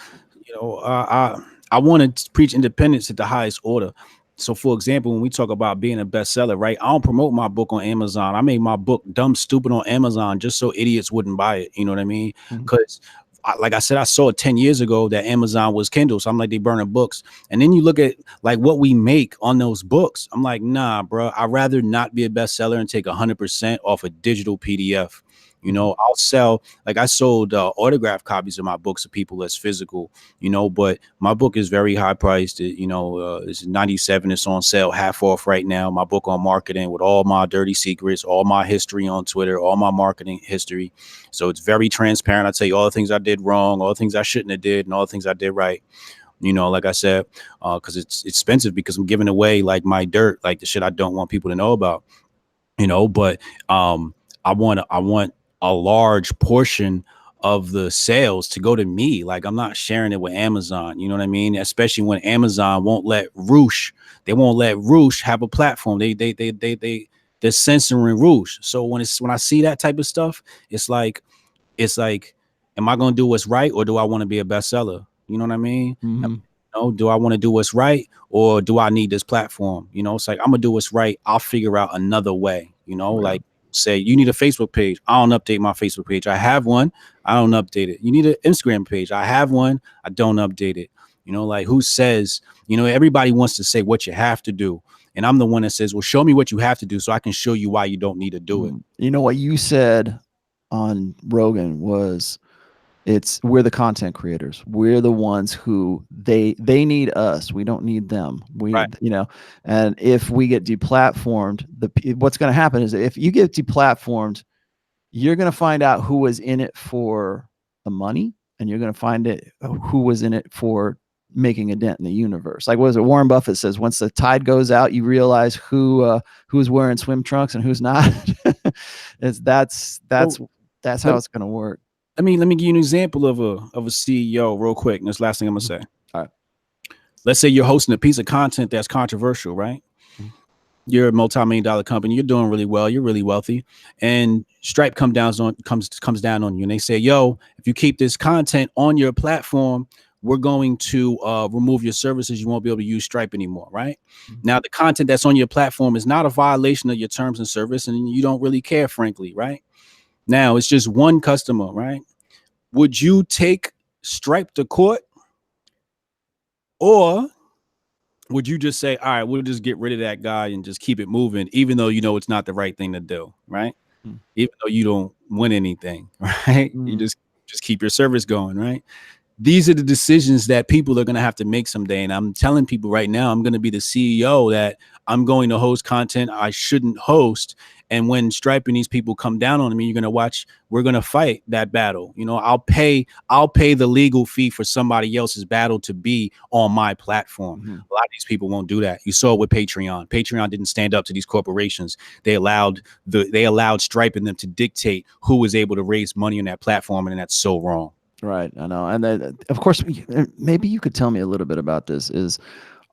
I want to preach independence at the highest order. So, for example, when we talk about being a bestseller, right? I don't promote my book on Amazon. I made my book Dumb Stupid on Amazon just so idiots wouldn't buy it. You know what I mean? Because, like I said, I saw it 10 years ago that Amazon was Kindle. So I'm like, they burning books. And then you look at like what we make on those books. I'm like, nah, bro, I'd rather not be a bestseller and take 100% off a digital PDF. I'll sell, like I sold autograph copies of my books to people as physical, but my book is very high priced. It's 97. It's on sale half off right now. My book on marketing with all my dirty secrets, all my history on Twitter, all my marketing history. So it's very transparent. I tell you all the things I did wrong, all the things I shouldn't have did, and all the things I did right. Like I said, because it's expensive because I'm giving away like my dirt, like the shit I don't want people to know about, but I want a large portion of the sales to go to me. Like I'm not sharing it with Amazon. You know what I mean? Especially when Amazon won't let Roosh have a platform. They're censoring Roosh. So when I see that type of stuff, it's like, am I going to do what's right, or do I want to be a bestseller? You know what I mean? Do I want to do what's right, or do I need this platform? It's like, I'm gonna do what's right. I'll figure out another way. Like say you need a Facebook page. I don't update my Facebook page. I have one. I don't update it. You need an Instagram page. I have one. I don't update it. Like who says, everybody wants to say what you have to do. And I'm the one that says, well, show me what you have to do so I can show you why you don't need to do it. What you said on Rogan was, we're the content creators. We're the ones who they need us. We don't need them. Right. And if we get deplatformed, what's going to happen is if you get deplatformed, you're going to find out who was in it for the money, and you're going to find it who was in it for making a dent in the universe. Like, what is it? Warren Buffett says, once the tide goes out, you realize who's wearing swim trunks and who's not. That's how it's going to work. Let me give you an example of a CEO real quick. And this last thing I'm gonna say. All right. Let's say you're hosting a piece of content that's controversial, right? You're a multi-million-dollar company. You're doing really well. You're really wealthy, and Stripe comes down on you, and they say, "Yo, if you keep this content on your platform, we're going to remove your services. You won't be able to use Stripe anymore." Right? Now, the content that's on your platform is not a violation of your terms and service, and you don't really care, frankly, right? Now, it's just one customer, right? Would you take Stripe to court, or would you just say, all right, we'll just get rid of that guy and just keep it moving, even though it's not the right thing to do, right? Even though you don't win anything, right? You just keep your service going, right? these are the decisions that people are going to have to make someday. And I'm telling people right now, I'm going to be the CEO that I'm going to host content I shouldn't host. And when Stripe and these people come down on me, you're going to watch, we're going to fight that battle. You know, I'll pay the legal fee for somebody else's battle to be on my platform. Mm-hmm. A lot of these people won't do that. You saw it with Patreon. Patreon didn't stand up to these corporations. They allowed Stripe and them to dictate who was able to raise money on that platform. And that's so wrong. Right, I know. And then, of course, maybe you could tell me a little bit about this. Is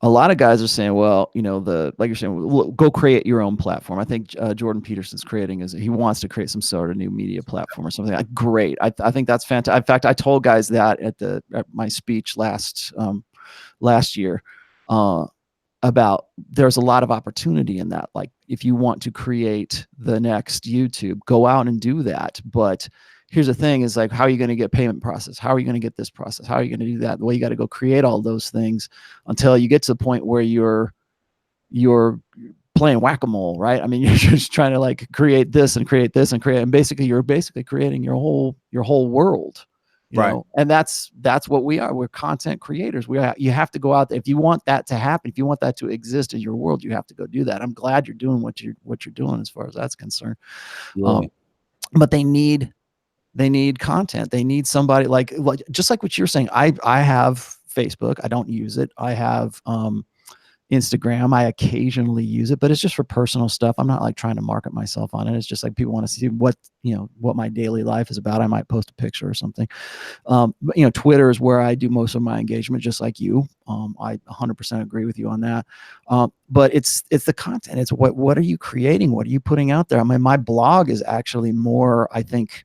a lot of guys are saying, well, you know, like you're saying, go create your own platform. I think Jordan Peterson's he wants to create some sort of new media platform or something. Great. I think that's fantastic. In fact, I told guys that at my speech last year, about there's a lot of opportunity in that. Like, if you want to create the next YouTube, go out and do that. But here's the thing, is like, how are you going to get payment process? How are you going to get this process? How are you going to do that? Well, you got to go create all those things until you get to the point where you're playing whack-a-mole, right? I mean, you're just trying to like create this and create this and create, and basically you're creating your whole world. You know, and that's what we are. We're content creators. You have to go out there. If you want that to happen, if you want that to exist in your world, you have to go do that. I'm glad you're doing what you're doing as far as that's concerned. Yeah. But they need content. They need somebody like just like what you're saying. I have Facebook. I don't use it. I have Instagram. I occasionally use it, but it's just for personal stuff. I'm not like trying to market myself on it. It's just like people want to see what my daily life is about. I might post a picture or something. But, Twitter is where I do most of my engagement, just like you. I 100% agree with you on that. But it's the content. It's what are you creating? What are you putting out there? I mean, my blog is actually more, I think,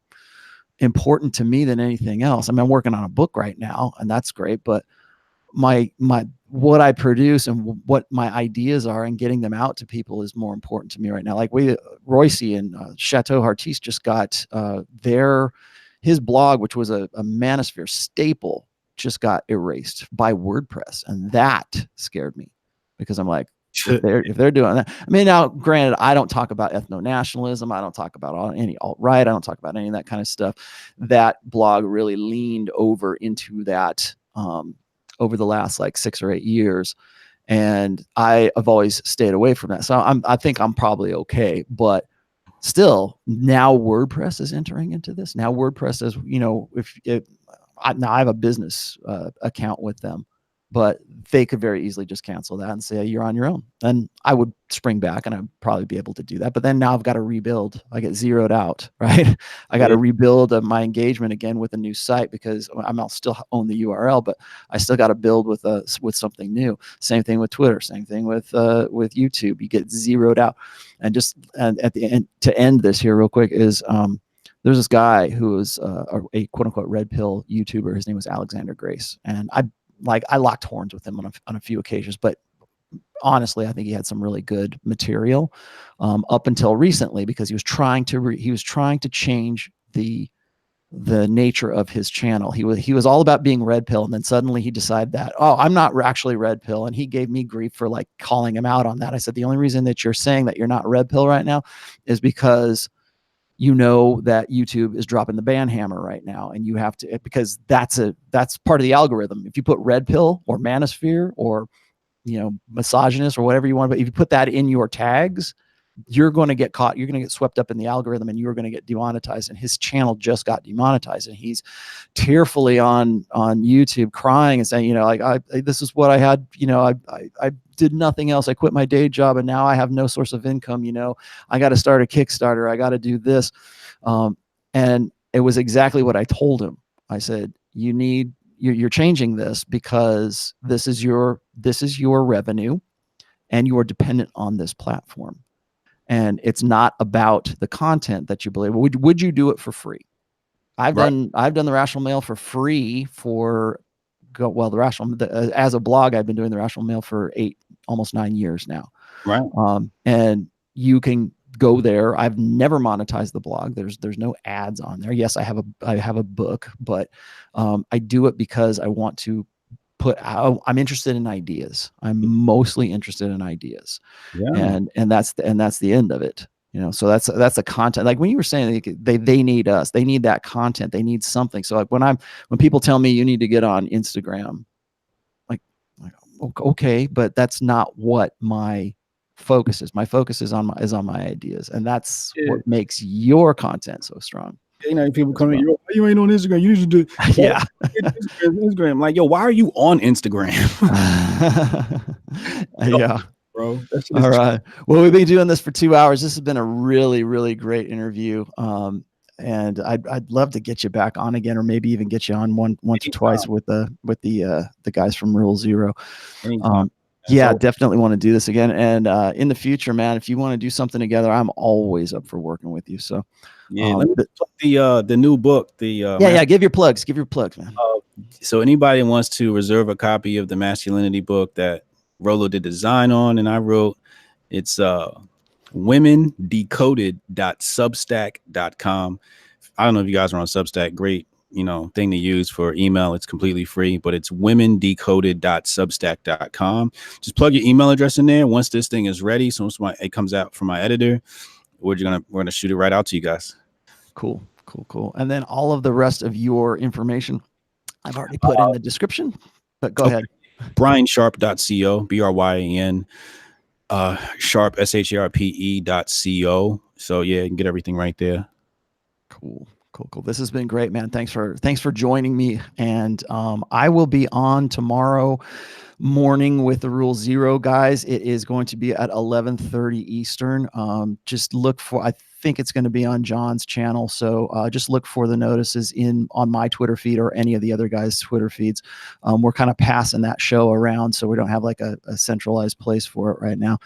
important to me than anything else. I mean, I'm working on a book right now, and that's great, but what I produce and what my ideas are and getting them out to people is more important to me right now. Like Royce and Chateau Hartiste just got his blog, which was a Manosphere staple, just got erased by WordPress, and that scared me, because I'm like, if they're doing that. I mean, now granted, I don't talk about ethno-nationalism. I don't talk about any alt-right. I don't talk about any of that kind of stuff. That blog really leaned over into that over the last like 6 or 8 years. And I have always stayed away from that. So I think I'm probably okay, but still, now WordPress is entering into this. Now WordPress is, now I have a business account with them, but they could very easily just cancel that and say, you're on your own. And I would spring back, and I'd probably be able to do that. But then now I've got to rebuild. I get zeroed out, right? I got to rebuild my engagement again with a new site, because I'll still own the URL, but I still got to build with something new. Same thing with Twitter. Same thing with YouTube. You get zeroed out. And at the end, to end this here real quick, is there's this guy who was a quote unquote red pill YouTuber. His name was Alexander Grace, and I locked horns with him on a few occasions, but honestly, I think he had some really good material up until recently, because he was trying to change the nature of his channel. He was all about being red pill, and then suddenly he decided that, I'm not actually red pill, and he gave me grief for like calling him out on that. I said, the only reason that you're saying that you're not red pill right now is because you know that YouTube is dropping the ban hammer right now, and you have to, because that's part of the algorithm. If you put red pill or manosphere or misogynist or whatever you want, but if you put that in your tags, you're going to get caught. You're going to get swept up in the algorithm, and you're going to get demonetized. And his channel just got demonetized, and he's tearfully on YouTube crying and saying, this is what I had. I did nothing else. I quit my day job, and now I have no source of income. I got to start a Kickstarter. I got to do this. And it was exactly what I told him. I said, you're changing this, because this is your revenue, and you are dependent on this platform. And it's not about the content that you believe. Would you do it for free? I've done the Rational Male for free as a blog. I've been doing the Rational Male for almost 9 years now. Right. And you can go there. I've never monetized the blog. There's no ads on there. Yes, I have a book, but I do it because I want to I'm interested in ideas. I'm mostly interested in ideas. Yeah. And that's the end of it. You know, so that's the content. Like when you were saying they need us, they need that content, they need something. So like when people tell me you need to get on Instagram, like okay, but that's not what my focus is. My focus is on my ideas, and that's what makes your content so strong. You know, people come in, yo, you ain't on Instagram. You need to do yeah. Instagram. Like, yo, why are you on Instagram? yeah. Bro. All right. Well, we've been doing this for 2 hours. This has been a really, really great interview. And I'd love to get you back on again, or maybe even get you on once or twice with the guys from Rule Zero. Yeah, definitely want to do this again. And in the future, man, if you want to do something together, I'm always up for working with you. So yeah, let me plug the new book. Yeah, give your plugs. Give your plugs, man. So anybody wants to reserve a copy of the Masculinity book that Rolo did design on and I wrote, it's womendecoded.substack.com. I don't know if you guys are on Substack. Great, you know, thing to use for email. It's completely free, but it's womendecoded.substack.com. Just plug your email address in there. Once this thing is ready, so once it comes out from my editor, we're gonna shoot it right out to you guys. Cool. And then all of the rest of your information I've already put in the description, but go ahead. BryanSharp.co, BRYAN, Sharp, SHARPE.co. So yeah, you can get everything right there. Cool. This has been great, man. Thanks for joining me. And I will be on tomorrow morning with the Rule Zero guys. It is going to be at 11:30 Eastern. Just look for, I think it's going to be on John's channel. So just look for the notices on my Twitter feed or any of the other guys' Twitter feeds. We're kind of passing that show around, so we don't have like a centralized place for it right now.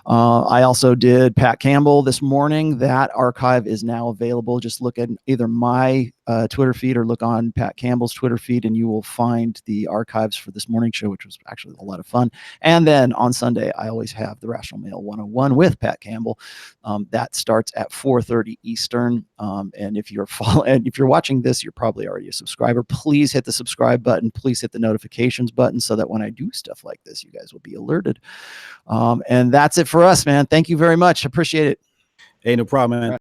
I also did Pat Campbell this morning. That archive is now available. Just look at either my Twitter feed or look on Pat Campbell's Twitter feed, and you will find the archives for this morning show, which was actually a lot of fun. And then on Sunday, I always have the Rational Male 101 with Pat Campbell. That starts at 4:30 Eastern. And if you're watching this, you're probably already a subscriber. Please hit the subscribe button. Please hit the notifications button so that when I do stuff like this, you guys will be alerted. And that's it for us, man. Thank you very much. Appreciate it. Hey, no problem, man.